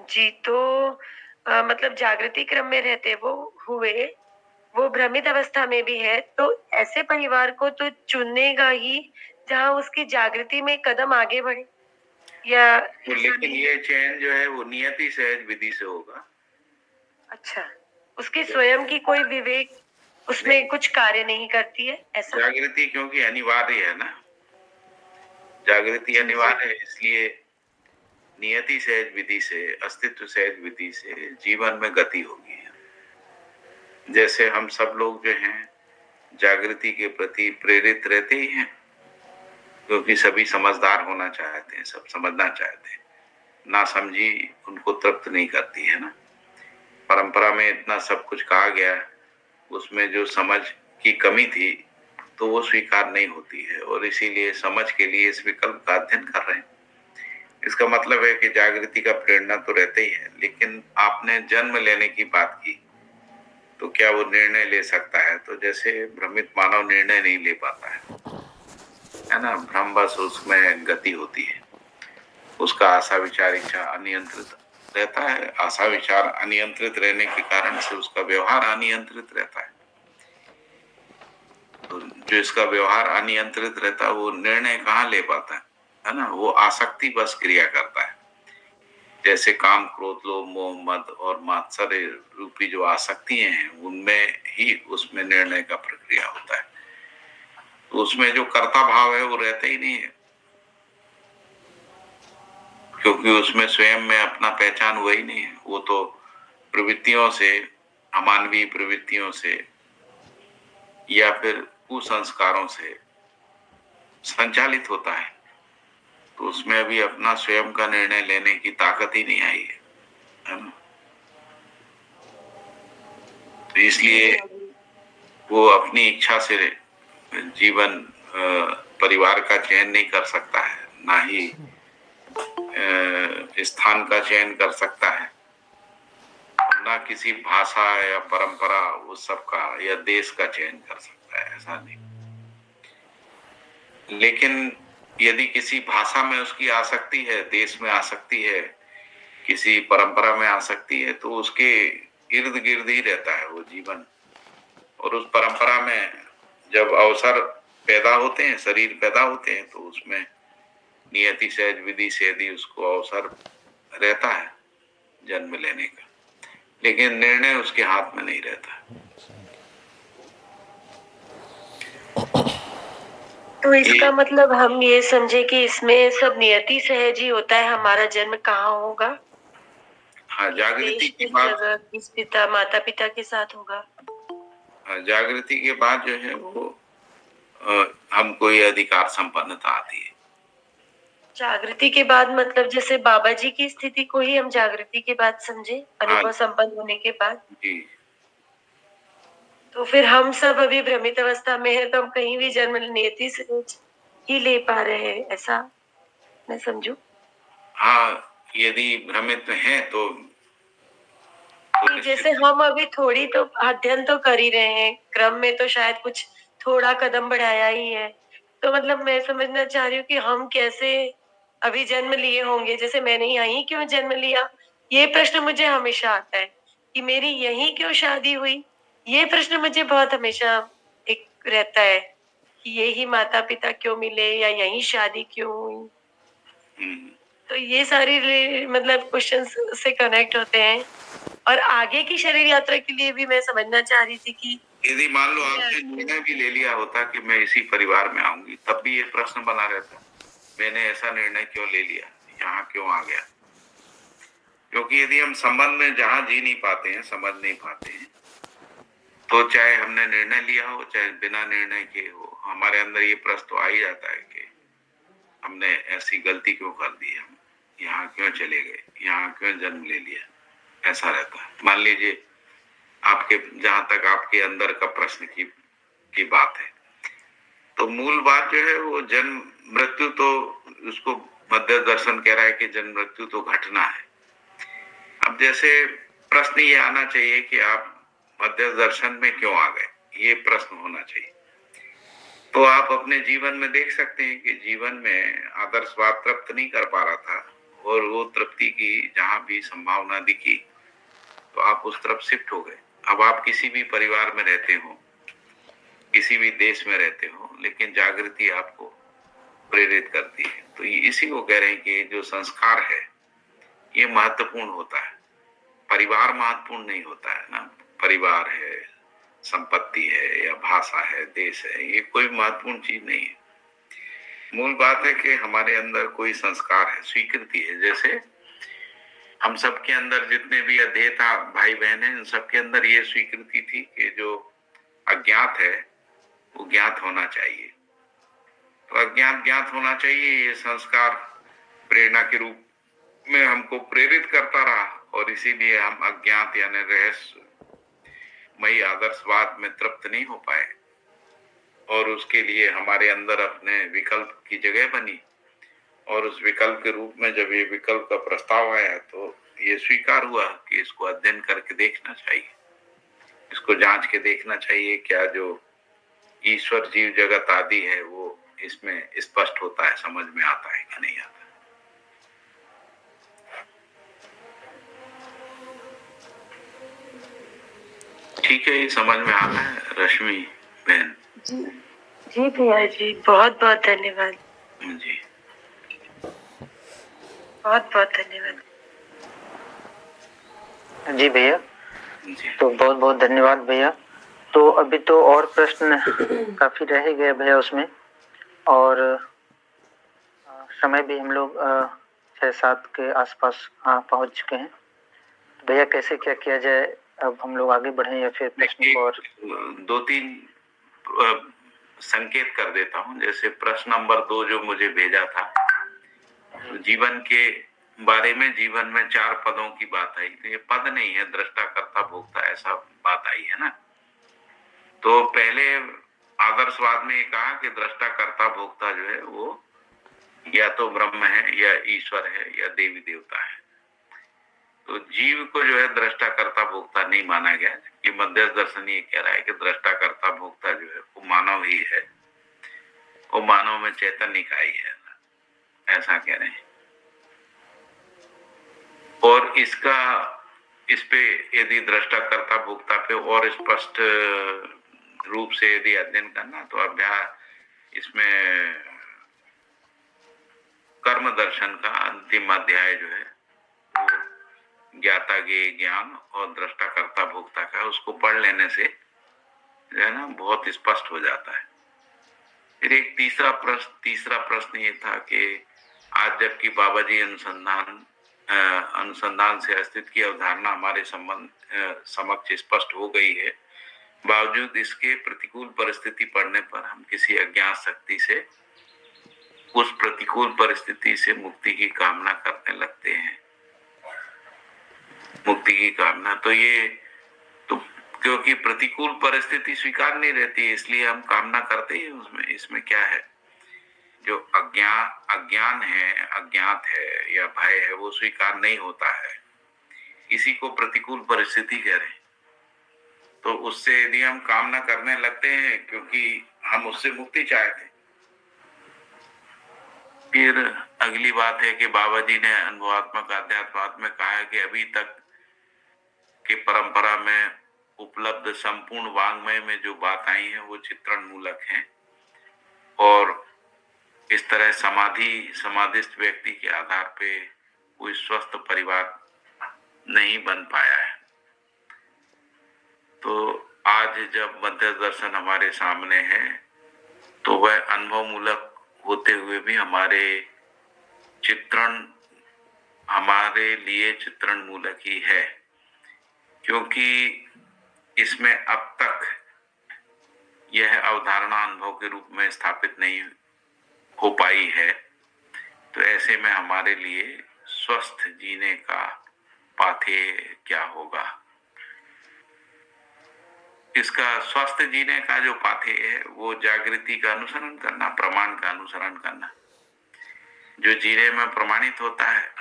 जी, तो मतलब जागृति क्रम में रहते वो हुए, वो भ्रमित अवस्था में भी है, तो ऐसे परिवार को तो चुनेगा ही जहाँ उसकी जागृति में कदम आगे बढ़े। या तो लेकिन ये चयन जो है वो नियति सहज विधि से होगा। अच्छा, उसकी स्वयं की कोई विवेक उसमें कुछ कार्य नहीं करती है, ऐसा? जागृति क्योंकि अनिवार्य है ना, जागृति अनिवार्य है, इसलिए नियति सहज विधि से, अस्तित्व सहज विधि से जीवन में गति होगी। जैसे हम सब लोग जो हैं जागृति के प्रति प्रेरित रहते ही हैं, क्योंकि सभी समझदार होना चाहते हैं, सब समझना चाहते हैं। ना समझी उनको तृप्त नहीं करती है ना। परंपरा में इतना सब कुछ कहा गया, उसमें जो समझ की कमी थी तो वो स्वीकार नहीं होती है, और इसीलिए समझ के लिए इस विकल्प का अध्ययन कर रहे हैं। इसका मतलब है कि जागृति का प्रेरणा तो रहते ही है, लेकिन आपने जन्म लेने की बात की, तो क्या वो निर्णय ले सकता है? तो जैसे भ्रमित मानव निर्णय नहीं ले पाता है ना, भ्रम बस उसमें गति होती है, उसका आशा विचार इच्छा अनियंत्रित रहता है। आशा विचार अनियंत्रित रहने के कारण से उसका व्यवहार अनियंत्रित रहता है। तो जो इसका व्यवहार अनियंत्रित रहता है वो निर्णय कहाँ ले पाता है ना, वो आसक्ति बस क्रिया करता है। जैसे काम, क्रोध, लोभ, मोह, मद और मात्सर्य रूपी जो आसक्तियां हैं, उनमें ही उसमें निर्णय का प्रक्रिया होता है। तो उसमें जो कर्ता भाव है वो रहता ही नहीं है, क्योंकि उसमें स्वयं में अपना पहचान हुआ ही नहीं है। वो तो प्रवृत्तियों से, अमानवीय प्रवृत्तियों से या फिर कुसंस्कारों से संचालित होता है। तो उसमें अभी अपना स्वयं का निर्णय लेने की ताकत ही नहीं आई है ना। तो इसलिए वो अपनी इच्छा से जीवन परिवार का चयन नहीं कर सकता है, ना ही स्थान का चयन कर सकता है, ना किसी भाषा या परंपरा उस सब का या देश का चयन कर सकता है, ऐसा नहीं। लेकिन यदि किसी भाषा में उसकी आसक्ति है, देश में आसक्ति है, किसी परंपरा में आसक्ति है, तो उसके इर्द गिर्द ही रहता है वो जीवन। और उस परंपरा में जब अवसर पैदा होते हैं, शरीर पैदा होते हैं, तो उसमें नियति सहज विधि से यदि उसको अवसर रहता है जन्म लेने का, लेकिन निर्णय उसके हाथ में नहीं रहता। तो इसका मतलब हम ये समझे कि इसमें सब नियति सहज ही होता है, हमारा जन्म कहाँ होगा? हाँ, जागृति की बात किस पिता माता पिता के साथ होगा। हाँ, जागृति के बाद जो है वो हमको ये अधिकार संपन्नता आती है। जागृति के बाद मतलब जैसे बाबा जी की स्थिति को ही हम जागृति के बाद समझे, अनुभव संपन्न होने के बाद जी। तो फिर हम सब अभी भ्रमित अवस्था में है, तो हम कहीं भी जन्म नियति से ही ले पा रहे हैं, ऐसा मैं समझू? हाँ, यदि भ्रमित है तो जैसे हम अभी थोड़ी तो अध्ययन तो कर ही रहे हैं, क्रम में तो शायद कुछ थोड़ा कदम बढ़ाया ही है। तो मतलब मैं समझना चाह रही हूँ कि हम कैसे अभी जन्म लिए होंगे। जैसे मैंने यहीं क्यों जन्म लिया, ये प्रश्न मुझे हमेशा आता है कि मेरी यहीं क्यों शादी हुई, ये प्रश्न मुझे बहुत हमेशा एक रहता है कि यही माता पिता क्यों मिले या यहीं शादी क्यों हुई। तो ये सारी मतलब क्वेश्चंस से कनेक्ट होते हैं। और आगे की शरीर यात्रा के लिए भी मैं समझना चाह रही थी कि यदि मान लो आपने निर्णय भी ले लिया होता कि मैं इसी परिवार में आऊंगी, तब भी ये प्रश्न बना रहता, मैंने ऐसा निर्णय क्यों ले लिया, यहाँ क्यों आ गया। क्योंकि यदि हम संबंध में जहां जी नहीं पाते हैं, समझ नहीं पाते हैं, तो चाहे हमने निर्णय लिया हो चाहे बिना निर्णय के हो, हमारे अंदर ये प्रश्न तो आ ही जाता है कि हमने ऐसी गलती क्यों कर दी, हम यहाँ क्यों चले गए, यहाँ क्यों जन्म ले लिया, ऐसा रहता है। मान लीजिए आपके, जहां तक आपके अंदर का प्रश्न की बात है, तो मूल बात जो है वो जन्म मृत्यु, तो उसको मध्य दर्शन कह रहा है कि जन्म मृत्यु तो घटना है। अब जैसे प्रश्न ये आना चाहिए कि आप मध्य दर्शन में क्यों आ गए, ये प्रश्न होना चाहिए। तो आप अपने जीवन में देख सकते हैं कि जीवन में आदर्शवाद तृप्त नहीं कर पा रहा था, और वो तृप्ति की जहां भी संभावना दिखी तो आप उस तरफ शिफ्ट हो गए। अब आप किसी भी परिवार में रहते हो, किसी भी देश में रहते हो, लेकिन जागृति आपको प्रेरित करती है। तो इसी को कह रहे हैं कि जो संस्कार है ये महत्वपूर्ण होता है, परिवार महत्वपूर्ण नहीं होता है ना। परिवार है, संपत्ति है या भाषा है, देश है, ये कोई महत्वपूर्ण चीज नहीं है। मूल बात है कि हमारे अंदर कोई संस्कार है, स्वीकृति है। जैसे हम सबके अंदर जितने भी अध्येता भाई बहन हैं, इन सबके अंदर ये स्वीकृति थी कि जो अज्ञात है वो ज्ञात होना चाहिए। तो अज्ञात ज्ञात होना चाहिए, ये संस्कार प्रेरणा के रूप में हमको प्रेरित करता रहा, और इसीलिए हम अज्ञात यानी रहस्यमयी आदर्शवाद में तृप्त नहीं हो पाए, और उसके लिए हमारे अंदर अपने विकल्प की जगह बनी। और उस विकल्प के रूप में जब ये विकल्प का प्रस्ताव आया तो ये स्वीकार हुआ कि इसको अध्ययन करके देखना चाहिए, इसको जांच के देखना चाहिए, क्या जो ईश्वर जीव जगत आदि है वो इसमें स्पष्ट होता है, समझ में आता है कि नहीं आता। ठीक है, ये समझ में आता है रश्मि बहन? जी भैया जी, बहुत बहुत धन्यवाद जी, बहुत बहुत धन्यवाद। जी भैया, जी तो बहुत बहुत धन्यवाद भैया। तो अभी तो और प्रश्न काफी रह गए भैया उसमें, और समय भी हम लोग 6-7 के आसपास पहुंच चुके हैं। तो भैया कैसे क्या किया जाए, अब हम लोग आगे बढ़े या फिर प्रश्न को और 2-3 संकेत कर देता हूँ। जैसे प्रश्न नंबर 2 जो मुझे भेजा था, जीवन के बारे में, जीवन में 4 पदों की बात आई। तो ये पद नहीं है, दृष्टा कर्ता भोक्ता ऐसा बात आई है ना। तो पहले आदर्शवाद में ये कहा कि दृष्टा कर्ता भोक्ता जो है वो या तो ब्रह्म है या ईश्वर है या देवी देवता है। तो जीव को जो है दृष्टा कर्ता भोक्ता नहीं माना गया, कि मध्यस्थ दर्शन ये कह रहा है कि दृष्टा कर्ता भोक्ता जो है वो मानव ही है, वो मानव में चैतन्य का ही है, ऐसा कह रहे हैं। और इस पे यदि दृष्टा कर्ता भोक्ता पे और स्पष्ट रूप से यदि अध्ययन करना, तो अभ्यास इसमें कर्म दर्शन का अंतिम अध्याय जो है वो ज्ञाता ज्ञेय ज्ञान और दृष्टा कर्ता भोक्ता का, उसको पढ़ लेने से जो है ना बहुत स्पष्ट हो जाता है। फिर एक तीसरा प्रश्न ये था कि आज जबकि बाबा जी अनुसंधान से अस्तित्व की अवधारणा हमारे समक्ष स्पष्ट हो गई है, बावजूद इसके प्रतिकूल परिस्थिति पड़ने पर हम किसी अज्ञात शक्ति से उस प्रतिकूल परिस्थिति से मुक्ति की कामना करने लगते हैं। मुक्ति की कामना तो ये तो क्योंकि प्रतिकूल परिस्थिति स्वीकार नहीं रहती, इसलिए हम कामना करते हैं उसमें। इसमें क्या है, जो अज्ञान है, अज्ञात है या भय है, वो स्वीकार नहीं होता है, इसी को प्रतिकूल परिस्थिति कह रहे हैं। तो उससे यदि हम कामना करने लगते हैं क्योंकि हम उससे मुक्ति चाहते हैं। फिर अगली बात है कि बाबा जी ने अनुभवात्मक अध्यात्मवाद में कहा है कि अभी तक की परंपरा में उपलब्ध संपूर्ण वांग्मय में जो बात आई है वो चित्रण मूलक है, और इस तरह समाधिस्थ व्यक्ति के आधार पे कोई स्वस्थ परिवार नहीं बन पाया है। तो आज जब मध्यस्थ दर्शन हमारे सामने है तो वह अनुभव मूलक होते हुए भी हमारे लिए चित्रण मूलक ही है, क्योंकि इसमें अब तक यह अवधारणा अनुभव के रूप में स्थापित नहीं हो पाई है। तो ऐसे में हमारे लिए स्वस्थ जीने का पाथेय क्या होगा? इसका स्वस्थ जीने का जो पाथेय है वो जागृति का अनुसरण करना, प्रमाण का अनुसरण करना, जो जीने में प्रमाणित होता है,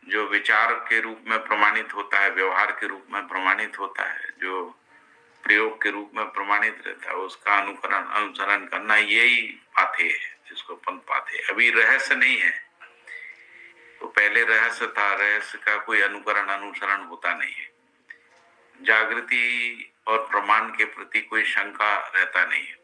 जो विचार के रूप में प्रमाणित होता है, व्यवहार के रूप में प्रमाणित होता है, जो प्रयोग के रूप में प्रमाणित रहता है, उसका अनुसरण करना, यही पाथेय है जिसको पंथ पाथेय। अभी रहस्य नहीं है, तो पहले रहस्य था, रहस्य का कोई अनुसरण होता नहीं है। जागृति और प्रमाण के प्रति कोई शंका रहता नहीं है।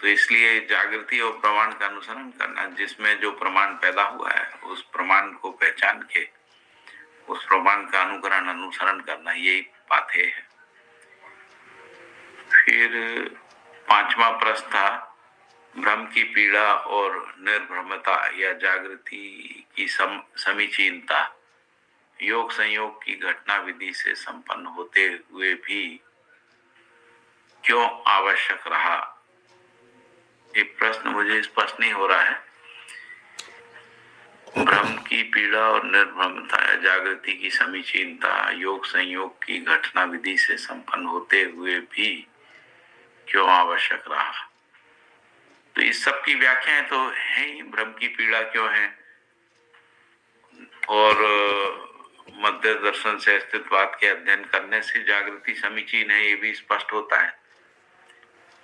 तो इसलिए जागृति और प्रमाण का अनुसरण करना, जिसमें जो प्रमाण पैदा हुआ है उस प्रमाण को पहचान के उस प्रमाण का अनुसरण करना, यही पाथेय है। फिर 5वां प्रश्न था भ्रम की पीड़ा और निर्भ्रमता या जागृति की समीचीनता योग संयोग की घटना विधि से संपन्न होते हुए भी क्यों आवश्यक रहा? ये प्रश्न मुझे स्पष्ट नहीं हो रहा है। भ्रम की पीड़ा और निर्भ्रमता या जागृति की समीचीनता योग संयोग की घटना विधि से संपन्न होते हुए भी क्यों आवश्यक रहा? तो इस सब की व्याख्याएं तो है ही, भ्रम की पीड़ा क्यों है और मध्य दर्शन से अस्तित्ववाद के अध्ययन करने से जागृति समीचीन है, ये भी स्पष्ट होता है।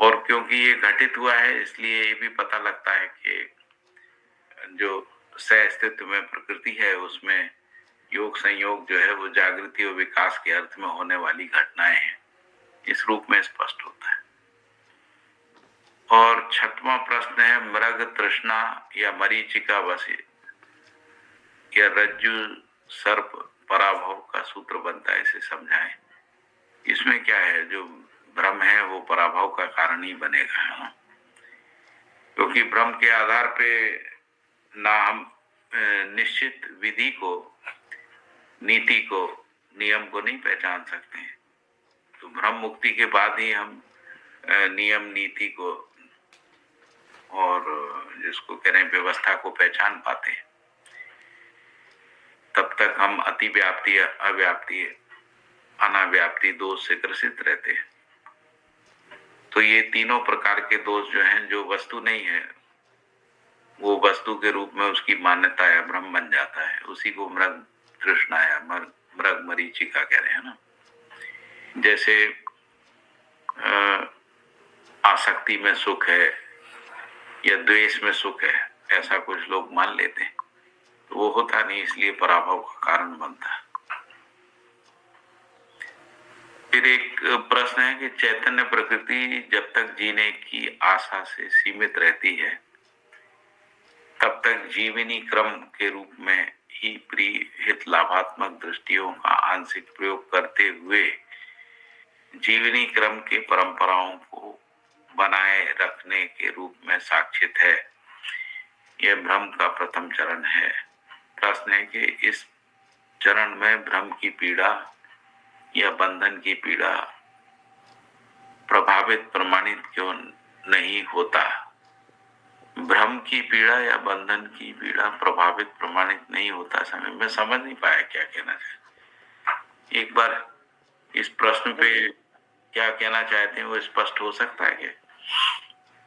और क्योंकि ये घटित हुआ है इसलिए ये भी पता लगता है कि जो सह अस्तित्व में प्रकृति है उसमें योग संयोग जो है वो जागृति और विकास के अर्थ में होने वाली घटनाएं हैं, इस रूप में स्पष्ट होता है। और छठवां प्रश्न है मृग तृष्णा या मरीचिका वश या रज्जु सर्प पराभव का सूत्र बनता है, इसे समझाएं। इसमें क्या है, जो भ्रम है वो पराभव का कारण ही बनेगा, है ना? क्योंकि भ्रम के आधार पे ना हम निश्चित विधि को, नीति को, नियम को नहीं पहचान सकते हैं। तो भ्रम मुक्ति के बाद ही हम नियम, नीति को और जिसको कह रहे हैं व्यवस्था को पहचान पाते हैं। तब तक हम अति व्याप्ति, अव्याप्ति, अनाव्याप्ति दोष से ग्रसित रहते हैं। तो ये तीनों प्रकार के दोष जो हैं, जो वस्तु नहीं है वो वस्तु के रूप में उसकी मान्यता या भ्रम बन जाता है, उसी को मृग तृष्णा या मृग मरीचिका कह रहे हैं ना। जैसे आसक्ति में सुख है या द्वेष में सुख है, ऐसा कुछ लोग मान लेते हैं, तो वो होता नहीं, इसलिए पराभव का कारण बनता है। फिर एक प्रश्न है कि चैतन्य प्रकृति जब तक जीने की आशा से सीमित रहती है तब तक जीवनी क्रम के रूप में ही प्रिय हित लाभात्मक दृष्टियों का आंशिक प्रयोग करते हुए जीवनी क्रम के परंपराओं को बनाए रखने के रूप में साक्षित है। यह भ्रम का प्रथम चरण है। प्रश्न है कि इस चरण में भ्रम की पीड़ा या बंधन की पीड़ा प्रभावित प्रमाणित क्यों नहीं होता? भ्रम की पीड़ा या बंधन की पीड़ा प्रभावित प्रमाणित नहीं होता, समय में समझ नहीं पाया क्या कहना चाहते। एक बार इस प्रश्न पे क्या कहना चाहते हैं वो स्पष्ट हो सकता है क्या?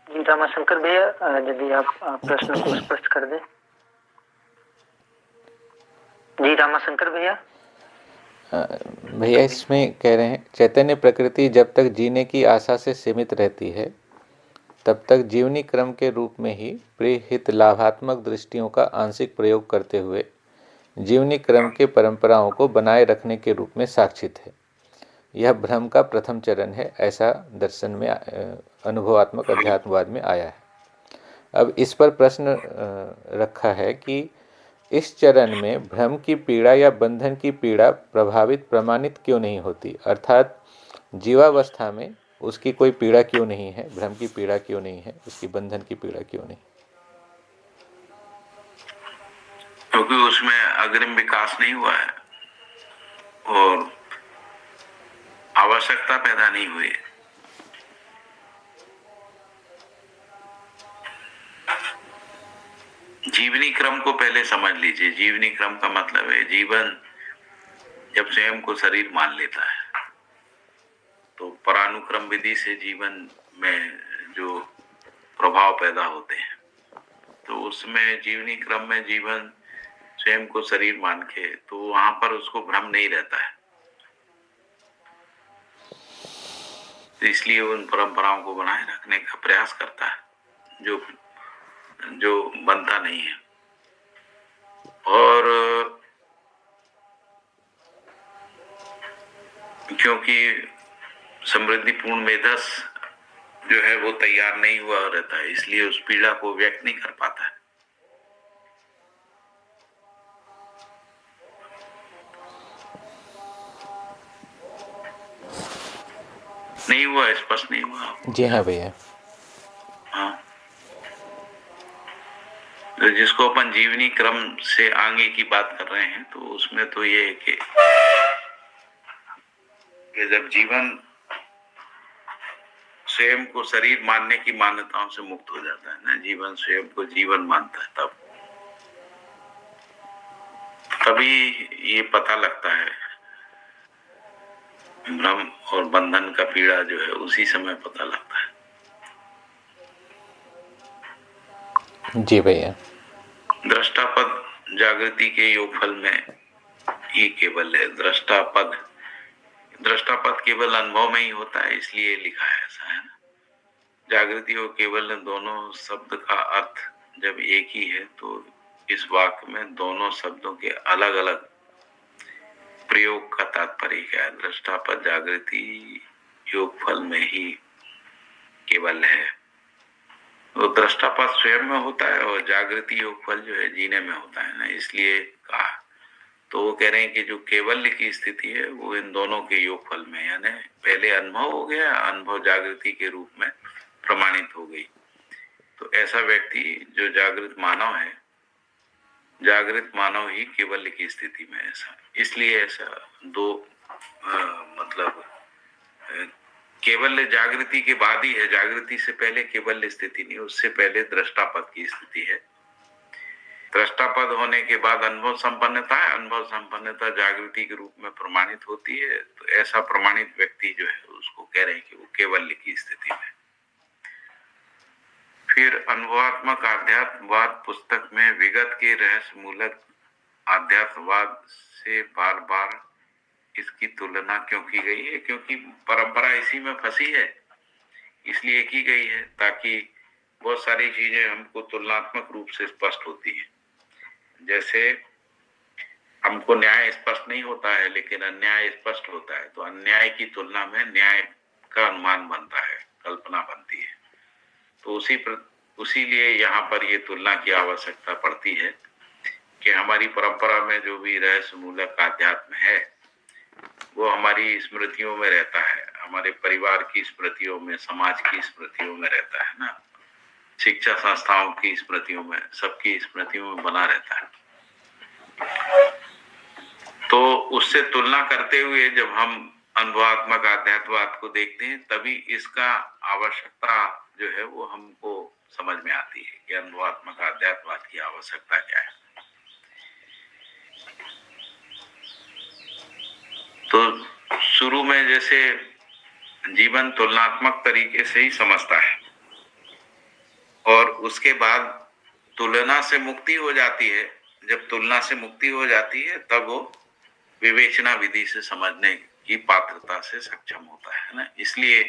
जी रामाशंकर भैया, यदि आप प्रश्न को स्पष्ट कर दें। जी रामाशंकर भैया। भैया इसमें कह रहे हैं चैतन्य प्रकृति जब तक जीने की आशा से सीमित रहती है तब तक जीवनी क्रम के रूप में ही प्रिय हित लाभात्मक दृष्टियों का आंशिक प्रयोग करते हुए जीवनी क्रम के परंपराओं को बनाए रखने के रूप में साक्षित है। यह भ्रम का प्रथम चरण है, ऐसा दर्शन में अनुभवात्मक अध्यात्मवाद में आया है। अब इस पर प्रश्न रखा है कि इस चरण में भ्रम की पीड़ा या बंधन की पीड़ा प्रभावित प्रमाणित क्यों नहीं होती, अर्थात जीवावस्था में उसकी कोई पीड़ा क्यों नहीं है, भ्रम की पीड़ा क्यों नहीं है, उसकी बंधन की पीड़ा क्यों नहीं? क्योंकि उसमें अग्रिम विकास नहीं हुआ है और आवश्यकता पैदा नहीं हुई। जीवनी क्रम को पहले समझ लीजिए। जीवनी क्रम का मतलब है जीवन जब स्वयं को शरीर मान लेता है तो परानुक्रम विधि से जीवन में जो प्रभाव पैदा होते हैं, तो उसमें जीवनी क्रम में जीवन स्वयं को शरीर मान के, तो वहां पर उसको भ्रम नहीं रहता है। तो इसलिए उन परंपराओं को बनाए रखने का प्रयास करता है जो बनता नहीं है। और क्योंकि समृद्धिपूर्ण मेधस जो है वो तैयार नहीं हुआ रहता है, इसलिए उस पीड़ा को व्यक्त नहीं कर पाता है। नहीं हुआ, स्पष्ट नहीं हुआ। जी हाँ भैया। हाँ, तो जिसको अपन जीवनी क्रम से आगे की बात कर रहे हैं, तो उसमें तो ये है कि जब जीवन स्वयं को शरीर मानने की मान्यताओं से मुक्त हो जाता है ना, जीवन स्वयं को जीवन मानता है, तभी ये पता लगता है भ्रम और बंधन का पीड़ा जो है उसी समय पता लगता है। जी भैया। दृष्टापद जागृति के योगफल में ये केवल है। दृष्टापद केवल अनुभव में ही होता है, इसलिए लिखा है ऐसा, है ना। जागृति और केवल दोनों शब्द का अर्थ जब एक ही है, तो इस वाक्य में दोनों शब्दों के अलग अलग प्रयोग का तात्पर्य क्या है। दृष्टापद जागृति योगफल में ही केवल है। वो दृष्टापद स्वयं में होता है और जागृति योगफल जो है जीने में होता है ना, इसलिए कहा। तो वो कह रहे हैं कि जो केवल्य की स्थिति है वो इन दोनों के योगफल में, यानी पहले अनुभव हो गया, अनुभव जागृति के रूप में प्रमाणित हो गई। तो ऐसा व्यक्ति जो जागृत मानव है, जागृत मानव ही केवल्य की स्थिति में ऐसा, इसलिए ऐसा दो मतलब केवल्य जागृति के बाद ही है। जागृति से पहले केवल्य स्थिति नहीं, उससे पहले दृष्टापद की स्थिति है। दृष्टापद होने के बाद अनुभव संपन्नता है, अनुभव संपन्नता जागृति के रूप में प्रमाणित होती है। तो ऐसा प्रमाणित व्यक्ति जो है उसको कह रहे हैं कि वो केवल्य की स्थिति में। फिर अनुभवात्मक आध्यात्मवाद पुस्तक में विगत के रहस्य मूलक आध्यात्मवाद से बार बार इसकी तुलना क्यों की गई है? क्योंकि परंपरा इसी में फंसी है, इसलिए की गई है ताकि बहुत सारी चीजें हमको तुलनात्मक रूप से स्पष्ट होती है। जैसे हमको न्याय स्पष्ट नहीं होता है लेकिन अन्याय स्पष्ट होता है, तो अन्याय की तुलना में न्याय का अनुमान बनता है, कल्पना बनती है। तो उसीलिए यहाँ पर ये तुलना की आवश्यकता पड़ती है कि हमारी परंपरा में जो भी रहस्य मूलक आध्यात्म है वो हमारी स्मृतियों में रहता है, हमारे परिवार की स्मृतियों में, समाज की स्मृतियों में रहता है ना, शिक्षा संस्थाओं की स्मृतियों में, सबकी स्मृतियों में बना रहता है। तो उससे तुलना करते हुए जब हम अनुभवात्मक आध्यात्मवाद को देखते हैं, तभी इसका आवश्यकता जो है वो हमको समझ में आती है कि अनुभवात्मक आध्यात्मवाद की आवश्यकता क्या है। तो शुरू में जैसे जीवन तुलनात्मक तरीके से ही समझता है और उसके बाद तुलना से मुक्ति हो जाती है। जब तुलना से मुक्ति हो जाती है तब वो विवेचना विधि से समझने की पात्रता से सक्षम होता है ना। इसलिए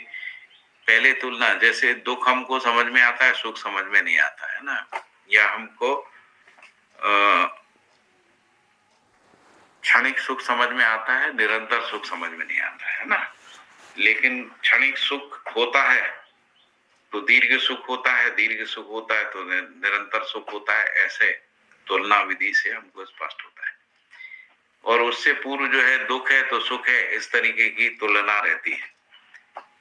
पहले तुलना, जैसे दुख हमको समझ में आता है, सुख समझ में नहीं आता है ना, या हमको क्षणिक सुख समझ में आता है, निरंतर सुख समझ में नहीं आता है ना। लेकिन क्षणिक सुख होता है तो दीर्घ सुख होता है, दीर्घ सुख होता है तो निरंतर सुख होता है। ऐसे तुलना विधि से हमको स्पष्ट होता है। और उससे पूर्व जो है दुख है तो सुख है, इस तरीके की तुलना रहती है।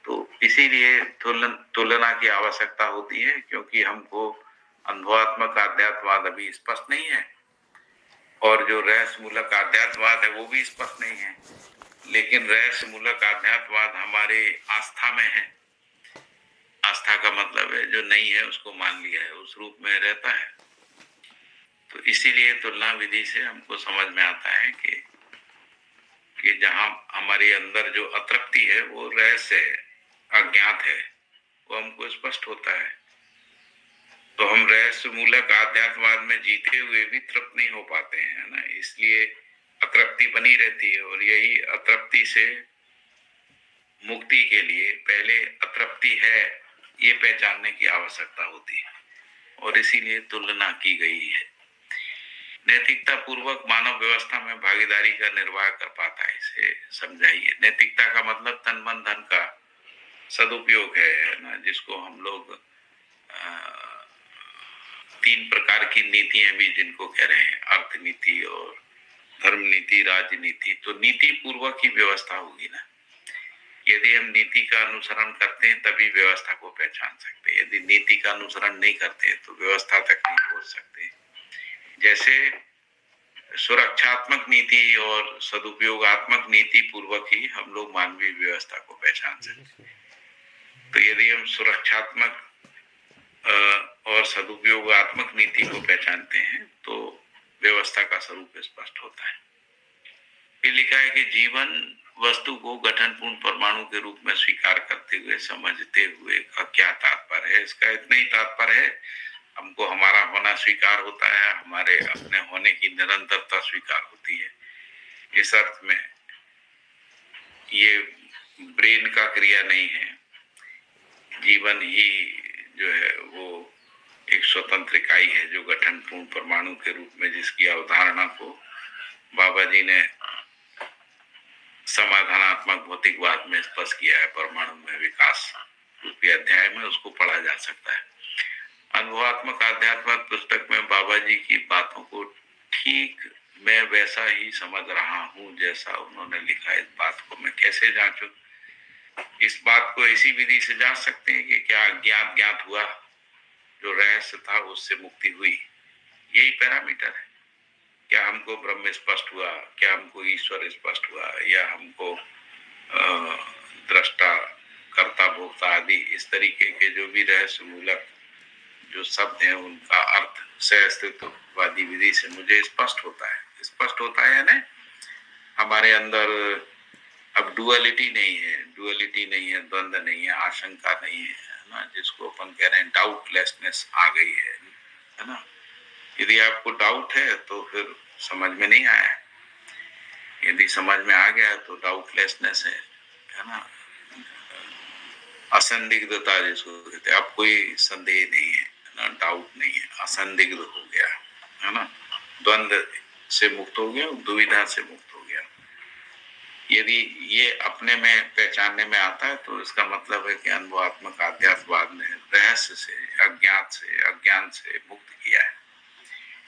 तो इसीलिए तुलना की आवश्यकता होती है, क्योंकि हमको अनुभवात्मक आध्यात्मवाद अभी स्पष्ट नहीं है और जो रहस्य मूलक आध्यात्मवाद है वो भी स्पष्ट नहीं है। लेकिन रहस्य मूलक आध्यात्मवाद हमारे आस्था में है। आस्था का मतलब है जो नहीं है उसको मान लिया है, उस रूप में रहता है। तो इसीलिए तुलना विधि से हमको समझ में आता है कि जहां हमारे अंदर जो अतृप्ति है वो रहस्य है, अज्ञात है, वो हमको स्पष्ट होता है। तो हम रहस्य मूलक आध्यात्मवाद में जीते हुए भी तृप्त नहीं हो पाते हैं ना, इसलिए अतृप्ति बनी रहती है। और यही अतृप्ति से मुक्ति के लिए पहले अतृप्ति है ये पहचानने की आवश्यकता होती है, और इसीलिए तुलना की गई है। नैतिकता पूर्वक मानव व्यवस्था में भागीदारी का निर्वाह कर पाता है, इसे समझाइए। नैतिकता का मतलब तन मन धन का सदुपयोग है ना, जिसको हम लोग 3 प्रकार की नीतियां भी जिनको कह रहे हैं, अर्थ नीति और धर्म नीति, राजनीति। तो नीति पूर्वक ही व्यवस्था होगी ना। यदि हम नीति का अनुसरण करते हैं तभी व्यवस्था को पहचान सकते हैं। यदि नीति का अनुसरण नहीं करते तो व्यवस्था तक नहीं पहुंच सकते। जैसे सुरक्षात्मक नीति और सदुपयोगात्मक नीति पूर्वक ही हम लोग मानवीय व्यवस्था को पहचान सकते हैं। तो यदि हम सुरक्षात्मक और सदुपयोगात्मक नीति को पहचानते हैं तो व्यवस्था का स्वरूप स्पष्ट होता है। फिर लिखा है कि जीवन वस्तु को गठनपूर्ण परमाणु के रूप में स्वीकार करते हुए समझते हुए का क्या तात्पर्य है? इसका इतना ही तात्पर्य है, हमको हमारा होना स्वीकार होता है, हमारे अपने होने की निरंतरता स्वीकार होती है। इस अर्थ में ये ब्रेन का क्रिया नहीं है, जीवन ही जो है वो एक स्वतंत्र इकाई है जो गठनपूर्ण परमाणु के रूप में, जिसकी अवधारणा को बाबा जी ने समाधानात्मक भौतिकवाद में स्पष्ट किया है। परमाणु में विकास रूपी अध्याय में उसको पढ़ा जा सकता है। अनुभवात्मक आध्यात्म पुस्तक में बाबा जी की बातों को ठीक मैं वैसा ही समझ रहा हूँ जैसा उन्होंने लिखा। इस बात को मैं कैसे जांचूं? इस बात को इसी विधि से जांच सकते हैं कि क्या अज्ञात ज्ञात हुआ, जो रहस्य था उससे मुक्ति हुई। यही पैरामीटर है। क्या हमको ब्रह्म स्पष्ट हुआ, क्या हमको ईश्वर स्पष्ट हुआ, या हमको दृष्टा कर्ता भोक्ता आदि इस तरीके के जो भी रहस्य मूलक जो शब्द हैं उनका अर्थ सहअस्तित्ववादी विधि से मुझे स्पष्ट होता है। स्पष्ट होता है यानी हमारे अंदर अब डुअलिटी नहीं है, द्वंद्व नहीं है, आशंका नहीं है ना, जिसको अपन कह रहे हैं डाउटलेसनेस आ गई है ना। यदि आपको डाउट है तो फिर समझ में नहीं आया, यदि समझ में आ गया तो डाउटलेसनेस है ना, असंदिग्धता जिसको कहते हैं। अब कोई संदेह नहीं है ना, डाउट नहीं है, असंदिग्ध हो गया है ना, द्वंद्व से मुक्त हो गया, दुविधा से मुक्त हो गया। यदि ये अपने में पहचानने में आता है तो इसका मतलब है कि अनुभवात्मक आध्यात्मवाद ने रहस्य से, अज्ञात से, अज्ञान से मुक्त किया है।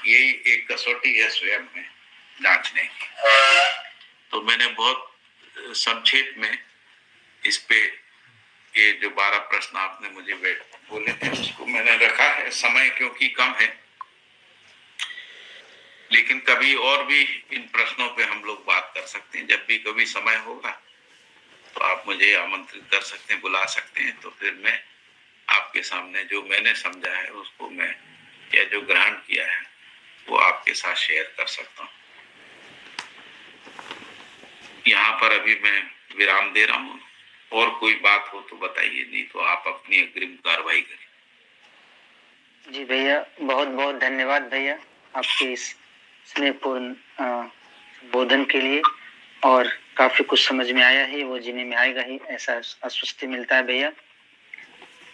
यही एक कसौटी है स्वयं में जांचने की। तो मैंने बहुत संक्षेप में इस पे ये जो 12 प्रश्न आपने मुझे बोले थे उसको मैंने रखा है। समय क्योंकि कम है, लेकिन कभी और भी इन प्रश्नों पे हम लोग बात कर सकते हैं। जब भी कभी समय होगा तो आप मुझे आमंत्रित कर सकते हैं, बुला सकते हैं। तो फिर मैं आपके सामने जो मैंने समझा है उसको मैं या जो ग्रहण किया है वो आपके साथ शेयर कर सकता हूँ। यहाँ पर अभी मैं विराम दे रहा हूँ। और कोई बात हो तो बताइए, नहीं तो आप अपनी अग्रिम कार्रवाई करें। जी भैया, बहुत बहुत धन्यवाद भैया आपके इस स्नेहपूर्ण बोधन के लिए। और काफी कुछ समझ में आया है, वो जीने में आएगा ही, ऐसा आश्वस्ति मिलता है भैया।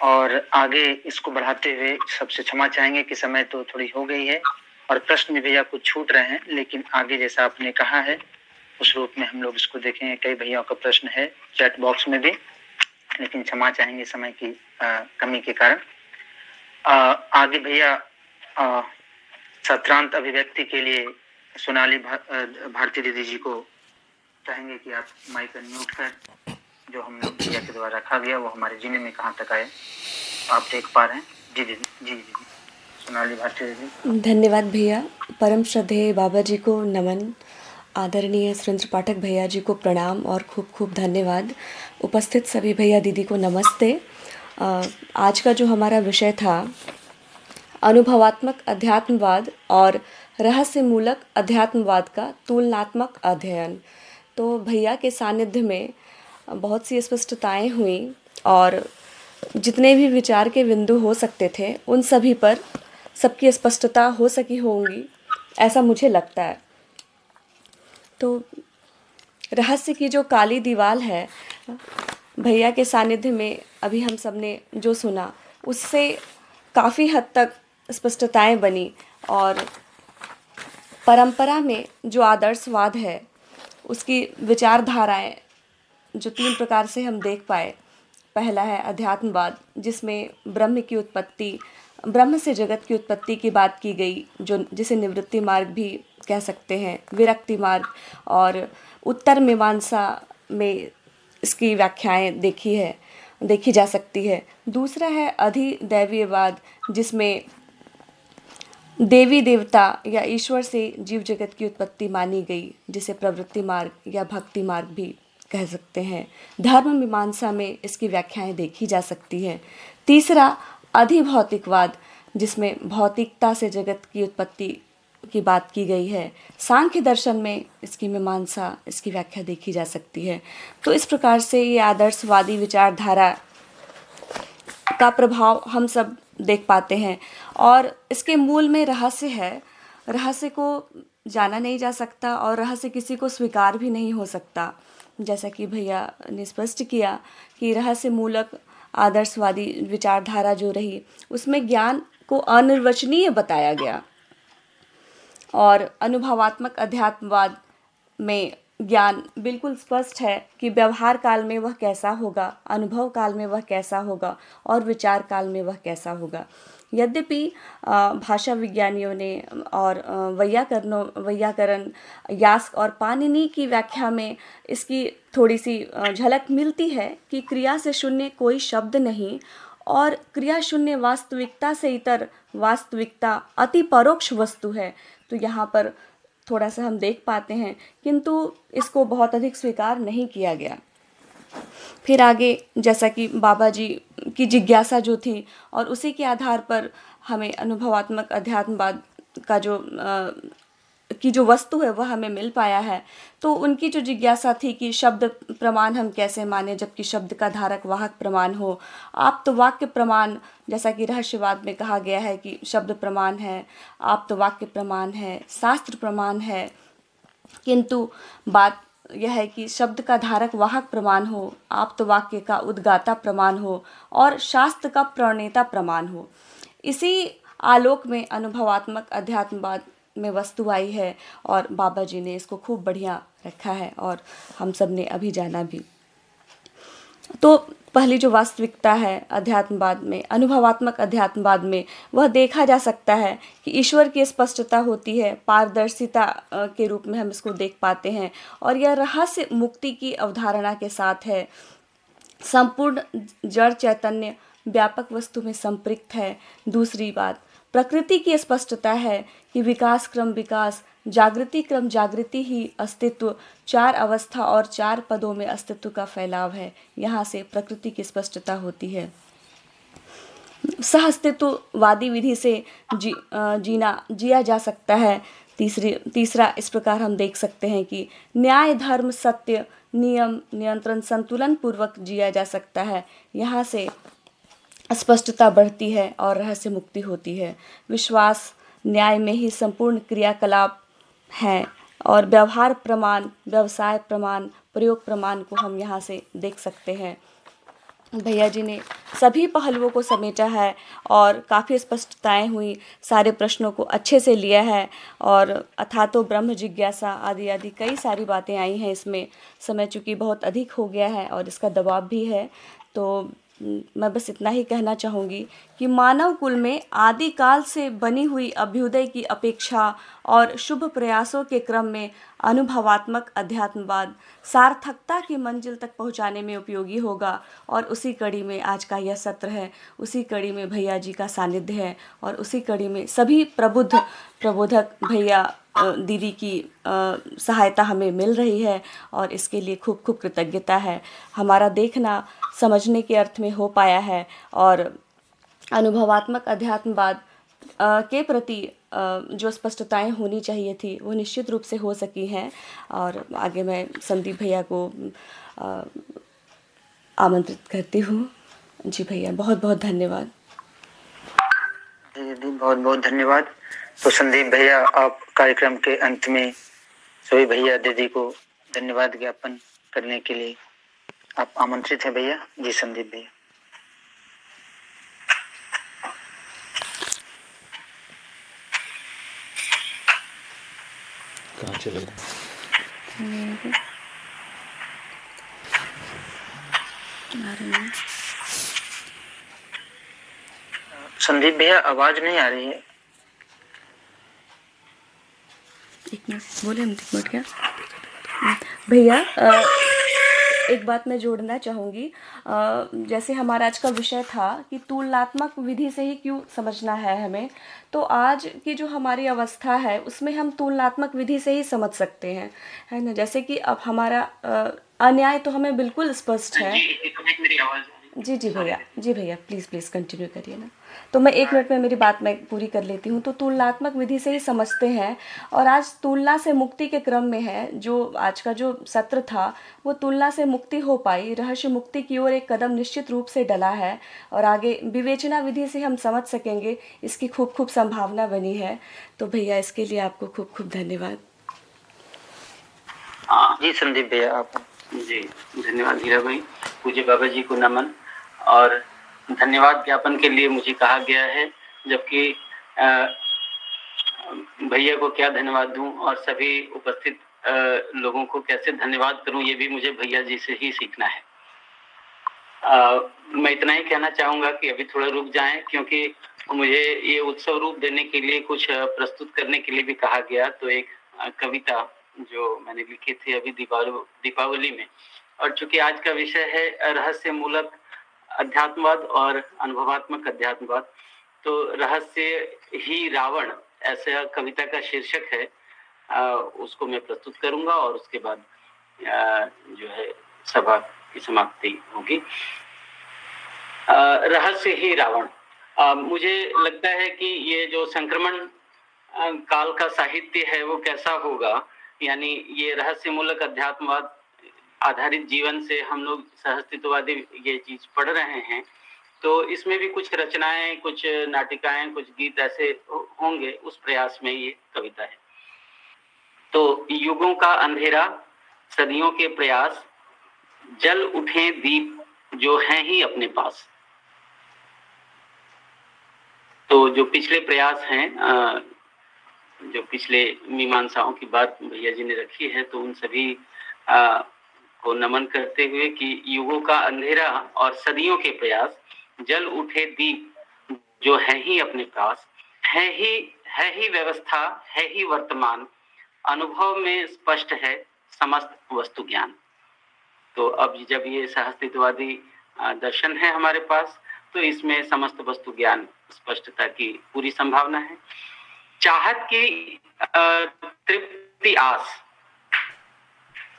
और आगे इसको बढ़ाते हुए सबसे क्षमा चाहेंगे कि समय तो थोड़ी हो गई है और प्रश्न भी भैया कुछ छूट रहे हैं, लेकिन आगे जैसा आपने कहा है उस रूप में हम लोग इसको देखेंगे। कई भैया का प्रश्न है चैट बॉक्स में भी, लेकिन क्षमा चाहेंगे समय की कमी के कारण। आगे भैया सत्रांत अभिव्यक्ति के लिए सोनाली भारती दीदी जी को चाहेंगे कि आप माइक अनम्यूट कर जो हम लोग भैया के द्वारा रखा गया वो हमारे जीने में कहाँ तक आए आप देख पा रहे हैं। जी दीदी, जी दीदी सोनाली भारती दीदी। धन्यवाद भैया। परम श्रद्धेय बाबा जी को नमन, आदरणीय सुरेंद्र पाठक भैया जी को प्रणाम और खूब खूब धन्यवाद। उपस्थित सभी भैया दीदी को नमस्ते। आज का जो हमारा विषय था अनुभवात्मक अध्यात्मवाद और रहस्यमूलक अध्यात्मवाद का तुलनात्मक अध्ययन। तो भैया के सानिध्य में बहुत सी स्पष्टताएं हुई और जितने भी विचार के बिंदु हो सकते थे उन सभी पर सबकी स्पष्टता हो सकी होंगी, ऐसा मुझे लगता है। तो रहस्य की जो काली दीवार है भैया के सानिध्य में अभी हम सब ने जो सुना उससे काफ़ी हद तक स्पष्टताएं बनी। और परंपरा में जो आदर्शवाद है उसकी विचारधाराएं जो 3 प्रकार से हम देख पाए। पहला है अध्यात्मवाद, जिसमें ब्रह्म की उत्पत्ति, ब्रह्म से जगत की उत्पत्ति की बात की गई, जो जिसे निवृत्ति मार्ग भी कह सकते हैं, विरक्ति मार्ग। और उत्तर मीमांसा में इसकी व्याख्याएं देखी जा सकती है। दूसरा है अधिदैवीयवाद, जिसमें देवी देवता या ईश्वर से जीव जगत की उत्पत्ति मानी गई, जिसे प्रवृत्ति मार्ग या भक्ति मार्ग भी कह सकते हैं। धर्म मीमांसा में इसकी व्याख्याएं देखी जा सकती है। तीसरा, अधिभौतिकवाद, जिसमें भौतिकता से जगत की उत्पत्ति की बात की गई है। सांख्य दर्शन में इसकी मीमांसा, इसकी व्याख्या देखी जा सकती है। तो इस प्रकार से ये आदर्शवादी विचारधारा का प्रभाव हम सब देख पाते हैं और इसके मूल में रहस्य है। रहस्य को जाना नहीं जा सकता और रहस्य किसी को स्वीकार भी नहीं हो सकता। जैसा कि भैया ने स्पष्ट किया कि रहस्य मूलक आदर्शवादी विचारधारा जो रही, उसमें ज्ञान को अनिर्वचनीय बताया गया और अनुभवात्मक अध्यात्मवाद में ज्ञान बिल्कुल स्पष्ट है कि व्यवहार काल में वह कैसा होगा, अनुभव काल में वह कैसा होगा और विचार काल में वह कैसा होगा। यद्यपि भाषा विज्ञानियों ने और वैयाकरण, यास्क और पाणिनि की व्याख्या में इसकी थोड़ी सी झलक मिलती है कि क्रिया से शून्य कोई शब्द नहीं और क्रिया शून्य वास्तविकता से इतर वास्तविकता अति परोक्ष वस्तु है। तो यहाँ पर थोड़ा सा हम देख पाते हैं, किंतु इसको बहुत अधिक स्वीकार नहीं किया गया। फिर आगे जैसा कि बाबा जी की जिज्ञासा जो थी और उसी के आधार पर हमें अनुभवात्मक अध्यात्मवाद का जो वस्तु है वह हमें मिल पाया है। तो उनकी जो जिज्ञासा थी कि शब्द प्रमाण हम कैसे माने, जबकि शब्द का धारक वाहक प्रमाण हो। आप तो वाक्य प्रमाण, जैसा कि रहस्यवाद में कहा गया है कि शब्द प्रमाण है, आप तो वाक्य प्रमाण है, शास्त्र प्रमाण है, किंतु बात यह है कि शब्द का धारक वाहक प्रमाण हो, आप तो वाक्य का उद्गाता प्रमाण हो और शास्त्र का प्रणेता प्रमाण हो। इसी आलोक में अनुभवात्मक अध्यात्मवाद में वस्तु आई है और बाबा जी ने इसको खूब बढ़िया रखा है और हम सब ने अभी जाना भी। तो पहली जो वास्तविकता है अध्यात्मवाद में, अनुभवात्मक अध्यात्मवाद में, वह देखा जा सकता है कि ईश्वर की स्पष्टता होती है, पारदर्शिता के रूप में हम इसको देख पाते हैं और यह रहस्य मुक्ति की अवधारणा के साथ है। संपूर्ण जड़ चैतन्य व्यापक वस्तु में संपृक्त है। दूसरी बात, प्रकृति की स्पष्टता है कि विकास क्रम विकास, जागृति क्रम जागृति ही अस्तित्व, चार अवस्था और चार पदों में अस्तित्व का फैलाव है। यहाँ से प्रकृति की स्पष्टता होती है। सहअस्तित्ववादी विधि से जिया जा सकता है। तीसरा इस प्रकार हम देख सकते हैं कि न्याय, धर्म, सत्य, नियम, नियंत्रण, संतुलन पूर्वक जिया जा सकता है। यहाँ से स्पष्टता बढ़ती है और रहस्य मुक्ति होती है। विश्वास, न्याय में ही संपूर्ण क्रियाकलाप हैं और व्यवहार प्रमाण, व्यवसाय प्रमाण, प्रयोग प्रमाण को हम यहाँ से देख सकते हैं। भैया जी ने सभी पहलुओं को समेटा है और काफ़ी स्पष्टताएं हुई, सारे प्रश्नों को अच्छे से लिया है और अथातो ब्रह्म जिज्ञासा आदि आदि कई सारी बातें आई हैं इसमें। समय चूँकि बहुत अधिक हो गया है और इसका दबाव भी है, तो मैं बस इतना ही कहना चाहूँगी कि मानव कुल में आदिकाल से बनी हुई अभ्युदय की अपेक्षा और शुभ प्रयासों के क्रम में अनुभवात्मक अध्यात्मवाद सार्थकता की मंजिल तक पहुँचाने में उपयोगी होगा। और उसी कड़ी में आज का यह सत्र है, उसी कड़ी में भैया जी का सानिध्य है और उसी कड़ी में सभी प्रबोधक भैया दीदी की सहायता हमें मिल रही है और इसके लिए खूब खूब कृतज्ञता है। हमारा देखना समझने के अर्थ में हो पाया है और अनुभवात्मक अध्यात्मवाद के प्रति जो स्पष्टताएं होनी चाहिए थी वो निश्चित रूप से हो सकी हैं। और आगे मैं संदीप भैया को आमंत्रित करती हूँ। जी भैया, बहुत बहुत धन्यवाद। जी बहुत बहुत धन्यवाद। तो संदीप भैया, आप कार्यक्रम के अंत में सभी भैया दीदी को धन्यवाद ज्ञापन करने के लिए आप आमंत्रित हैं भैया। जी संदीप भैया। कहाँ चले गए? संदीप भैया, आवाज नहीं आ रही है। एक मिनट बोले, हम मिनट क्या भैया, एक बात मैं जोड़ना चाहूँगी। जैसे हमारा आज का विषय था कि तुलनात्मक विधि से ही क्यों समझना है हमें, तो आज की जो हमारी अवस्था है उसमें हम तुलनात्मक विधि से ही समझ सकते हैं, है ना। जैसे कि अब हमारा अन्याय तो हमें बिल्कुल स्पष्ट है। मेरी आवाज़ जी भैया प्लीज़ कंटिन्यू करिए ना। तो मैं 1 मिनट में मेरी बात मैं पूरी कर लेती हूँ। तो तुलनात्मक विधि से ही समझते हैं, और आज तुलना से मुक्ति के क्रम में है। जो आज का जो सत्र था वो तुलना से मुक्ति हो पाई, रहस्य मुक्ति की ओर एक कदम निश्चित रूप से डला है, और आगे विवेचना विधि से हम समझ सकेंगे, इसकी खूब संभावना बनी है। तो भैया इसके लिए आपको खूब धन्यवाद। जी संदीप भैया आप। जी धन्यवाद हीरा भाई। पूज्य बाबा जी को नमन और धन्यवाद ज्ञापन के लिए मुझे कहा गया है, जबकि भैया को क्या धन्यवाद दूं और सभी उपस्थित लोगों को कैसे धन्यवाद करूं, ये भी मुझे भैया जी से ही सीखना है। मैं इतना ही कहना चाहूंगा कि अभी थोड़ा रुक जाएं, क्योंकि मुझे ये उत्सव रूप देने के लिए कुछ प्रस्तुत करने के लिए भी कहा गया। तो एक कविता जो मैंने लिखी थी अभी दीपावली में, और चूंकि आज का विषय है रहस्य मूलक अध्यात्मवाद और अनुभवात्मक अध्यात्मवाद, तो रहस्य ही रावण ऐसा कविता का शीर्षक है। उसको मैं प्रस्तुत करूंगा और उसके बाद जो है सभा की समाप्ति होगी। रहस्य ही रावण। मुझे लगता है कि ये जो संक्रमण काल का साहित्य है वो कैसा होगा, यानी ये रहस्य मूलक अध्यात्मवाद आधारित जीवन से हम लोग सहअस्तित्ववादी ये चीज पढ़ रहे हैं, तो इसमें भी कुछ रचनाएं, कुछ नाटिकाएं, कुछ गीत ऐसे होंगे, उस प्रयास में ये कविता है। तो युगों का अंधेरा, सदियों के प्रयास, जल उठे दीप जो हैं ही अपने पास। तो जो पिछले प्रयास हैं, जो पिछले मीमांसाओं की बात भैया जी ने रखी है, तो उन सभी को नमन करते हुए कि युगों का अंधेरा और सदियों के प्रयास, जल उठे दीप जो है ही अपने पास, है ही व्यवस्था, है ही वर्तमान, अनुभव में स्पष्ट है समस्त वस्तु ज्ञान। तो अब जब ये सहअस्तित्ववादी दर्शन है हमारे पास, तो इसमें समस्त वस्तु ज्ञान स्पष्टता की पूरी संभावना है। चाहत की तृप्ति आस,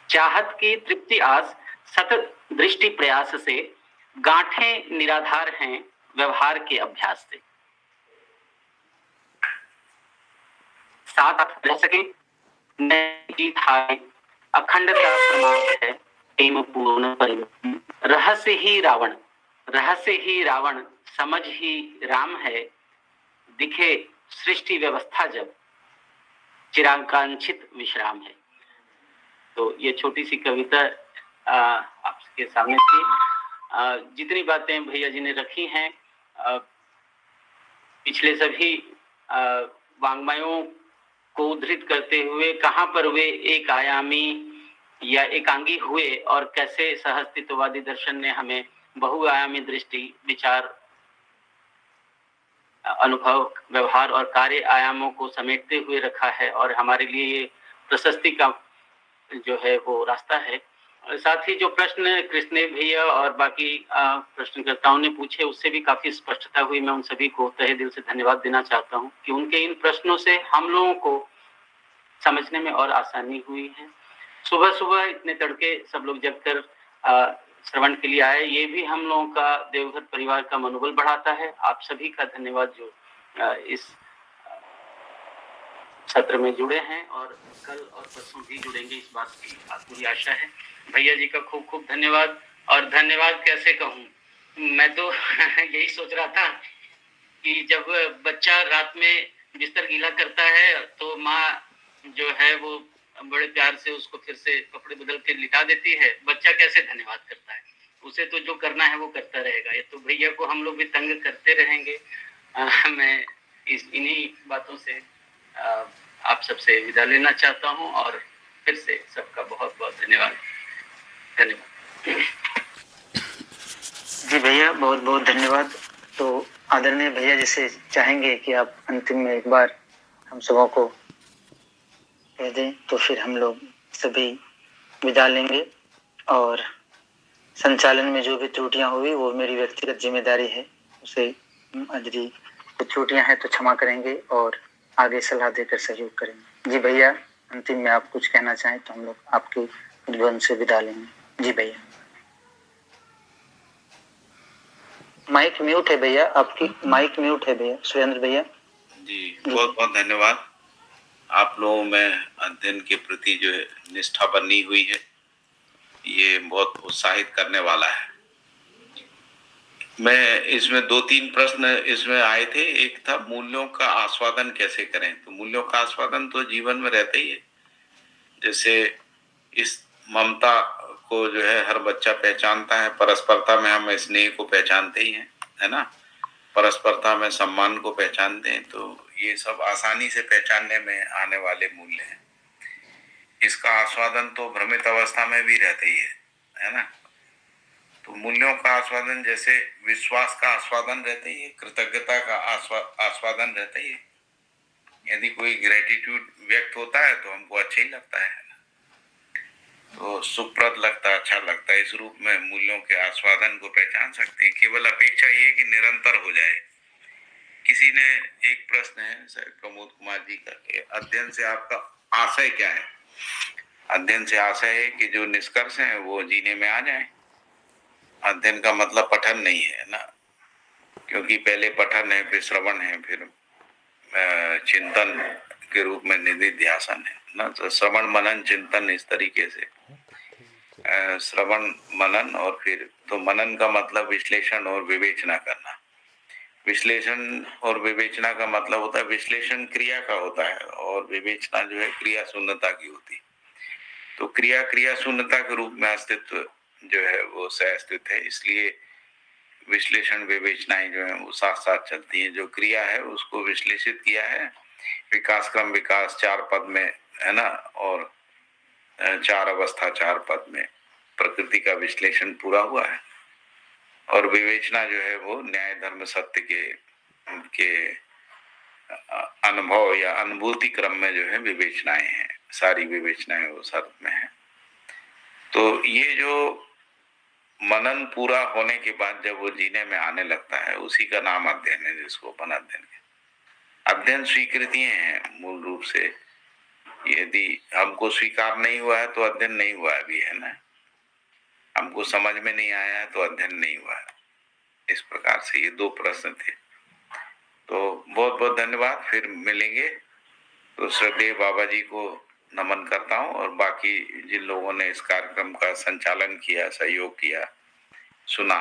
चाहत की तृप्ति आस, सतत दृष्टि प्रयास से, गांठें निराधार हैं व्यवहार के अभ्यास से। साथ रह सके जीत हाय, अखंडता प्रमाण है प्रेम पूर्ण परिवर्तन। रहस्य ही रावण, रहस्य ही रावण, समझ ही राम है, दिखे सृष्टि व्यवस्था जब, चिराकांक्षित विश्राम है। तो ये छोटी सी कविता आपके सामने थी। जितनी बातें भैया जी ने रखी हैं, पिछले सभी वाङ्मयों को उद्धृत करते हुए कहाँ पर वे एक आयामी या एकांगी हुए, और कैसे सहअस्तित्ववादी दर्शन ने हमें बहुआयामी दृष्टि, विचार, अनुभव, व्यवहार और कार्य आयामों को समेटते हुए रखा है, और हमारे लिए ये प्रशस्ति का जो है वो रास्ता है। और साथ ही जो प्रश्न कृष्ण भैया और बाकी प्रश्नकर्ताओं ने पूछे, उससे भी काफी स्पष्टता हुई। मैं उन सभी को तहे दिल से धन्यवाद देना चाहता हूं कि उनके इन प्रश्नों से हम लोगों को समझने में और आसानी हुई है। सुबह सुबह इतने तड़के सब लोग जगकर श्रवण के लिए आए, ये भी हम लोगों का देवघर परिवार का मनोबल बढ़ाता है। आप सभी का धन्यवाद जो इस सत्र में जुड़े हैं, और कल और परसों भी जुड़ेंगे, इस बात की पूरी आशा है। भैया जी का खूब खूब धन्यवाद। और धन्यवाद कैसे कहूँ, मैं तो यही सोच रहा था कि जब बच्चा रात में बिस्तर गीला करता है तो माँ जो है वो बड़े प्यार से उसको फिर से कपड़े बदल के लिटा देती है। बच्चा कैसे धन्यवाद करता है, उसे तो जो करना है वो करता रहेगा। ये तो भैया को हम लोग भी तंग करते रहेंगे। मैं इन्हीं बातों से आप सबसे विदा लेना चाहता हूं, और फिर से सबका बहुत बहुत धन्यवाद। जी भैया बहुत बहुत धन्यवाद। तो आदरणीय भैया जैसे चाहेंगे कि आप अंतिम में एक बार हम सबों को कह दें, तो फिर हम लोग सभी विदा लेंगे और संचालन में जो भी त्रुटियां हुई वो मेरी व्यक्तिगत जिम्मेदारी है, उसे यदि कुछ त्रुटियां हैं तो क्षमा करेंगे और आगे सलाह देकर सहयोग करेंगे। जी भैया, अंतिम में आप कुछ कहना चाहें तो हम लोग आपके उद्बोधन से विदा लेंगे। जी भैया। माइक म्यूट है भैया, आपकी माइक म्यूट है भैया, सुरेंद्र भैया। जी बहुत बहुत धन्यवाद। आप लोगों में अध्ययन के प्रति जो है निष्ठा बनी हुई है, ये बहुत उत्साहित करने वाला है। मैं इसमें 2-3 प्रश्न इसमें आए थे। एक था मूल्यों का आस्वादन कैसे करें। तो मूल्यों का आस्वादन तो जीवन में रहता ही है। जैसे इस ममता को जो है हर बच्चा पहचानता है, परस्परता में हम स्नेह को पहचानते ही हैं, है ना, परस्परता में सम्मान को पहचानते हैं। तो ये सब आसानी से पहचानने में आने वाले मूल्य हैं। इसका आस्वादन तो भ्रमित अवस्था में भी रहता ही है ना। तो मूल्यों का आस्वादन जैसे विश्वास का आस्वादन रहता ही है, कृतज्ञता का आस्वादन रहता ही है। यदि कोई ग्रेटिट्यूड व्यक्त होता है तो हमको अच्छा ही लगता है, तो सुखप्रद लगता है, अच्छा लगता है। इस रूप में मूल्यों के आस्वादन को पहचान सकते हैं। केवल अपेक्षा ये कि निरंतर हो जाए। किसी ने एक प्रश्न है सर प्रमोद कुमार जी का, अध्ययन से आपका आशय क्या है। अध्ययन से आशय है कि जो निष्कर्ष है वो जीने में आ जाए। अध्ययन का मतलब पठन नहीं है ना, क्योंकि पहले पठन है, फिर श्रवण है, फिर चिंतन के रूप में निधिध्यासन है ना। तो श्रवण मनन चिंतन इस तरीके से, श्रवण मनन और फिर तो मनन का मतलब विश्लेषण और विवेचना करना। विश्लेषण और विवेचना का मतलब होता है, विश्लेषण क्रिया का होता है और विवेचना जो है क्रिया शून्यता की होती है। तो क्रिया शून्यता के रूप में अस्तित्व जो है वो सह-अस्तित्व है। इसलिए विश्लेषण विवेचनाएं जो है वो साथ साथ चलती हैं। जो क्रिया है उसको विश्लेषित किया है, विकास क्रम विकास 4 पद में है ना, और 4 अवस्था 4 पद में प्रकृति का विश्लेषण पूरा हुआ है। और विवेचना जो है वो न्याय धर्म सत्य के अनुभव या अनुभूति क्रम में जो है विवेचनाएं हैं। सारी विवेचनाएं उस अर्थ में है। तो ये जो मनन पूरा होने के बाद जब वो जीने में आने लगता है, उसी का नाम अध्ययन है, जिसको अपन अध्ययन कहते हैं। अध्ययन स्वीकृतियां हैं मूल रूप से। यदि हमको स्वीकार नहीं हुआ है तो अध्ययन नहीं हुआ अभी, है ना। हमको समझ में नहीं आया है तो अध्ययन नहीं हुआ है। इस प्रकार से ये 2 प्रश्न थे। तो बहुत बहुत धन्यवाद। फिर मिलेंगे। तो श्रद्धेय बाबा जी को नमन करता हूँ और बाकी जिन लोगों ने इस कार्यक्रम का संचालन किया, सहयोग किया, सुना,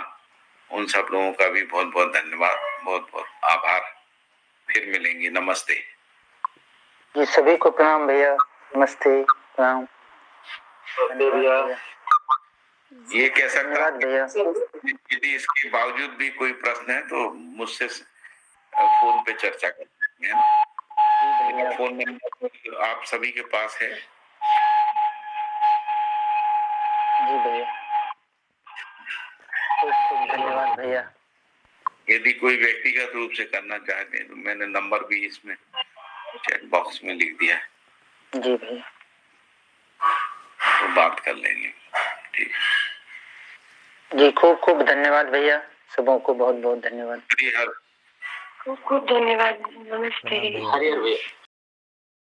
उन सब लोगों का भी बहुत बहुत धन्यवाद, बहुत बहुत आभार। फिर मिलेंगे। नमस्ते जी, सभी को प्रणाम भैया। नमस्ते, प्रणाम भैया। ये कह सकता भैया, यदि इसके बावजूद भी कोई प्रश्न है तो मुझसे फोन पे चर्चा कर सकते हैं। फोन नंबर आप सभी के पास है। जी भैया, खूब धन्यवाद भैया। यदि कोई व्यक्तिगत रूप से करना चाहते हैं तो मैंने नंबर भी इसमें चैट बॉक्स में लिख दिया है। जी भैया, तो बात कर लेंगे। ठीक जी, खूब धन्यवाद भैया। सबों को बहुत बहुत धन्यवाद। खूब धन्यवाद। नमस्ते। हरि हर भैया।